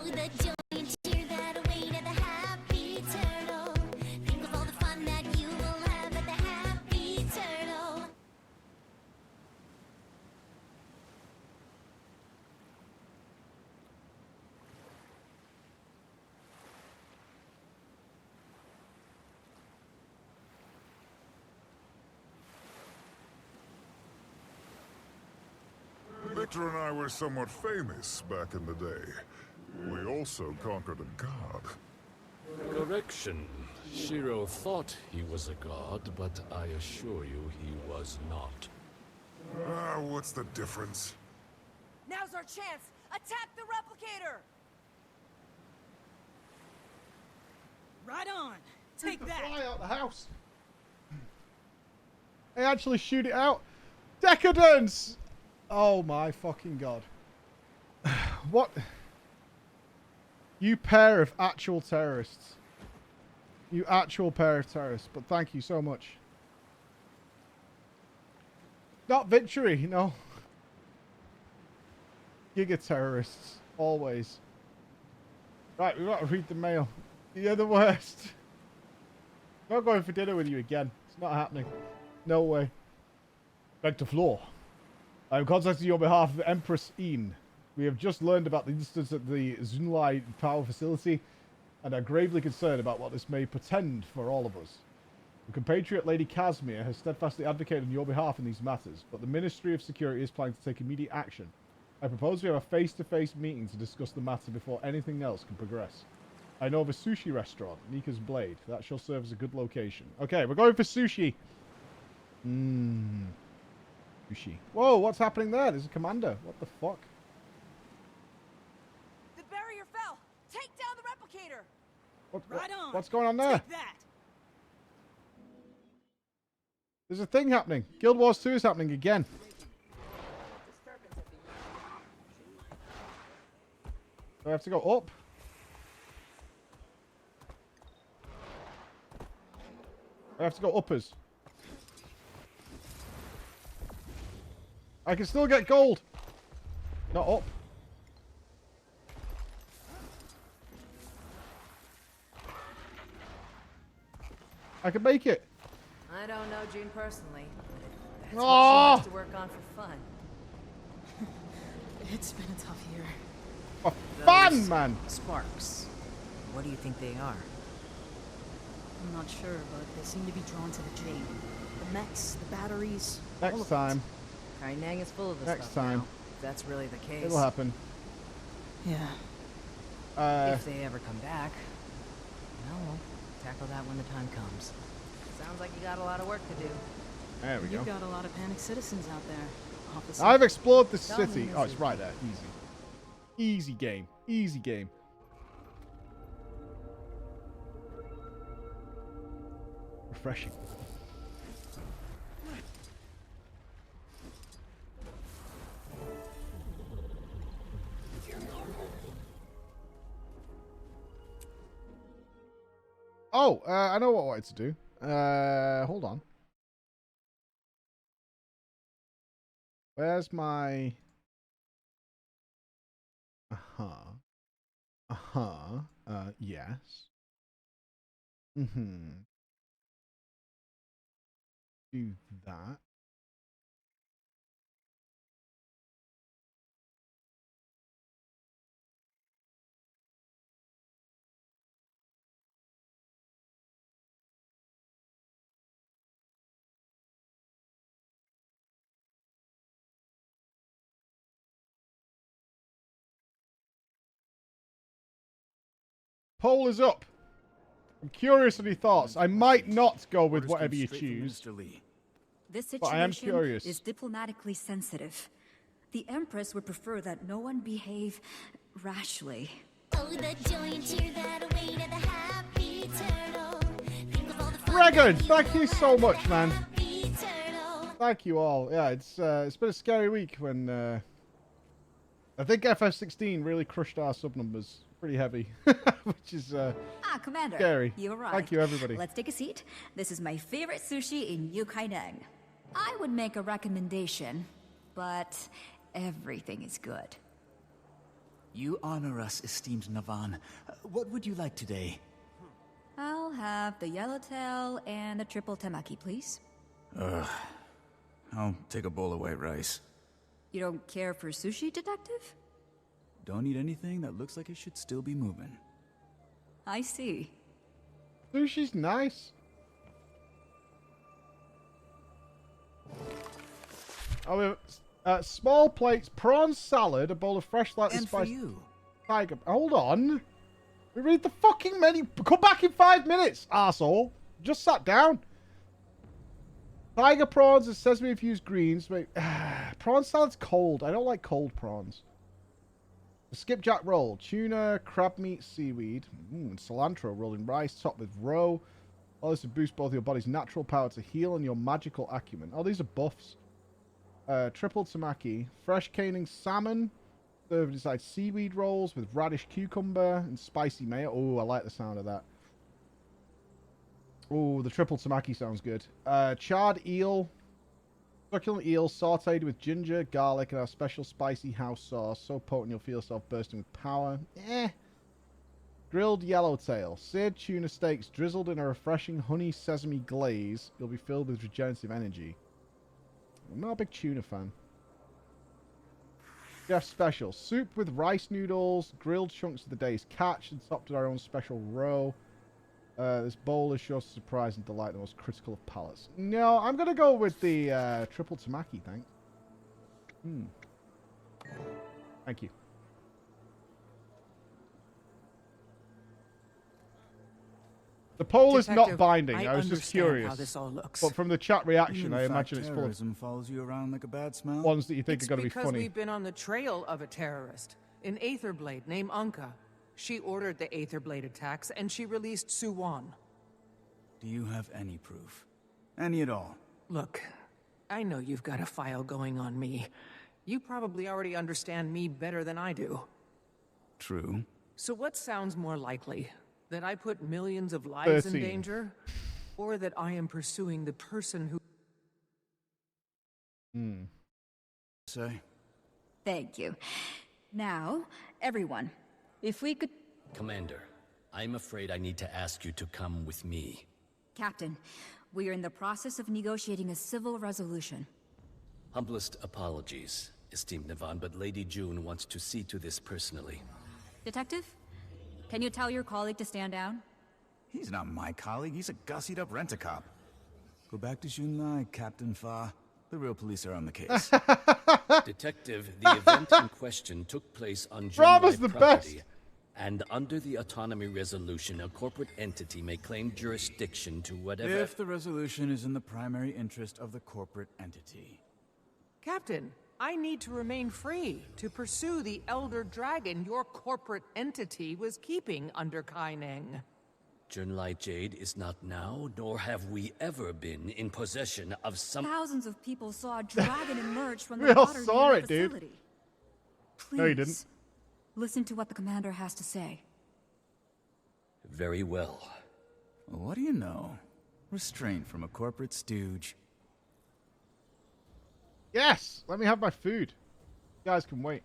Oh, the joy and cheer that await at the Happy Turtle. Think of all the fun that you will have at the Happy Turtle. Victor and I were somewhat famous back in the day. We also conquered a god. Correction. Shiro thought he was a god, but I assure you he was not. What's the difference? Now's our chance! Attack the replicator! Right on! Take that! Fly out the house! I actually shoot it out! Decadence! Oh my fucking god. What? You pair of actual terrorists. You actual pair of terrorists, but thank you so much. Not victory, no. Giga terrorists, always. Right, we've got to read the mail. You're the worst. I'm not going for dinner with you again. It's not happening. No way. Back to floor. I'm contacting you on behalf of Empress Een. We have just learned about the incident at the Zunlai power facility and are gravely concerned about what this may portend for all of us. The compatriot Lady Casimir has steadfastly advocated on your behalf in these matters, but the Ministry of Security is planning to take immediate action. I propose we have a face-to-face meeting to discuss the matter before anything else can progress. I know of a sushi restaurant, Nika's Blade. That shall serve as a good location. Okay, we're going for sushi. Sushi. Whoa, what's happening there? There's a commander. What the fuck? The barrier fell! Take down the replicator! What's going on there? Take that! There's a thing happening. Guild Wars 2 is happening again. Do I have to go up? I have to go uppers. I can still get gold. Not up. I can make it. I don't know June personally, but that's what she Oh! likes to work on for fun. It's been a tough year. For fun, man. Sparks. What do you think they are? I'm not sure, but they seem to be drawn to the Jade. The mechs, the batteries. all Next of time. Kainang is full of this Next stuff time. now, if that's really the case. It'll happen. Yeah. If they ever come back. Well, we'll tackle that when the time comes. Sounds like you got a lot of work to do. There we go. You've got a lot of panicked citizens out there. Officer. I've explored the Tell me city. this Oh, it's is- right there. Easy. Easy game. Easy game. Refreshing. Oh, I know what I wanted to do. Hold on. Where's my... yes. Do that. Poll is up. I'm curious on your thoughts. I might not go with whatever you choose. This But I am situation curious. is diplomatically sensitive. The Empress would prefer that no one behave rashly. Oh, the joy and cheer that await at the Happy Turtle. Think of all the fun Regan, that you thank you will so have much, at the man. Happy Turtle. Thank you all. Yeah, it's been a scary week when I think FF16 really crushed our sub numbers pretty heavy, which is Commander. scary. You arrived. Thank you, everybody. Let's take a seat. This is my favorite sushi in New Kaineng. I would make a recommendation, but everything is good. You honor us, esteemed Navan. What would you like today? I'll have the yellowtail and the triple temaki, please. I'll take a bowl of white rice. You don't care for sushi, detective? Don't eat anything that looks like it should still be moving. I see. Sushi's nice. Oh, small plates, prawn salad, a bowl of fresh lightly And spiced for you. tiger. Hold on. We read the fucking menu. Come back in 5 minutes, arsehole. Just sat down. Tiger prawns and sesame infused greens. Wait, prawn salad's cold. I don't like cold prawns. A skipjack roll, tuna, crab meat, seaweed, and cilantro rolled in rice, topped with roe. All this to boost both your body's natural power to heal and your magical acumen. Oh, these are buffs. Triple tamaki, fresh caning salmon, served inside seaweed rolls with radish cucumber and spicy mayo. Oh, I like the sound of that. Oh, the triple tamaki sounds good. Charred eel, succulent eel sauteed with ginger, garlic, and our special spicy house sauce. So potent you'll feel yourself bursting with power. Grilled yellowtail, seared tuna steaks drizzled in a refreshing honey sesame glaze. You'll be filled with regenerative energy. I'm not a big tuna fan. Chef special. Soup with rice noodles, grilled chunks of the day's catch, and topped with our own special roe. This bowl is sure to surprise and delight the most critical of palates. No, I'm going to go with the triple tamaki, thanks. Thank you. The poll is not binding. I was just curious. How this all looks. But from the chat reaction, I imagine it's full of terrorism follows you around like a bad smell. ones that you think are going to be Because funny. we've been on the trail of a terrorist, an Aetherblade named Anka. She ordered the Aetherblade attacks, and she released Suwan. Do you have any proof? Any at all? Look, I know you've got a file going on me. You probably already understand me better than I do. True. So what sounds more likely? That I put millions of lives 13. in danger? Or that I am pursuing the person who... Say. Thank you. Now, everyone, if we could... Commander, I'm afraid I need to ask you to come with me. Captain, we are in the process of negotiating a civil resolution. Humblest apologies, esteemed Navan, but Lady June wants to see to this personally. Detective, can you tell your colleague to stand down? He's not my colleague. He's a gussied-up rent-a-cop. Go back to Junlai, Captain Fa. The real police are on the case. Detective, the event in question took place on Bravo's Junlai the property, best. and under the autonomy resolution, a corporate entity may claim jurisdiction to whatever... If the resolution is in the primary interest of the corporate entity. Captain, I need to remain free to pursue the Elder Dragon your corporate entity was keeping under Kaining. Junlai Jade is not now, nor have we ever been, in possession of some... Thousands of people saw a dragon emerge from We the all water saw near it, the dude. facility. Please, No, you didn't. listen to what the commander has to say. Very well. What do you know? Restraint from a corporate stooge. Yes! Let me have my food. You guys can wait.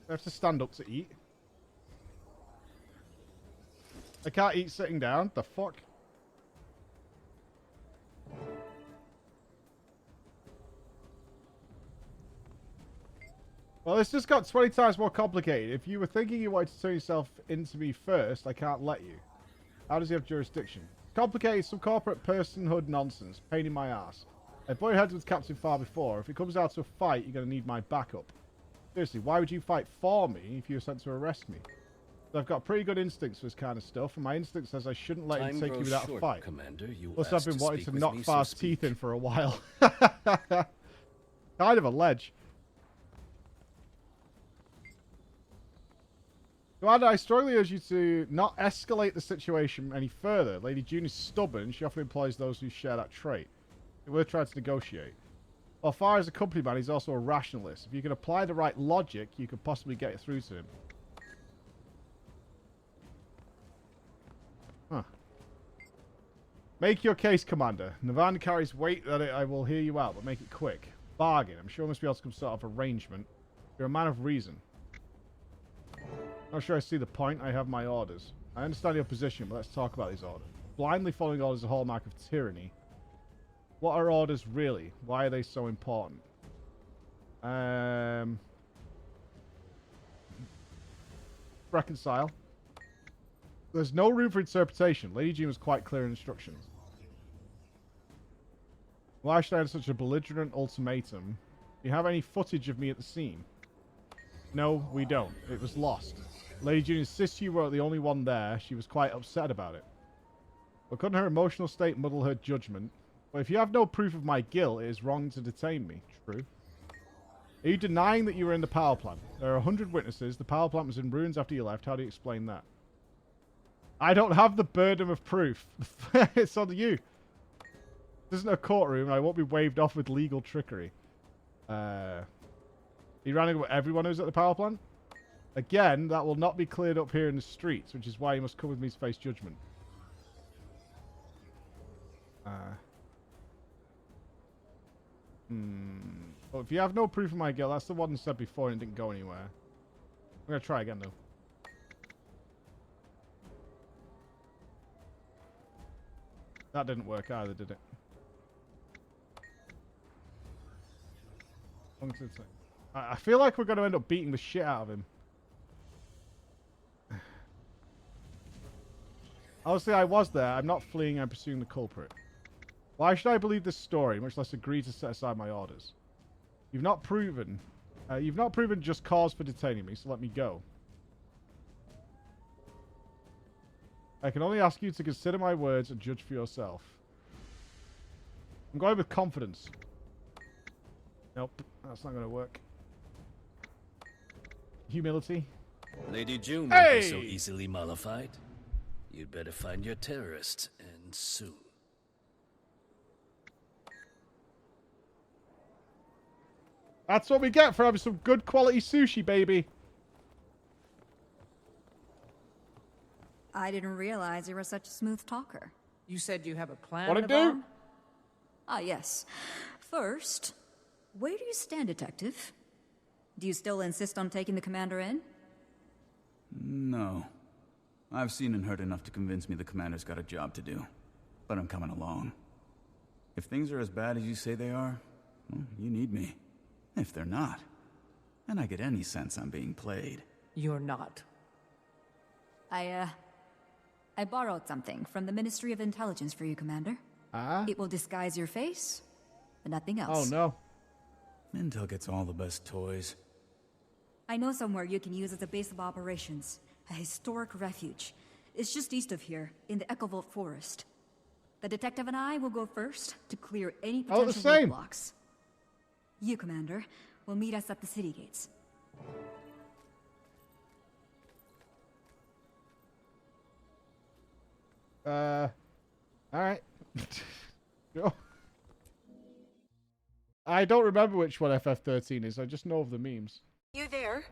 I have to stand up to eat. I can't eat sitting down. The fuck? Well, this just got 20 times more complicated. If you were thinking you wanted to turn yourself into me first, I can't let you. How does he have jurisdiction? Complicated, some corporate personhood nonsense. Pain in my ass. I bought your heads with Captain Far before. If it comes out to a fight, you're going to need my backup. Seriously, why would you fight for me if you were sent to arrest me? So I've got pretty good instincts for this kind of stuff, and my instinct says I shouldn't let him take you without a fight. Commander. You Plus, I've been asked wanting speak to with knock me, so Far's speak. teeth in for a while. Kind of a ledge. Commander, I strongly urge you to not escalate the situation any further. Lady June is stubborn. She often employs those who share that trait. It's worth trying to negotiate. While Far is a company man, he's also a rationalist. If you can apply the right logic, you could possibly get it through to him. Huh. Make your case, Commander. Navan carries weight that I will hear you out, but make it quick. bargain. I'm sure we must be able to come sort of arrangement. You're a man of reason. Not sure I see the point. I have my orders. I understand your position, but let's talk about these orders. Blindly following orders is a hallmark of tyranny. What are orders really? Why are they so important? Reconcile. There's no room for interpretation. Lady Jean was quite clear in instructions. Why should I have such a belligerent ultimatum? Do you have any footage of me at the scene? No, we don't. It was lost. Lady Jean insists you were the only one there. She was quite upset about it. But couldn't her emotional state muddle her judgment? Well, if you have no proof of my guilt, it is wrong to detain me. True. Are you denying that you were in the power plant? There are 100 witnesses. The power plant was in ruins after you left. How do you explain that? I don't have the burden of proof. It's on you. This isn't a courtroom, and I won't be waved off with legal trickery. You ran over everyone who's at the power plant? Again, that will not be cleared up here in the streets, which is why you must come with me to face judgment. Well, if you have no proof of my guilt, that's the one said before and it didn't go anywhere. I'm going to try again, though. That didn't work either, did it? I feel like we're going to end up beating the shit out of him. Obviously, I was there. I'm not fleeing. I'm pursuing the culprit. Why should I believe this story, much less agree to set aside my orders? You've not proven just cause for detaining me, so let me go. I can only ask you to consider my words and judge for yourself. I'm going with confidence. Nope, that's not going to work. Humility. Lady June won't be so easily mollified. You'd better find your terrorist, and soon. That's what we get for having some good quality sushi, baby. I didn't realize you were such a smooth talker. You said you have a plan, What to do? Ah, yes. First, where do you stand, Detective? Do you still insist on taking the commander in? No. I've seen and heard enough to convince me the commander's got a job to do. But I'm coming along. If things are as bad as you say they are, well, you need me. If they're not, and I get any sense I'm being played. You're not. I borrowed something from the Ministry of Intelligence for you, Commander. It will disguise your face, but nothing else. Oh, no. Intel gets all the best toys. I know somewhere you can use as a base of operations. A historic refuge. It's just east of here, in the Echovolt Forest. The detective and I will go first to clear any potential roadblocks. You, Commander, will meet us at the city gates. Alright. Sure. I don't remember which one FF13 is. I just know of the memes. You there?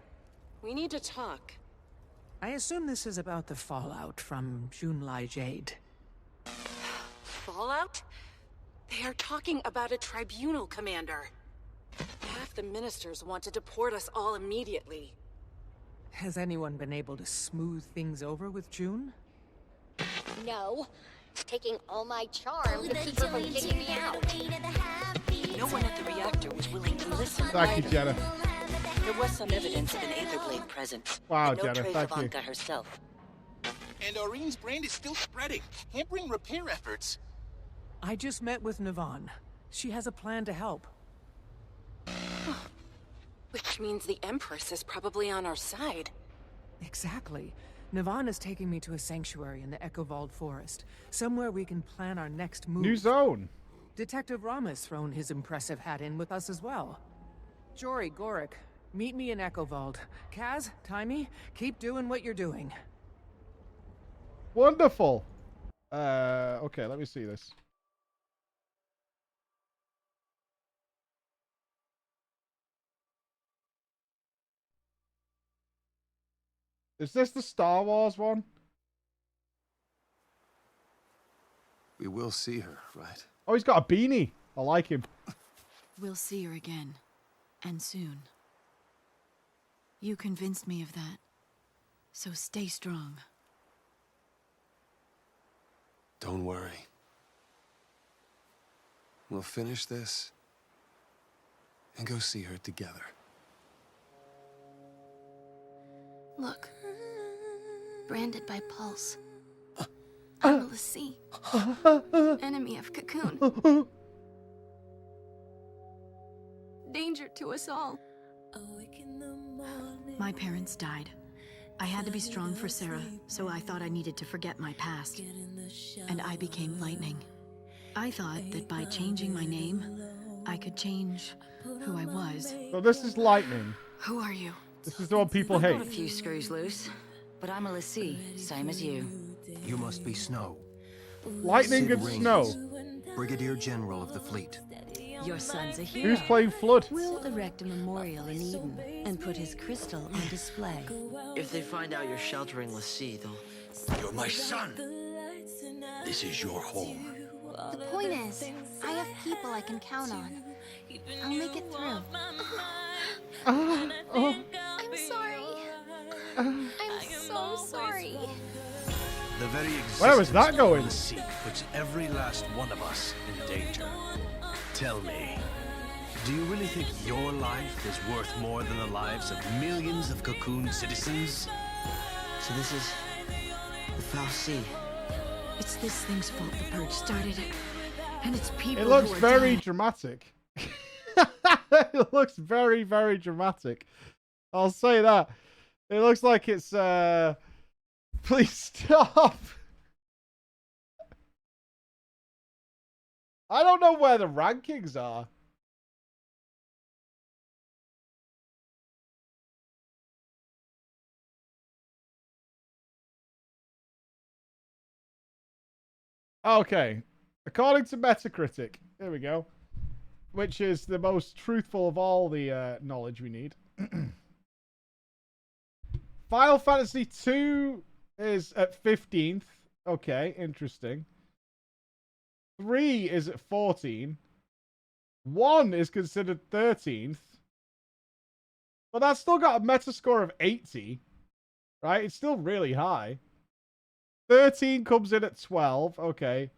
We need to talk. I assume this is about the fallout from Junlai Jade. Fallout? They are talking about a tribunal, Commander. Half the ministers want to deport us all immediately. Has anyone been able to smooth things over with June? No. It's taking all my charm to keep her from kicking me out. No one at the reactor was willing to listen. Thank you, Jenna. There was some evidence of an Aetherblade present. Wow, no Jenna, trace thank of you. Anka herself. And Aureen's brand is still spreading, hampering repair efforts. I just met with Navon. She has a plan to help. Which means the Empress is probably on our side. Exactly. Navon is taking me to a sanctuary in the Echovolt Forest. Somewhere we can plan our next move. New zone. Detective Rama's thrown his impressive hat in with us as well. Jory, Gorik, meet me in Echovolt. Kaz, Taimi, keep doing what you're doing. Wonderful. Okay, let me see this. Is this the Star Wars one? We will see her, right? Oh, he's got a beanie. I like him. We'll see her again. And soon. You convinced me of that. So stay strong. Don't worry. We'll finish this and go see her together. Look. Branded by Pulse. I'm a Lassie. Enemy of Cocoon. Danger to us all. My parents died. I had to be strong for Sarah, so I thought I needed to forget my past. And I became Lightning. I thought that by changing my name, I could change who I was. So this is Lightning. Who are you? This is the one people I've hate. got a few screws loose, but I'm a Lassie, same as you. You must be Snow. Lightning Sid and Raines, Snow. Brigadier General of the Fleet. Your son's a hero. Who's playing Flood? We'll erect a memorial in Eden and put his crystal on display. If they find out you're sheltering Lassie, they'll... You're my son. This is your home. The point is, I have people I can count on. I'll make it through. I'm sorry. I'm so sorry. The very existence Where was that going? of the sea puts every last one of us in danger. Tell me, do you really think your life is worth more than the lives of millions of Cocoon citizens? So this is the Foul Sea. It's this thing's fault the Purge started it. And it's people It looks who are very dying. dramatic. It looks very, very dramatic. I'll say that. It looks like it's, please stop. I don't know where the rankings are. Okay. According to Metacritic, here we go, which is the most truthful of all the knowledge we need. Final Fantasy 2 is at 15th. Okay, interesting. 3 is at 14. 1 is considered 13th. But that's still got a Metascore of 80. Right? It's still really high. 13 comes in at 12. Okay.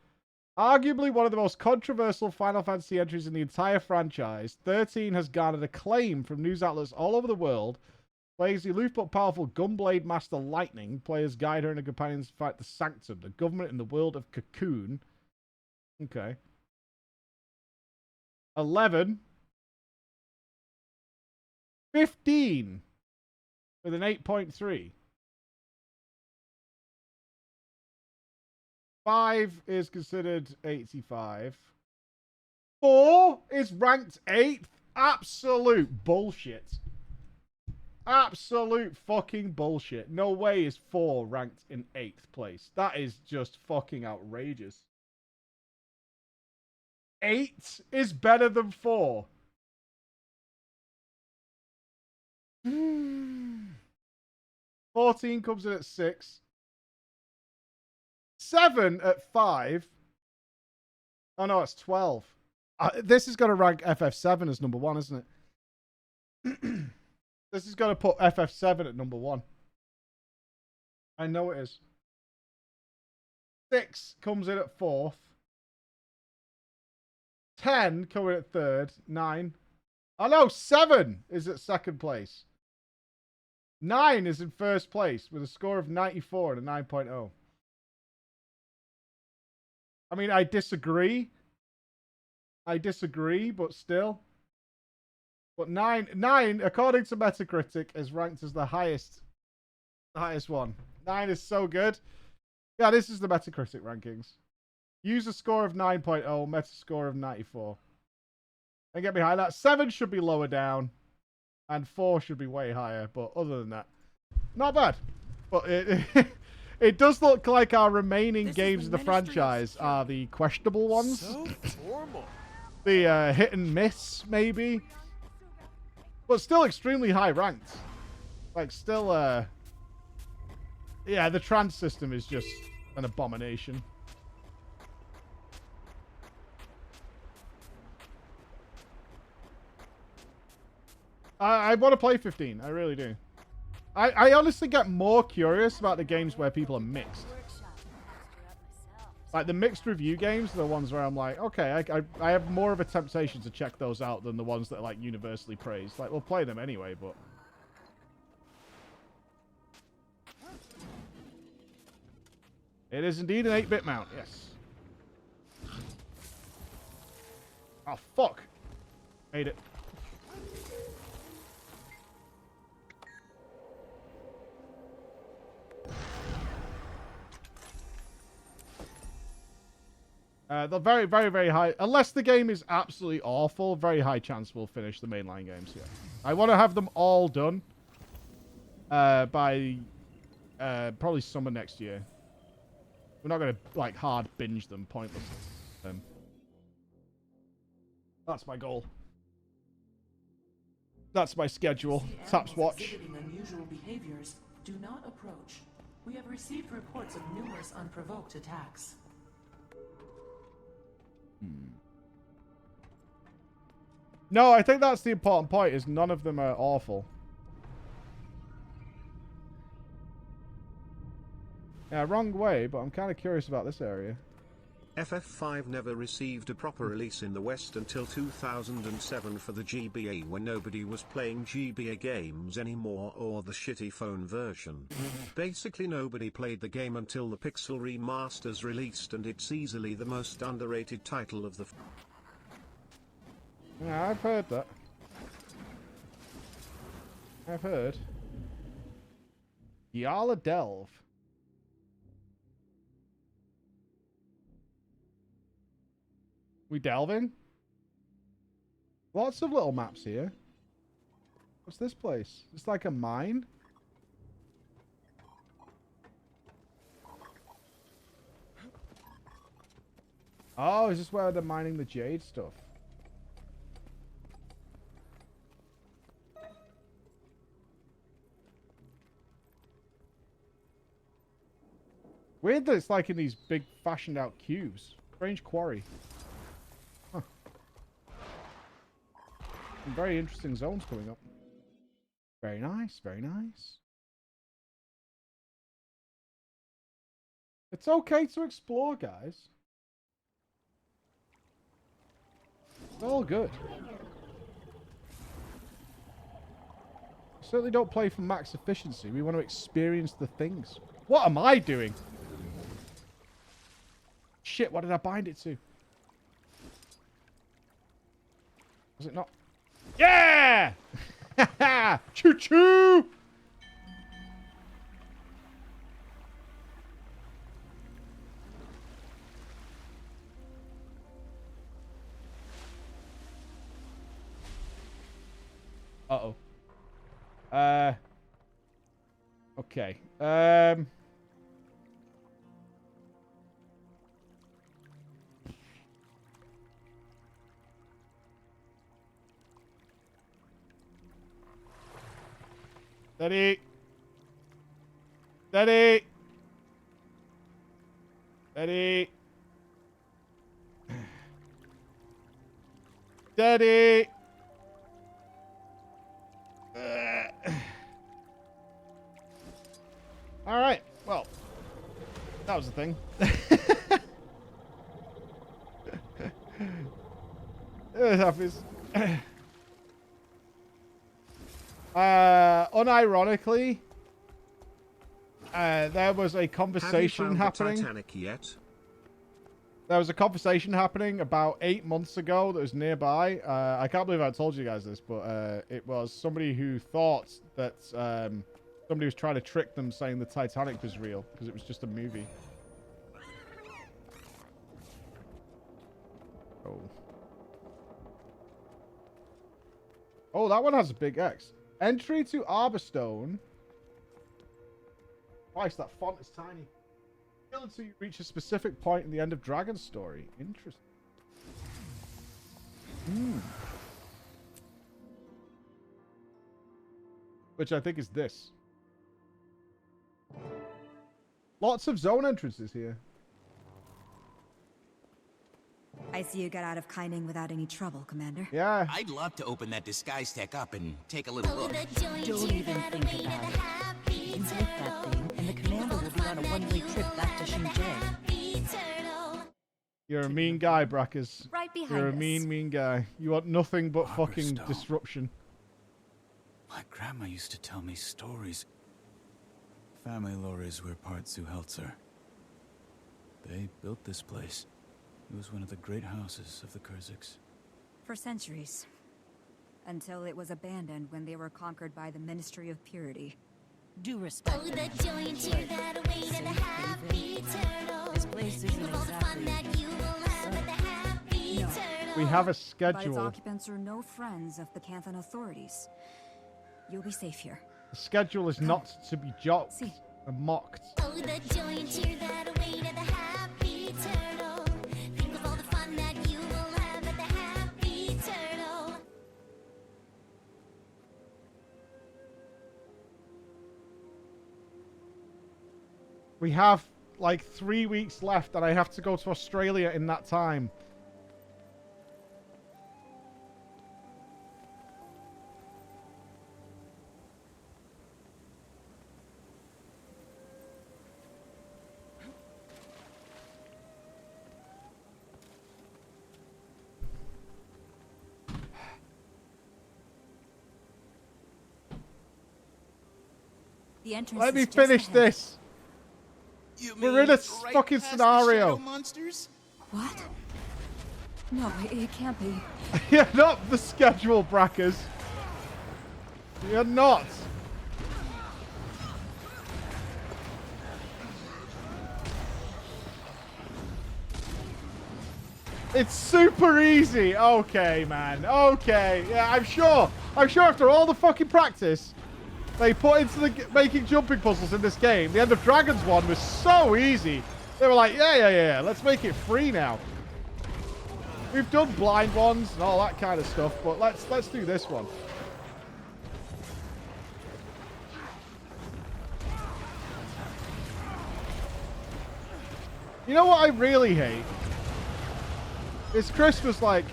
Arguably one of the most controversial Final Fantasy entries in the entire franchise, 13 has garnered acclaim from news outlets all over the world. Players the aloof but powerful Gunblade Master Lightning. Players guide her and her companions to fight the Sanctum, the government in the world of Cocoon. Okay. 11. 15. With an 8.3. 5 is considered 85. 4 is ranked 8th. Absolute bullshit. Absolute fucking bullshit. No way is 4 ranked in 8th place. That is just fucking outrageous. 8 is better than 4. 14 comes in at 6. 7 at 5. Oh no, it's 12. This is going to rank FF7 as number 1, isn't it? This is going to put FF7 at number 1. I know it is. 6 comes in at 4th. 10 coming at 3rd. 9. Oh no, 7 is at 2nd place. 9 is in 1st place with a score of 94 and a 9.0. I mean, I disagree. But still. But 9, according to Metacritic, is ranked as the highest one. 9 is so good. Yeah, this is the Metacritic rankings. User score of 9.0, Metascore of 94. And get behind that. 7 should be lower down. And 4 should be way higher. But other than that, not bad. But it does look like our remaining games in the franchise are the questionable ones. So formal. The hit and miss, maybe. But still extremely high ranked. Like, still, yeah, the trans system is just an abomination. . I want to play 15. I really do. I honestly get more curious about the games where people are mixed. Like, the mixed review games are the ones where I'm like, okay, I have more of a temptation to check those out than the ones that are, like, universally praised. Like, we'll play them anyway, but... It is indeed an 8-bit mount, yes. Oh, fuck. Made it. The very, very, very high... Unless the game is absolutely awful, very high chance we'll finish the mainline games here. I want to have them all done by probably summer next year. We're not going to, like, hard binge them, pointless. That's my goal. That's my schedule. Taps watch. Exhibiting unusual behaviors, do not approach. We have received reports of numerous unprovoked attacks. No, I think that's the important point, is none of them are awful. Yeah, wrong way, but I'm kind of curious about this area. FF5 never received a proper release in the West until 2007 for the GBA, when nobody was playing GBA games anymore, or the shitty phone version. Basically nobody played the game until the Pixel remasters released, and it's easily the most underrated title of the... Yeah, I've heard that. I've heard. Yala Delve. We delving? Lots of little maps here. What's this place? It's like a mine? Oh, is this where they're mining the jade stuff? Weird that it's like in these big fashioned out cubes. Strange quarry. Huh. Some very interesting zones coming up. Very nice, very nice. It's okay to explore, guys. It's all good. We certainly don't play for max efficiency. We want to experience the things. What am I doing? Shit, what did I bind it to? Was it not? Yeah! Choo-choo! Uh-oh. Okay. Steady. Steady. Steady. Steady. All right. Well, that was the thing. It happens. Unironically, there was a conversation happening. Titanic yet? There was a conversation happening about 8 months ago that was nearby. I can't believe I told you guys this, but it was somebody who thought that somebody was trying to trick them, saying the Titanic was real because it was just a movie. Oh. Oh, that one has a big X. Entry to Arborstone. Christ, that font is tiny. Until you reach a specific point in the end of Dragon's story. Interesting. Which I think is this. Lots of zone entrances here. I see you got out of Kaining without any trouble, Commander. Yeah. I'd love to open that disguise tech up and take a little look. Don't even think about it. You hit that thing, and the commander will be on a one-way trip back to Xinjiang. You're a mean guy, Brackers. Right behind You're a us. mean guy. You want nothing but Marker fucking stone. disruption. My grandma used to tell me stories. Family lore is we're part Zuhelzer. They built this place. It was one of the great houses of the Kurziks. For centuries. Until it was abandoned when they were conquered by the Ministry of Purity. Due respect. This place isn't exactly... We have a But its schedule. occupants are no friends of the Canthan authorities. You'll be safe here. The schedule is not to be joked See. and mocked. We have like 3 weeks left, and I have to go to Australia in that time. The entrance Let me is just finish ahead. this. You We're mean in a right fucking past the scenario. shadow monsters? What? No, it can't be. You're not the schedule, Brackers. You're not. It's super easy. Okay, man. Okay. Yeah, I'm sure. I'm sure after all the fucking practice they put into the making jumping puzzles in this game, the End of Dragons one was so easy. They were like, yeah. Let's make it free now. We've done blind ones and all that kind of stuff, but let's do this one. You know what I really hate? Is Chris was like,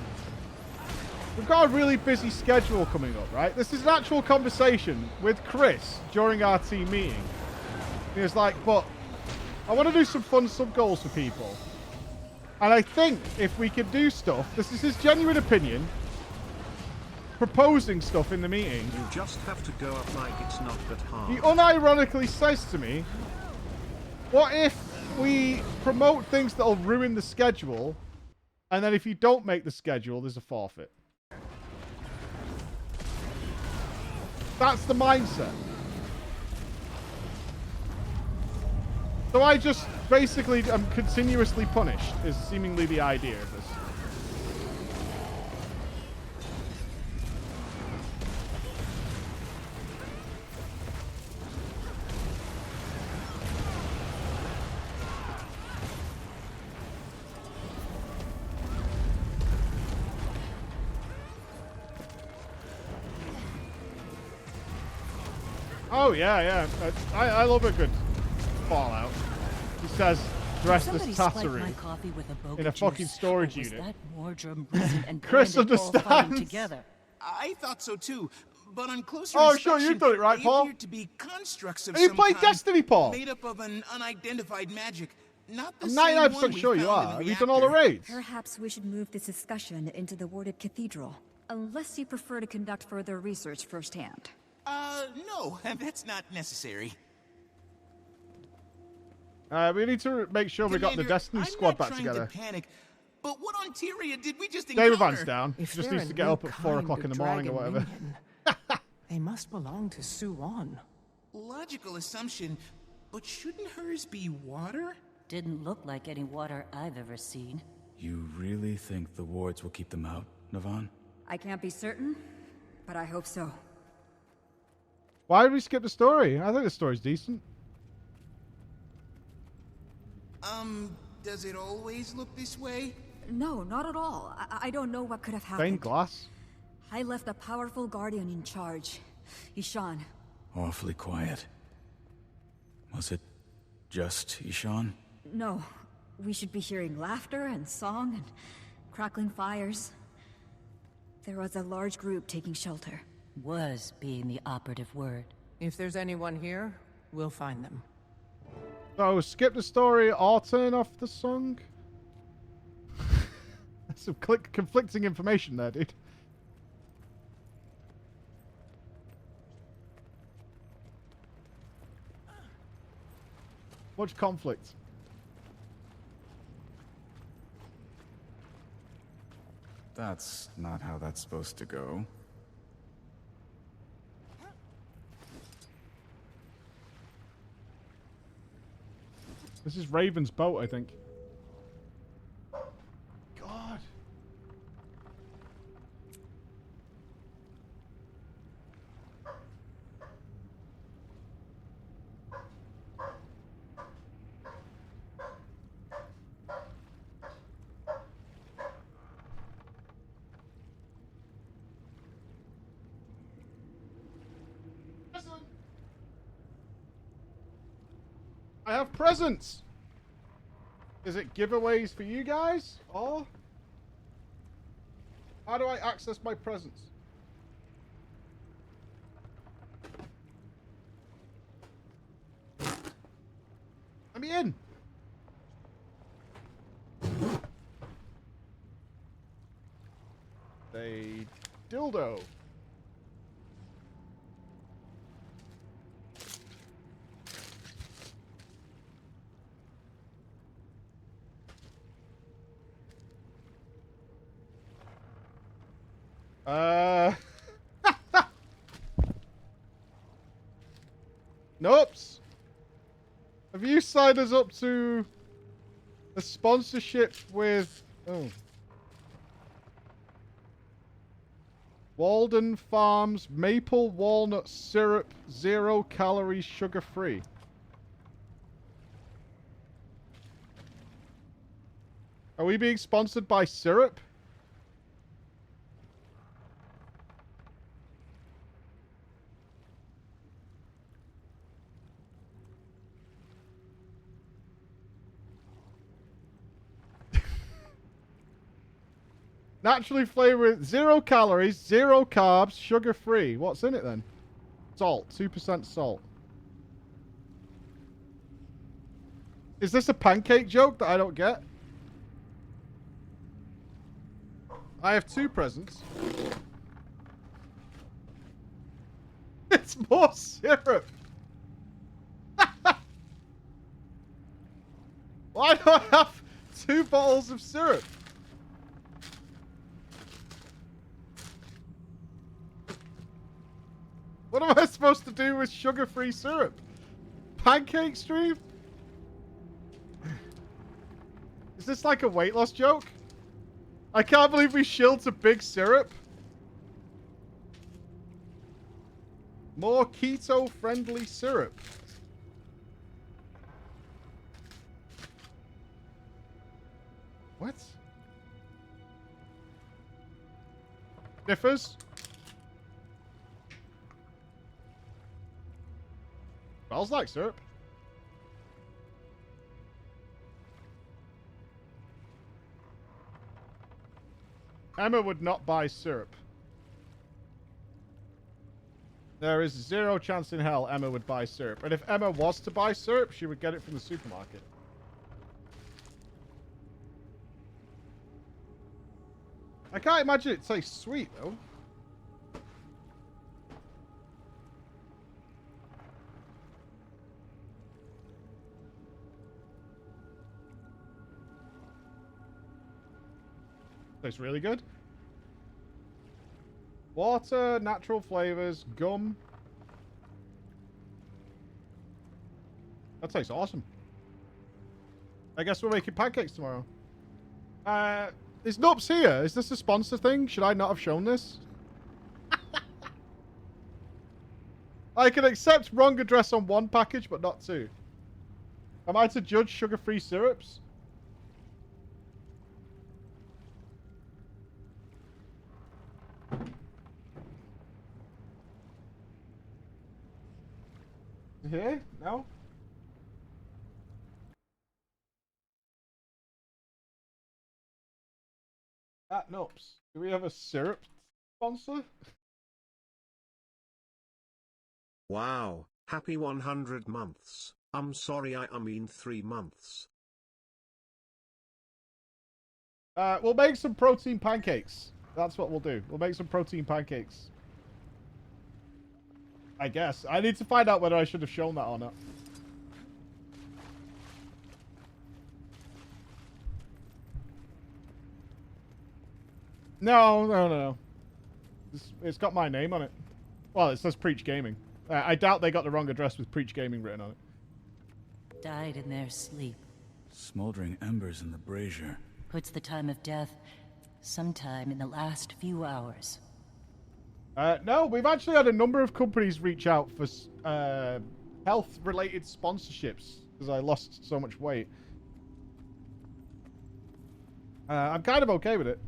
we've got a really busy schedule coming up, right? This is an actual conversation with Chris during our team meeting. He was like, but I want to do some fun sub-goals for people. And I think if we could do stuff, this is his genuine opinion, proposing stuff in the meeting. You just have to go up like it's not that hard. He unironically says to me, what if we promote things that'll ruin the schedule, and then if you don't make the schedule, there's a forfeit? That's the mindset. So I just basically am continuously punished, is seemingly the idea of this. Oh, yeah. I love a good Fallout. He says, dressed as Tatooine in a fucking storage unit. Chris understands. Together? I thought so too, but on closer Oh, inspection, sure, you did it right, they Paul. appeared to be constructs of Are you some playing kind, Destiny, Paul? made up of an unidentified magic. Not the I'm same 99% one we sure you found in are. the Have you done all the reactor. raids? Perhaps we should move this discussion into the warded cathedral. Unless you prefer to conduct further research firsthand. No, that's not necessary. We need to make sure we got the Commander, Destiny I'm squad not back trying together. To panic, but what on Tyria did we just encounter? David Van's down. If Just they're needs a to get new up at 4 kind o'clock of in the morning or dragon whatever. minion, they must belong to Suwon. Logical assumption, but shouldn't hers be water? Didn't look like any water I've ever seen. You really think the wards will keep them out, Navan? I can't be certain, but I hope so. Why did we skip the story? I think the story's decent. Does it always look this way? No, not at all. I don't know what could have happened. Stained glass. I left a powerful guardian in charge. Ishan. Awfully quiet. Was it just Ishan? No, we should be hearing laughter and song and crackling fires. There was a large group taking shelter. Was being the operative word. If there's anyone here, we'll find them. So, skip the story or turn off the song? That's some conflicting information there, dude. Much conflict. That's not how that's supposed to go. This is Raven's boat, I think. God. I have presents! Is it giveaways for you guys? Or how do I access my presents? Let me in! A dildo. Nupps! Have you signed us up to a sponsorship with... Oh. Walden Farms Maple Walnut Syrup 0 calories sugar free. Are we being sponsored by syrup? Naturally flavored, 0 calories, 0 carbs, sugar free. What's in it then? Salt, 2% salt. Is this a pancake joke that I don't get? I have 2 presents. It's more syrup. Why do I have 2 bottles of syrup? What am I supposed to do with sugar-free syrup? Pancake stream? Is this like a weight loss joke? I can't believe we shilled to big syrup. More keto-friendly syrup. What? Differs? Smells like syrup. Emma would not buy syrup. There is 0 chance in hell Emma would buy syrup. And if Emma was to buy syrup, she would get it from the supermarket. I can't imagine it tastes sweet, though. Tastes really good. Water, natural flavors, gum. That tastes awesome. I guess we're making pancakes tomorrow. Is Nupps here? Is this a sponsor thing? Should I not have shown this? I can accept wrong address on 1 package, but not 2. Am I to judge sugar-free syrups? Here? No? Nupps. Do we have a syrup sponsor? Wow, happy 100 months. I'm sorry, I mean 3 months. We'll make some protein pancakes. That's what we'll do. We'll make some protein pancakes. I guess. I need to find out whether I should have shown that or not. No. It's got my name on it. Well, it says Preach Gaming. I doubt they got the wrong address with Preach Gaming written on it. Died in their sleep. Smoldering embers in the brazier. Puts the time of death sometime in the last few hours. No, we've actually had a number of companies reach out for health-related sponsorships because I lost so much weight. I'm kind of okay with it.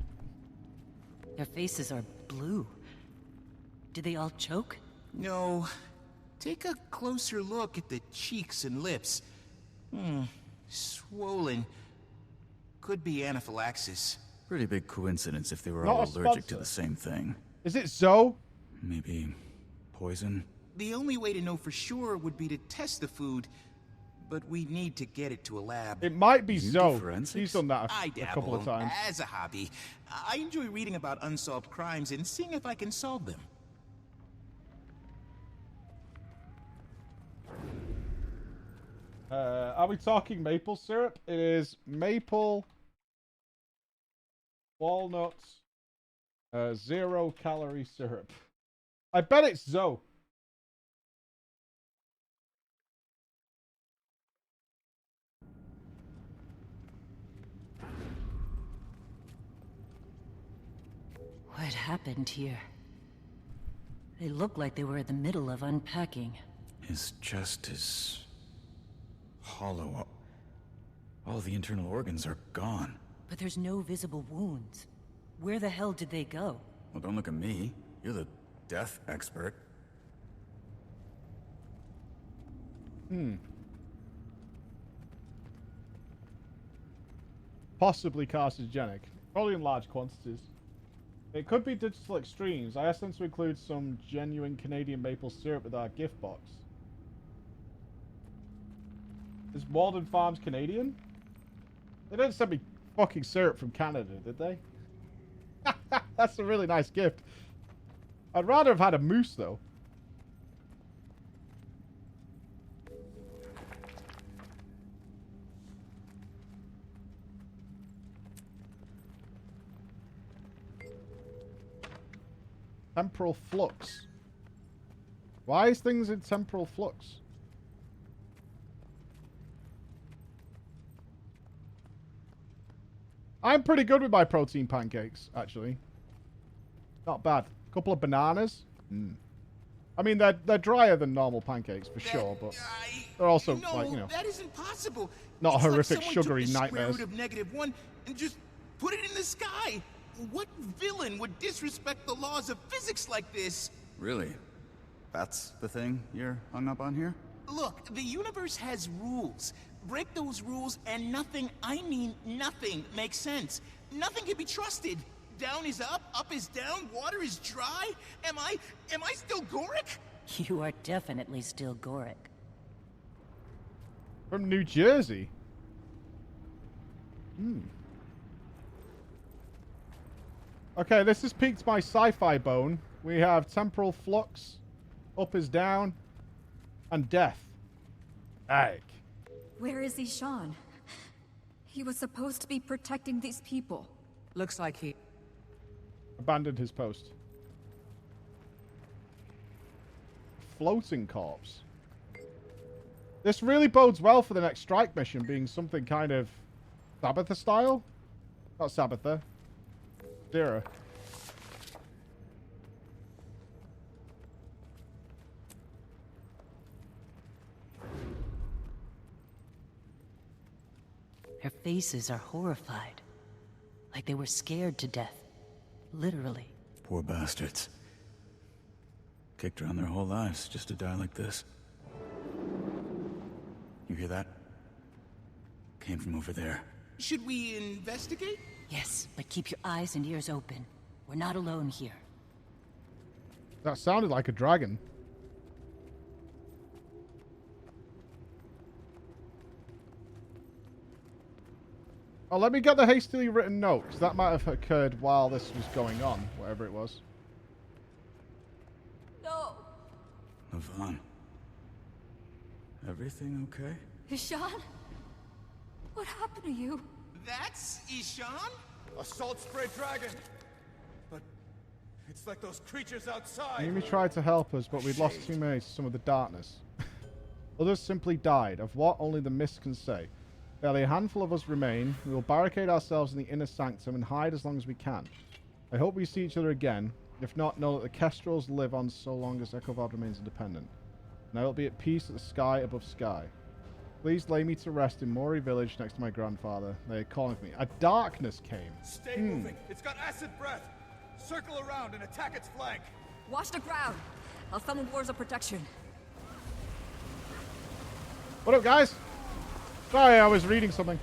Their faces are blue. Did they all choke? No. Take a closer look at the cheeks and lips. Swollen. Could be anaphylaxis. Pretty big coincidence if they were Not all a allergic to sponsor. the same thing. Is it Zoe? Maybe poison? The only way to know for sure would be to test the food, but we need to get it to a lab. It might be You do Zoe. forensics? He's done that I a couple of dabble, times. as a hobby. I enjoy reading about unsolved crimes and seeing if I can solve them. Are we talking maple syrup? It is maple, walnuts, 0-calorie syrup. I bet it's Zoe. What happened here? They look like they were in the middle of unpacking. His chest is hollow. All the internal organs are gone. But there's no visible wounds. Where the hell did they go? Well, don't look at me. You're the death expert. Possibly carcinogenic. Probably in large quantities. It could be digital extremes. I asked them to include some genuine Canadian maple syrup with our gift box. Is Walden Farms Canadian? They didn't send me fucking syrup from Canada, did they? That's a really nice gift. I'd rather have had a moose, though. Temporal flux. Why is things in temporal flux? I'm pretty good with my protein pancakes, actually. Not bad. A couple of bananas. I mean, they're drier than normal pancakes, for sure, but they're also, like, you know, that isn't possible. not It's horrific, like someone sugary took the nightmares. Square root of -1 and just put it in the sky. What villain would disrespect the laws of physics like this? Really? That's the thing you're hung up on here? Look, the universe has rules. Break those rules and nothing, I mean nothing, makes sense. Nothing can be trusted. Down is up is down, water is dry. Am I still Goric? You are definitely still Goric. From New Jersey. Okay, this has piqued my sci-fi bone. We have temporal flux, up is down, and death. Egg. Where is Ishan? He was supposed to be protecting these people. Looks like he Abandoned his post. Floating corpse. This really bodes well for the next strike mission being something kind of Sabbatha style. Not Sabbatha. Zero. Their faces are horrified. Like they were scared to death. Literally. Poor bastards. Kicked around their whole lives just to die like this. You hear that? Came from over there. Should we investigate? Yes, but keep your eyes and ears open. We're not alone here. That sounded like a dragon. Oh, let me get the hastily written note, because that might have occurred while this was going on, whatever it was. No! Yvonne. Everything okay? Ishan? What happened to you? That's Ishan? A salt spray dragon. But it's like those creatures outside. Mimi tried to help us, but we'd lost too many to some of the darkness. Others simply died, of what only the mist can say. Barely a handful of us remain. We will barricade ourselves in the inner sanctum and hide as long as we can. I hope we see each other again. If not, know that the Kestrels live on so long as Echovard remains independent. And I will be at peace at the sky above sky. Please lay me to rest in Mori village next to my grandfather. They are calling for me. A darkness came. Stay moving. It's got acid breath. Circle around and attack its flank. Watch the ground. I'll summon wars of protection. What up, guys? Sorry, I was reading something.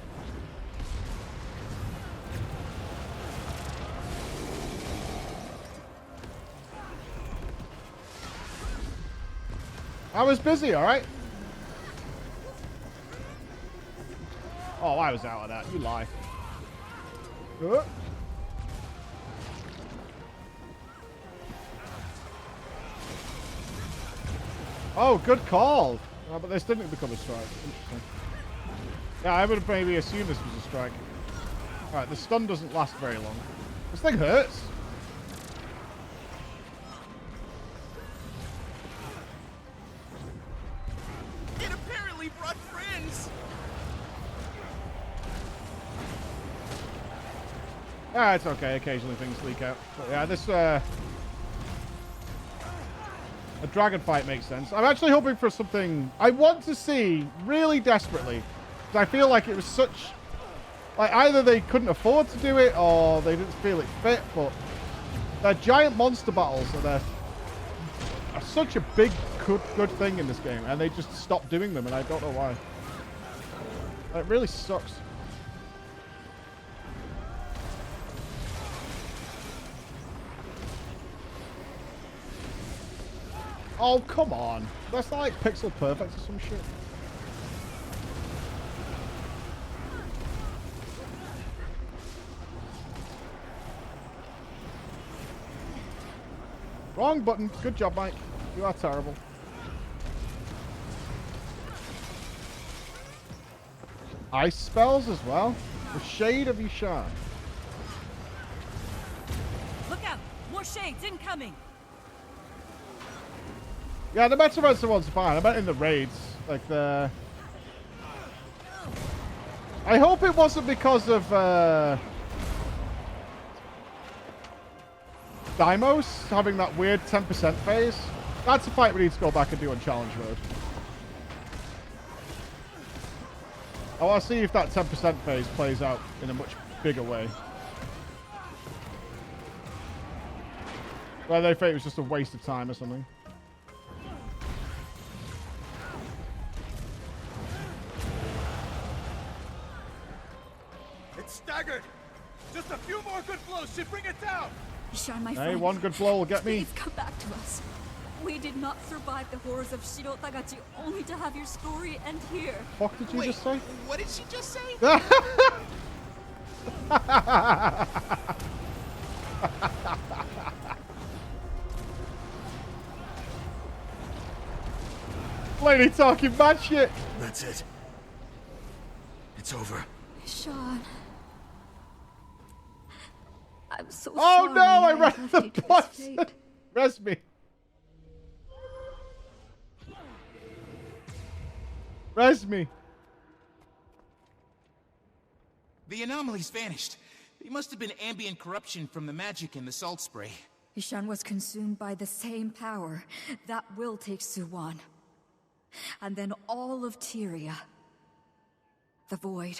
I was busy, alright? Oh, I was out of that. You lie. Oh, good call. Oh, but this didn't become a strike. Interesting. Yeah, I would have maybe assumed this was a strike. Alright, the stun doesn't last very long. This thing hurts. It apparently brought friends. Ah, it's okay. Occasionally things leak out. But yeah, this a dragon fight makes sense. I'm actually hoping for something I want to see really desperately. Because I feel like it was such... Like, either they couldn't afford to do it or they didn't feel it fit, but they're giant monster battles and they're such a big, good thing in this game, and they just stopped doing them, and I don't know why. It really sucks. Oh, come on. That's not like pixel perfect or some shit. Wrong button. Good job, Mike. You are terrible. Ice spells as well. The Shade of Ishan. Look out! More shades incoming! Yeah, the Metaverse ones are fine. I meant in the raids. Like the... I hope it wasn't because of Deimos having that weird 10% phase. That's a fight we need to go back and do on challenge mode. I want to see if that 10% phase plays out in a much bigger way. Where they think it was just a waste of time or something. It's staggered. Just a few more good blows should bring it down. Ishan, my Hey, friend. one good blow will get me. Please come back to us. We did not survive the horrors of Shiro Tagachi only to have your story end here. What did you just say? What did she just say? Lady talking bad shit. That's it. It's over. Ishan. I'm so Oh sorry. no, I read left the you to this poison. fate. Res me. Res me. The anomaly's vanished. It must have been ambient corruption from the magic in the salt spray. Ishan was consumed by the same power that will take Suwon. And then all of Tyria. The Void.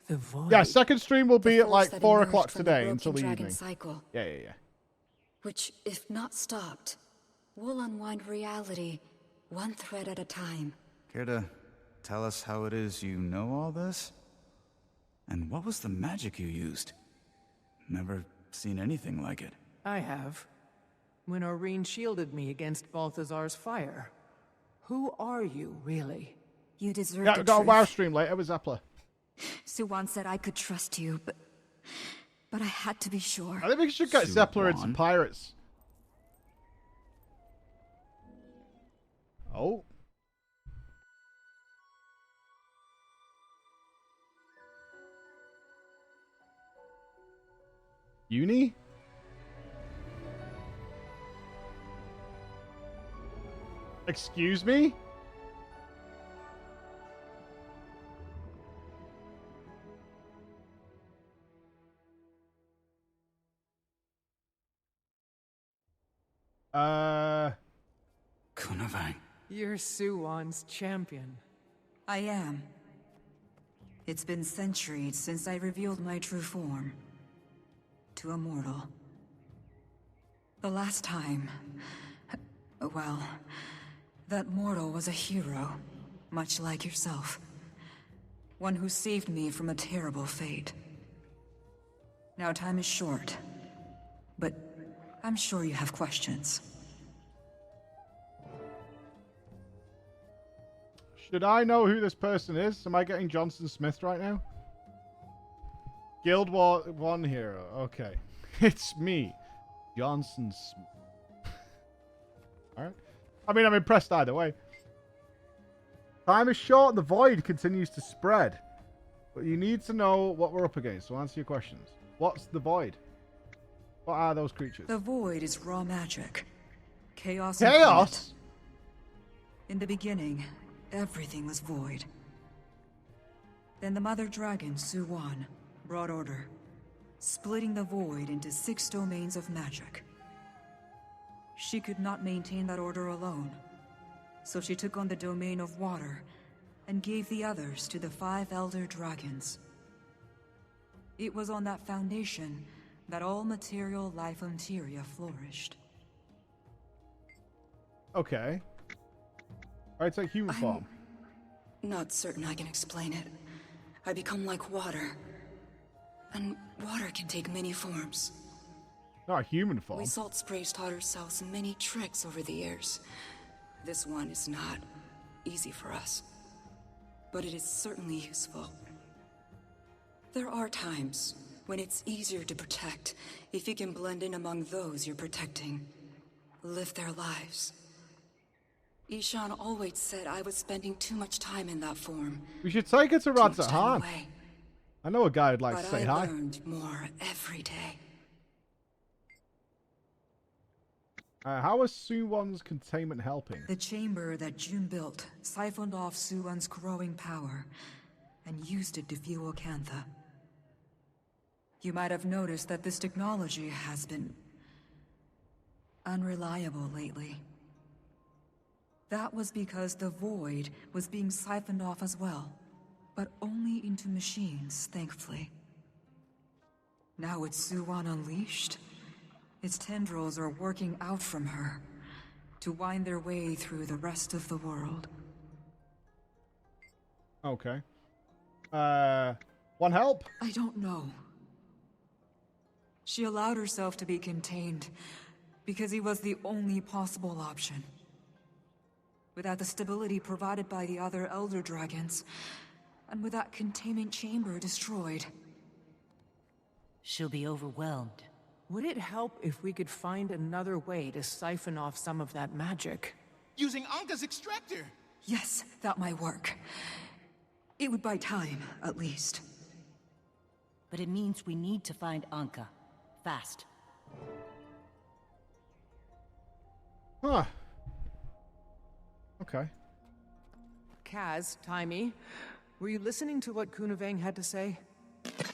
The Void? Yeah, second stream will be at force like that 4 emerged o'clock from today the until the broken dragon evening. cycle. Yeah. Which, if not stopped, will unwind reality one thread at a time. Care to tell us how it is you know all this? And what was the magic you used? Never seen anything like it. I have. When Aurene shielded me against Balthazar's fire. Who are you, really? You deserve Yeah, the we got a truth. WoW stream later with Zeppler. Suwan said I could trust you, but I had to be sure. I think we should get Zeppler into pirates. Oh. Uni? Excuse me? Kunavang. You're Suwan's champion. I am. It's been centuries since I revealed my true form. To a mortal. The last time... well... that mortal was a hero. Much like yourself. One who saved me from a terrible fate. Now time is short. But I'm sure you have questions. Should I know who this person is? Am I getting Johnson Smith right now? Guild War 1 hero. Okay. It's me. Johnson Smith. Alright. I mean, I'm impressed either way. Time is short and the void continues to spread. But you need to know what we're up against, so answer your questions. What's the void? What are those creatures? The void is raw magic. Chaos. Chaos? In the beginning, everything was void. Then the mother dragon, Suwan, brought order, splitting the void into 6 domains of magic. She could not maintain that order alone, so she took on the domain of water and gave the others to the 5 elder dragons. It was on that foundation that all material life on Tyria flourished. Okay. Alright, take human form. Not certain I can explain it. I become like water. And water can take many forms. Not a human form. We Salt Sprays taught ourselves many tricks over the years. This one is not easy for us. But it is certainly useful. There are times when it's easier to protect if you can blend in among those you're protecting. Live their lives. Ishan always said I was spending too much time in that form. We should take her to Radzahan. I know a guy who'd like to say hi. I learned more every day. How is Suwan's containment helping? The chamber that June built siphoned off Suwan's growing power and used it to fuel Cantha. You might have noticed that this technology has been unreliable lately. That was because the void was being siphoned off as well, but only into machines, thankfully. Now with Suwan unleashed, its tendrils are working out from her to wind their way through the rest of the world. Okay. Want help? I don't know. She allowed herself to be contained because he was the only possible option. Without the stability provided by the other Elder Dragons, and with that containment chamber destroyed. She'll be overwhelmed. Would it help if we could find another way to siphon off some of that magic? Using Anka's extractor! Yes, that might work. It would buy time, at least. But it means we need to find Anka. Fast. Huh. Okay. Kaz, Taimi, were you listening to what Kunavang had to say?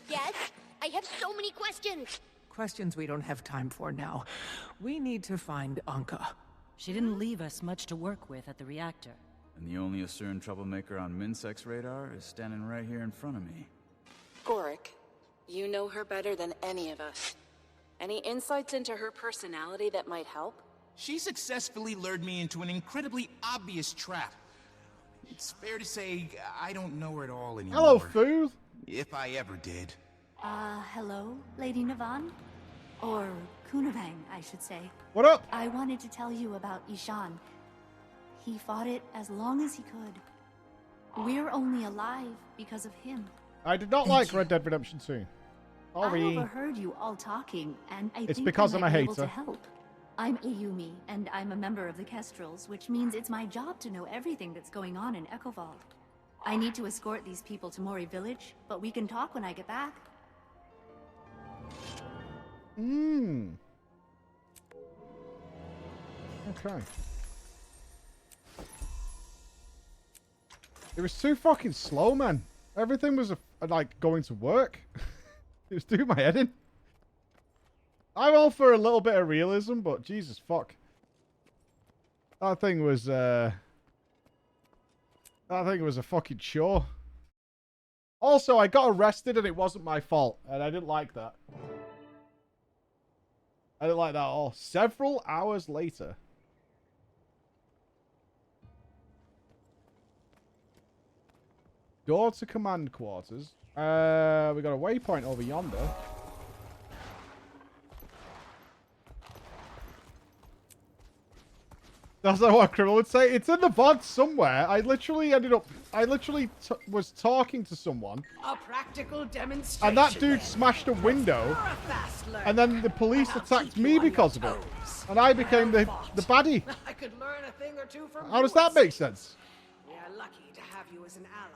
Yes? I have so many questions! Questions we don't have time for now. We need to find Anka. She didn't leave us much to work with at the reactor. And the only Asuran troublemaker on Minsec's radar is standing right here in front of me. Goric, you know her better than any of us. Any insights into her personality that might help? She successfully lured me into an incredibly obvious trap. It's fair to say I don't know her at all anymore. Hello, Footh. If I ever did. Hello, Lady Navan? Or Kunavang, I should say. What up? I wanted to tell you about Ishan. He fought it as long as he could. We're only alive because of him. I did not like Red Dead Redemption 2. I Sorry. overheard you all talking, and I It's think because I I'm might a be able hater. to help. I'm Ayumi, and I'm a member of the Kestrels, which means it's my job to know everything that's going on in Echovault. I need to escort these people to Mori Village, but we can talk when I get back. Okay. It was too fucking slow, man. Everything was like going to work. It was doing my head in. I'm all for a little bit of realism, but Jesus fuck. That thing was a fucking chore. Also, I got arrested and it wasn't my fault, and I didn't like that. I didn't like that at all. Several hours later. Door to command quarters. We got a waypoint over yonder. That's not what a criminal would say. It's in the VOD somewhere. I literally was talking to someone. A practical demonstration. And that dude then. smashed a window. You're a fast learner, And then the police but I'll attacked keep me you on because your of it. toes. And I became the baddie. I could learn a thing or two from How you, does that it make seems. sense? We are lucky to have you as an ally.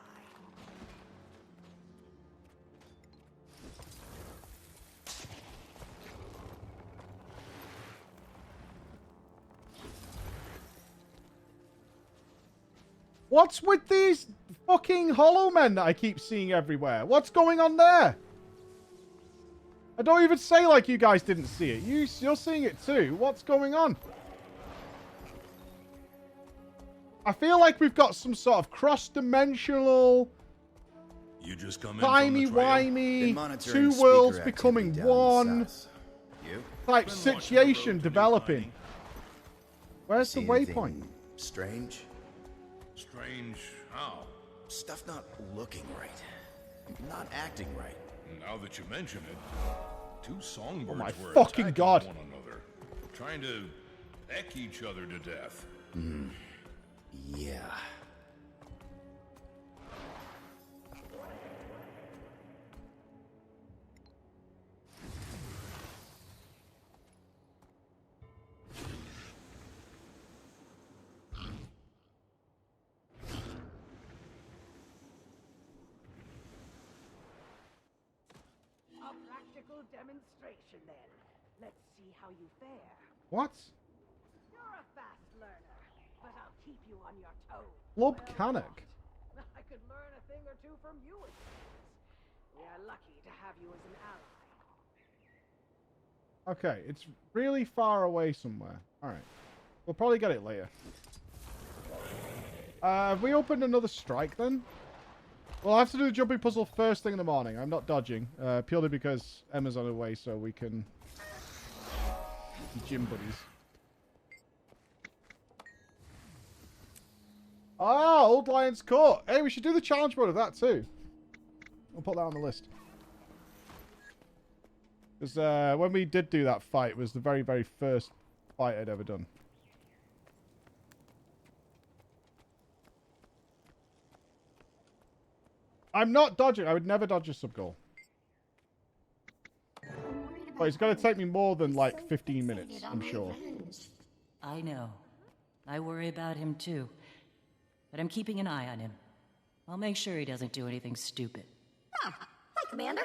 What's with these fucking hollow men that I keep seeing everywhere? What's going on there? I don't even say like you guys didn't see it. You're seeing it too. What's going on? I feel like we've got some sort of cross-dimensional, You just come in timey-wimey, two worlds becoming one type situation developing. Where's the waypoint? Strange? Strange how? Stuff not looking right. Not acting right. Now that you mention it, two songbirds Oh my were fucking attacking God. one another, trying to peck each other to death. Yeah. A practical demonstration then. Let's see how you fare. What? You're a fast learner, but I'll keep you on your toes. Lobcanic. I could learn a thing or two from you, it seems. We are lucky to have you as an ally. Okay, it's really far away somewhere. Alright. We'll probably get it later. Have we opened another strike then? Well, I have to do the jumping puzzle first thing in the morning. I'm not dodging. Purely because Emma's on her way, so we can be gym buddies. Ah, Old Lion's Court. Hey, we should do the challenge mode of that too. I'll put that on the list. Because when we did do that fight, it was the very, very first fight I'd ever done. I'm not dodging. I would never dodge a sub-goal. But it's going to take me more than like 15 minutes, I'm sure. I know. I worry about him too. But I'm keeping an eye on him. I'll make sure he doesn't do anything stupid. Hi, Commander.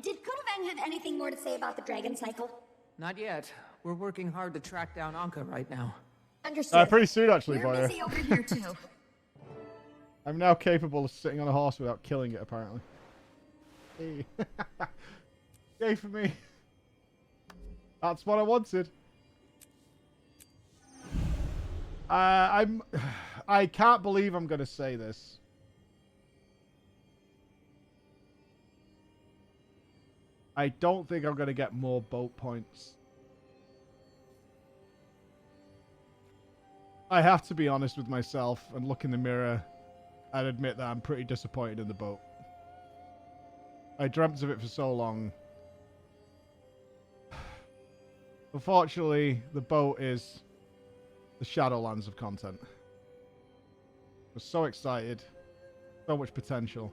Did Kunavang have anything more to say about the Dragon Cycle? Not yet. We're working hard to track down Anka right now. Understood. Pretty soon, actually, We're Boyer. busy over here, too. I'm now capable of sitting on a horse without killing it, apparently. Hey. Yay for me. That's what I wanted. I can't believe I'm going to say this. I don't think I'm going to get more boat points. I have to be honest with myself and look in the mirror and admit that I'm pretty disappointed in the boat. I dreamt of it for so long. Unfortunately, the boat is the Shadowlands of content. I was so excited. So much potential.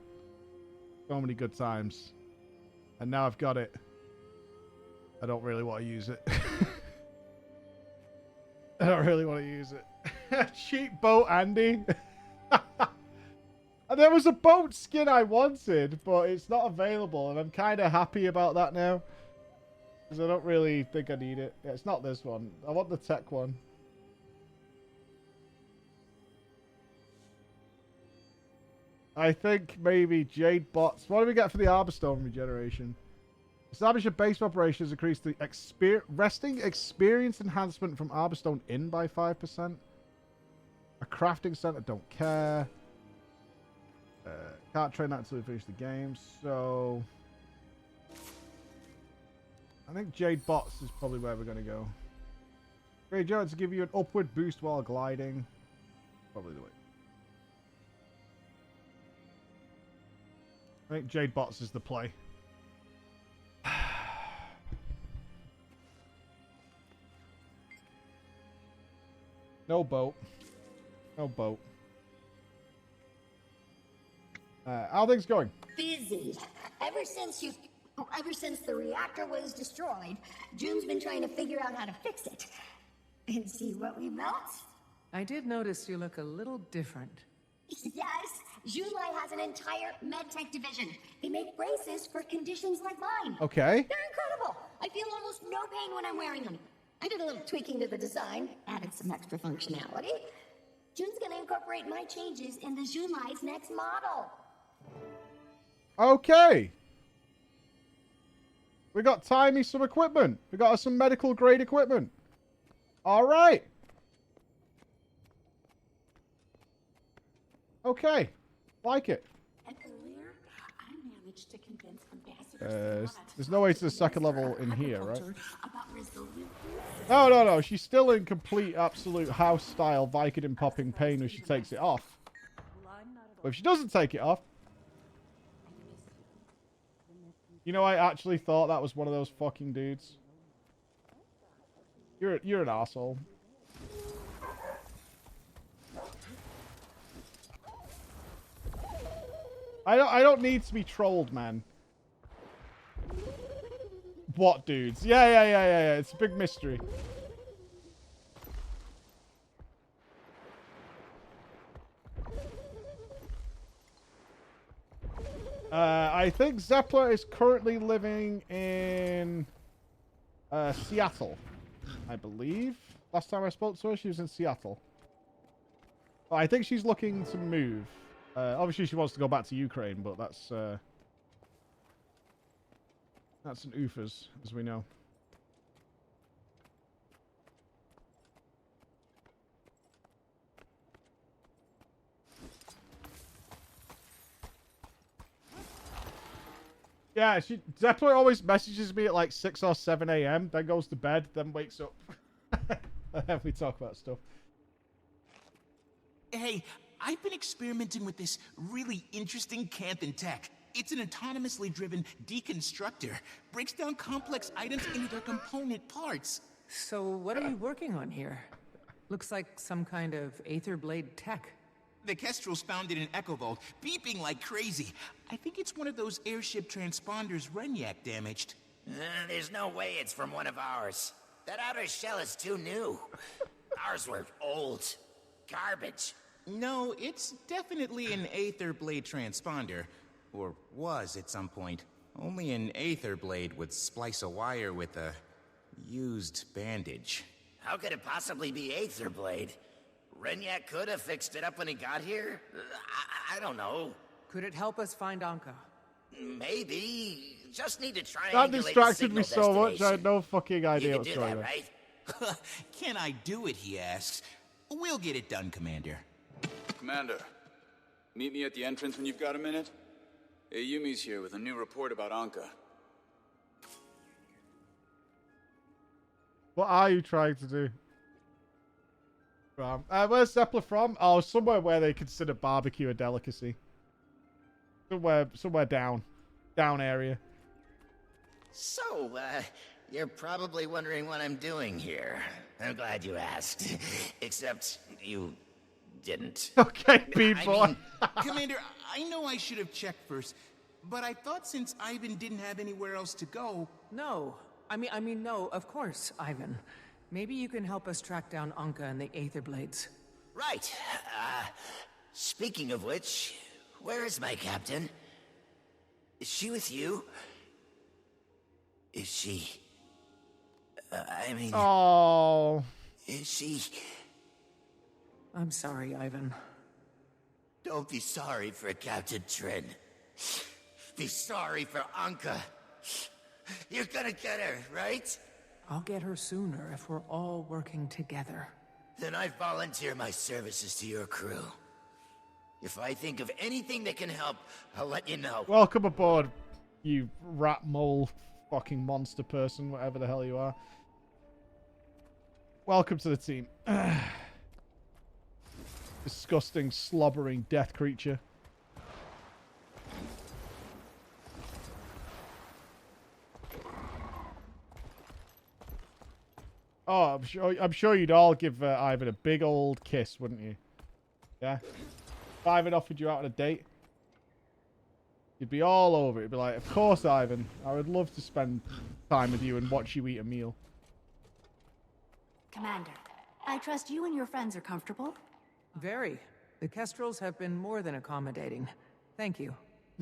So many good times. And now I've got it. I don't really want to use it. I don't really want to use it. Cheap boat, Andy. And there was a boat skin I wanted, but it's not available. And I'm kind of happy about that now. Because I don't really think I need it. Yeah, it's not this one. I want the tech one. I think maybe Jade Bots. What do we get for the Arborstone regeneration? Establish a base of operations. Increase the resting experience enhancement from Arborstone Inn by 5%. A crafting center. Don't care. Can't train that until we finish the game. So... I think Jade Bots is probably where we're going to go. Great Joe to give you an upward boost while gliding. Probably the way. I think Jade Bots is the play. No boat. No boat. How are things going? Busy. Ever since the reactor was destroyed, June's been trying to figure out how to fix it. And see what we built? I did notice you look a little different. Yes, Junlai has an entire medtech division. They make braces for conditions like mine. Okay. They're incredible. I feel almost no pain when I'm wearing them. I did a little tweaking to the design, added some extra functionality. June's gonna incorporate my changes into Junlai's next model. Okay. We got Timey some equipment. We got her some medical grade equipment. All right. Okay. Like it. And earlier, I managed to convince Ambassador There's no way to the second level in here, right? about resilient. No. She's still in complete, absolute house-style Vicodin popping pain when she takes it off. But if she doesn't take it off... You know, I actually thought that was one of those fucking dudes. You're an asshole. I don't need to be trolled, man. What dudes? Yeah. It's a big mystery. I think Zeppler is currently living in Seattle, I believe. Last time I spoke to her, she was in Seattle. I think she's looking to move. Obviously, she wants to go back to Ukraine, but that's an oofers, as we know. Yeah, Zeppler always messages me at like 6 or 7 a.m., then goes to bed, then wakes up. And then we talk about stuff. Hey, I've been experimenting with this really interesting Canthan tech. It's an autonomously driven deconstructor. Breaks down complex items into their component parts. So what are you working on here? Looks like some kind of Aether Blade tech. The Kestrel's found it in Echo Vault, beeping like crazy. I think it's one of those airship transponders Renyak damaged. There's no way it's from one of ours. That outer shell is too new. Ours were old. Garbage. No, it's definitely an Aether Blade transponder. Or was at some point. Only an Aether Blade would splice a wire with a used bandage. How could it possibly be Aether Blade? Renyak could have fixed it up when he got here? I don't know. Could it help us find Anka? Maybe. Just need to triangulate That distracted the me so much, I had no fucking You idea can what's do going that, on. right? Can I do it, he asks. We'll get it done, Commander. Commander, meet me at the entrance when you've got a minute. Yumi's here with a new report about Anka. What are you trying to do? Where's Zeppler from? Oh, somewhere where they consider barbecue a delicacy. Somewhere down down area. So, you're probably wondering what I'm doing here. I'm glad you asked. Except you didn't. Okay, people. I mean, Commander, I know I should have checked first, but I thought since Ivan didn't have anywhere else to go... No. I mean, no, of course, Ivan. Maybe you can help us track down Anka and the Aether Blades. Right. Speaking of which, where is my captain? Is she with you? Is she... I mean... Oh. Is she... I'm sorry, Ivan. Don't be sorry for Captain Trin. Be sorry for Anka. You're gonna get her, right? I'll get her sooner if we're all working together. Then I volunteer my services to your crew. If I think of anything that can help, I'll let you know. Welcome aboard, you rat mole fucking monster person, whatever the hell you are. Welcome to the team. Disgusting, slobbering death creature. Oh, I'm sure you'd all give Ivan a big old kiss, wouldn't you? Yeah. If Ivan offered you out on a date, you'd be all over it. You'd be like, of course, Ivan. I would love to spend time with you and watch you eat a meal. Commander, I trust you and your friends are comfortable? Very. The Kestrels have been more than accommodating. Thank you.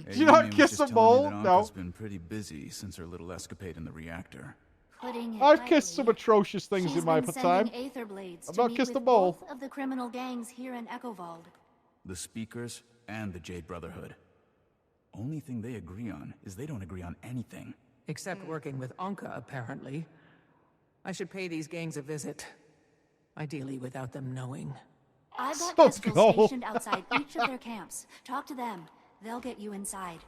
Hey, Do you not kiss a mole? No. Anka's been pretty busy since her little escapade in the reactor. I've kissed some atrocious things in my time. I've not kissed a mole. Both of the criminal gangs here in Echovald. The Speakers and the Jade Brotherhood. Only thing they agree on is they don't agree on anything. Except working with Anka, apparently. I should pay these gangs a visit. Ideally without them knowing. I've got Kestrels stationed outside each of their camps. Talk to them. They'll get you inside.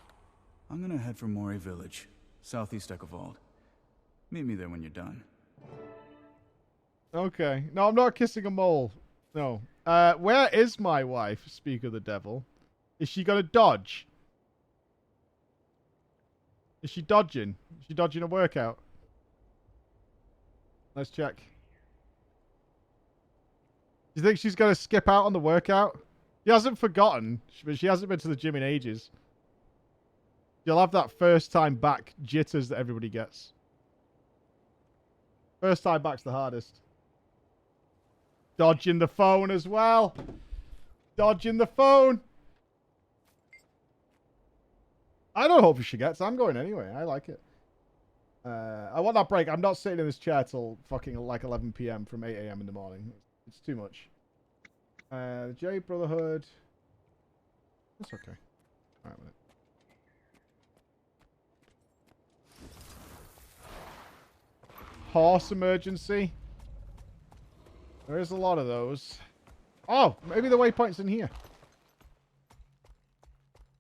I'm gonna head for Mori Village, southeast Echovald. Meet me there when you're done. Okay. No, I'm not kissing a mole. No. Where is my wife, speak of the devil? Is she gonna dodge? Is she dodging? Is she dodging a workout? Let's check. Do you think she's gonna skip out on the workout? She hasn't forgotten, but she hasn't been to the gym in ages. You'll have that first time back jitters that everybody gets. First time back's the hardest. Dodging the phone as well. Dodging the phone. I don't hope she gets. I'm going anyway. I like it. I want that break. I'm not sitting in this chair till fucking like 11 p.m. from 8 a.m. in the morning. It's too much. The Jade Brotherhood. That's okay. All right, horse emergency. There is a lot of those. Oh, maybe the waypoint's in here.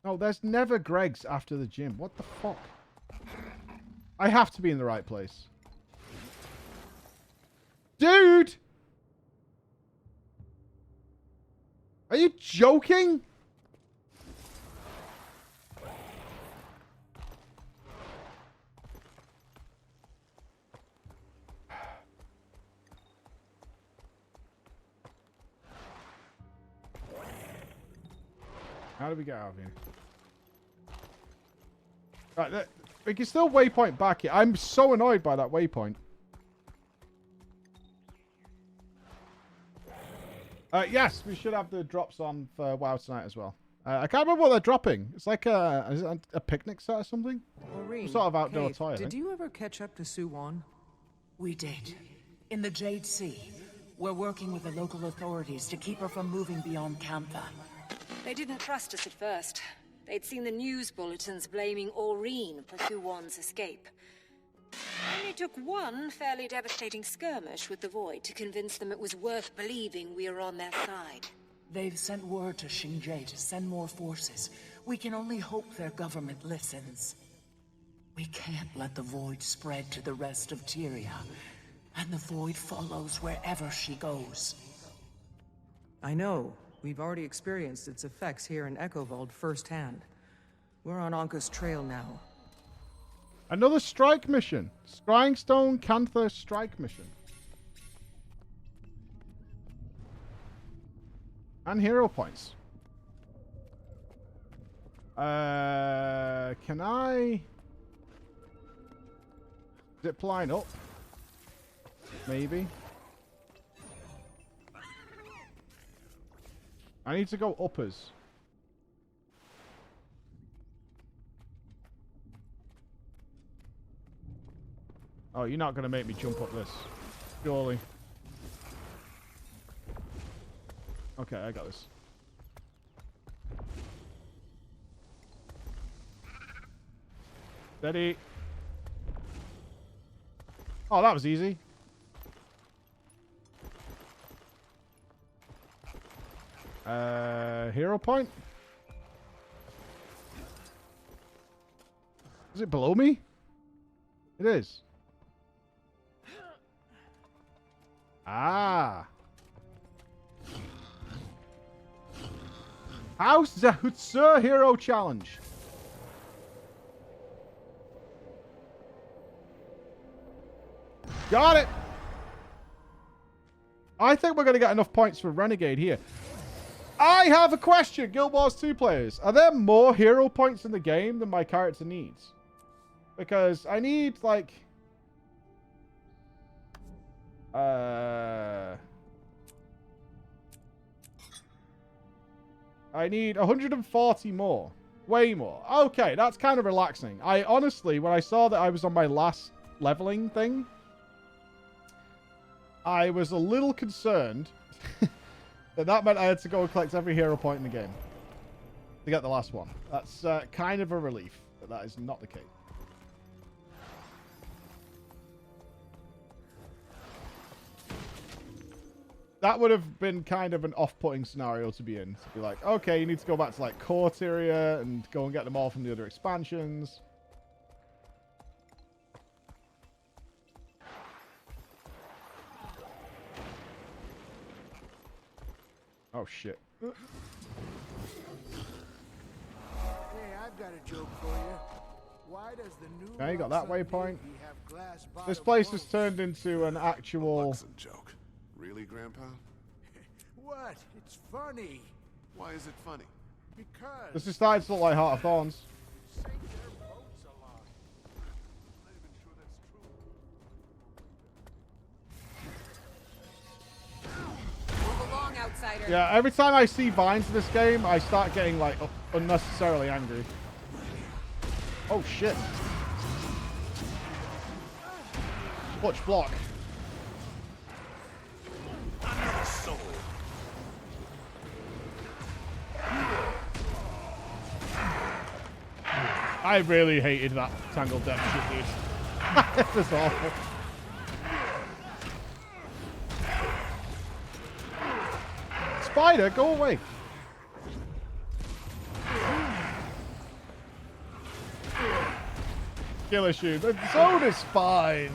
No, there's never Greg's after the gym. What the fuck? I have to be in the right place. Dude! Are you joking? How do we get out of here? Right, we can still waypoint back here. I'm so annoyed by that waypoint. Yes, we should have the drops on for WoW tonight as well. I can't remember what they're dropping. It's like is it a picnic set or something? Maureen, Some sort of outdoor Kate, toy. did you ever catch up to Suwon? We did. In the Jade Sea. We're working with the local authorities to keep her from moving beyond Kantha. They didn't trust us at first. They'd seen the news bulletins blaming Aureen for Suwon's escape. Only took one fairly devastating skirmish with the Void to convince them it was worth believing we were on their side. They've sent word to Xingye to send more forces. We can only hope their government listens. We can't let the Void spread to the rest of Tyria, and the Void follows wherever she goes. I know. We've already experienced its effects here in Echovald firsthand. We're on Anka's trail now. Another strike mission. Scrying Stone Canther strike mission. And hero points. Can I zip line up? Maybe. I need to go uppers. Oh, you're not going to make me jump up this. Surely. Okay, I got this. Steady. Oh, that was easy. Hero point? Is it below me? It is. Ah. House Zahutsu Hero Challenge. Got it. I think we're going to get enough points for Renegade here. I have a question, Guild Wars 2 players. Are there more hero points in the game than my character needs? Because I need, like... I need 140 more. Way more. Okay, that's kind of relaxing. I honestly, when I saw that I was on my last leveling thing, I was a little concerned that meant I had to go and collect every hero point in the game to get the last one. That's kind of a relief, but that is not the case. That would have been kind of an off-putting scenario to be in. To be like, okay, you need to go back to like Corteria and go and get them all from the other expansions. Oh shit. Hey, I've got a joke for you. Why does the new Okay, you got that waypoint. have glass This place has turned into an actual... joke. Really, Grandpa? What? It's funny. Why is it funny? Because This is starting to look like Heart of Thorns. sink their boats a lot. Move along, outsider. Yeah, every time I see vines in this game, I start getting like unnecessarily angry. Oh shit. Clutch block. Another soul. I really hated that Tangled Depth shit, dude. This is awful. Spider, go away. Kill issue. The zone is fine.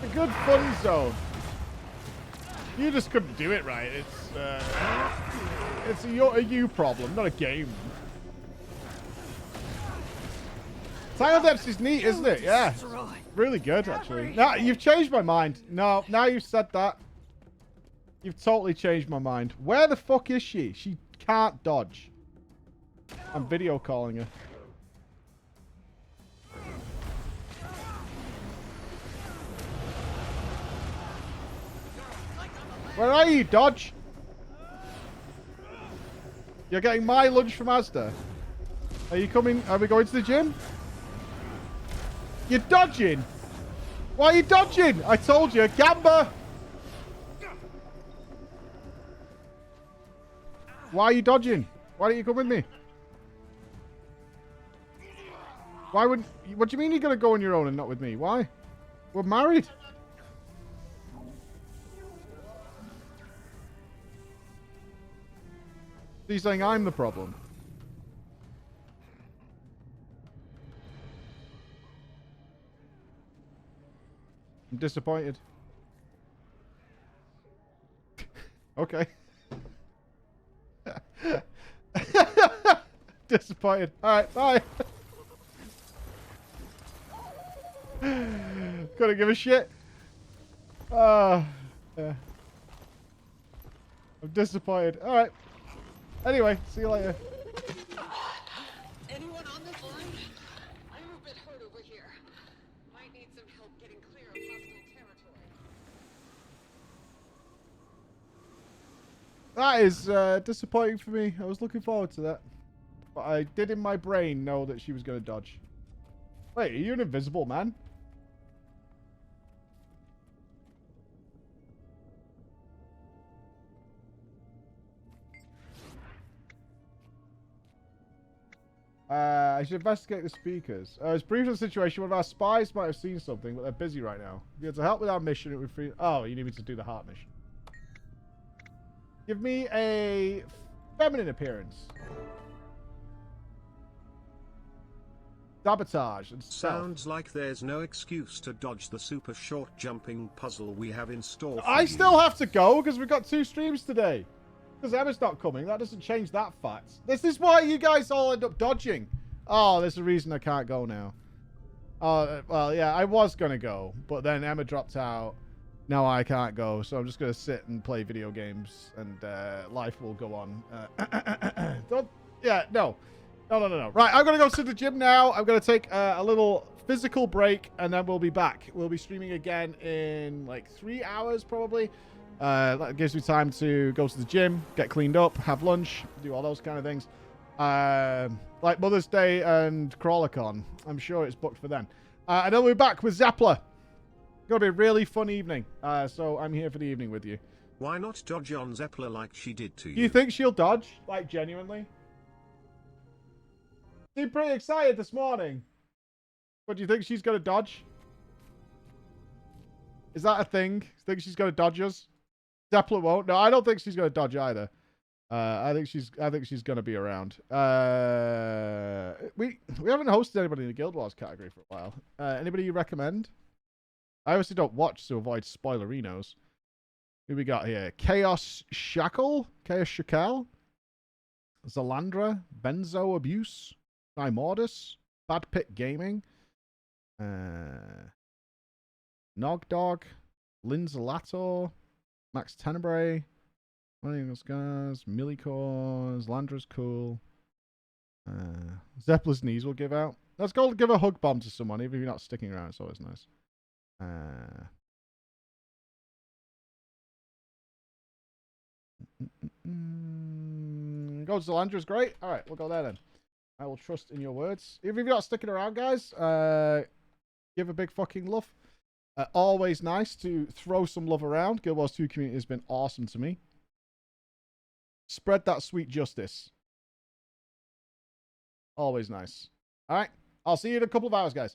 It's a good fun zone. You just couldn't do it right. It's a you problem, not a game. Tangled Depths is neat, isn't it? Yeah. Really good, actually. Now, you've changed my mind. No, now you've said that. You've totally changed my mind. Where the fuck is she? She can't dodge. I'm video calling her. Where are you, Dodge? You're getting my lunch from Asda. Are you coming? Are we going to the gym? You're dodging. Why are you dodging? I told you, Gamba. Why are you dodging? Why don't you come with me? Why would? What do you mean you're gonna go on your own and not with me? Why? We're married. He's saying I'm the problem. I'm disappointed. Okay. Disappointed. Alright, bye. Couldn't give a shit. Yeah. I'm disappointed. All right. Anyway, see you later. Anyone on this line? I'm a bit hurt over here. Might need some help getting clear of hostile territory. That is disappointing for me. I was looking forward to that. But I did in my brain know that she was going to dodge. Wait, are you an invisible man? I should investigate the speakers. It's brief the situation. One of our spies might have seen something, but they're busy right now. If you had to help with our mission, it would free... Oh, you need me to do the heart mission. Give me a feminine appearance. Sabotage and stealth. Sounds like there's no excuse to dodge the super short jumping puzzle we have in store for I you. still have to go because we've got 2 streams today. Because Emma's not coming. That doesn't change that fact. This is why you guys all end up dodging. Oh, there's a reason I can't go now. Oh, well, yeah, I was going to go. But then Emma dropped out. Now I can't go. So I'm just going to sit and play video games. And life will go on. No. Right, I'm going to go to the gym now. I'm going to take a little physical break. And then we'll be back. We'll be streaming again in like 3 hours probably. That gives me time to go to the gym, get cleaned up, have lunch, do all those kind of things. Like Mother's Day and CrawlerCon. I'm sure it's booked for then. And then we'll be back with Zeppler. Going to be a really fun evening. So I'm here for the evening with you. Why not dodge on Zeppler like she did to you? Do you think she'll dodge? Like, genuinely? Seemed pretty excited this morning. But do you think she's going to dodge? Is that a thing? Think she's going to dodge us? Zeppler won't. No, I don't think she's going to dodge either. I think she's going to be around. We haven't hosted anybody in the Guild Wars category for a while. Anybody you recommend? I obviously don't watch to avoid spoilerinos. Who we got here? Chaos Shackle, Zalandra, Benzo Abuse, Dimordus, Bad Pit Gaming, Nogdog, Linzalator, Max Tenebrae, Scars, Millicores, Landra's cool. Zeppler's knees will give out. Let's go give a hug bomb to someone, even if you're not sticking around. It's always nice. Go Zalandra's great. All right, we'll go there then. I will trust in your words. Even if you're not sticking around, guys, give a big fucking love. Always nice to throw some love around. Guild Wars 2 community has been awesome to me. Spread that sweet justice. Always nice. All right. I'll see you in a couple of hours, guys.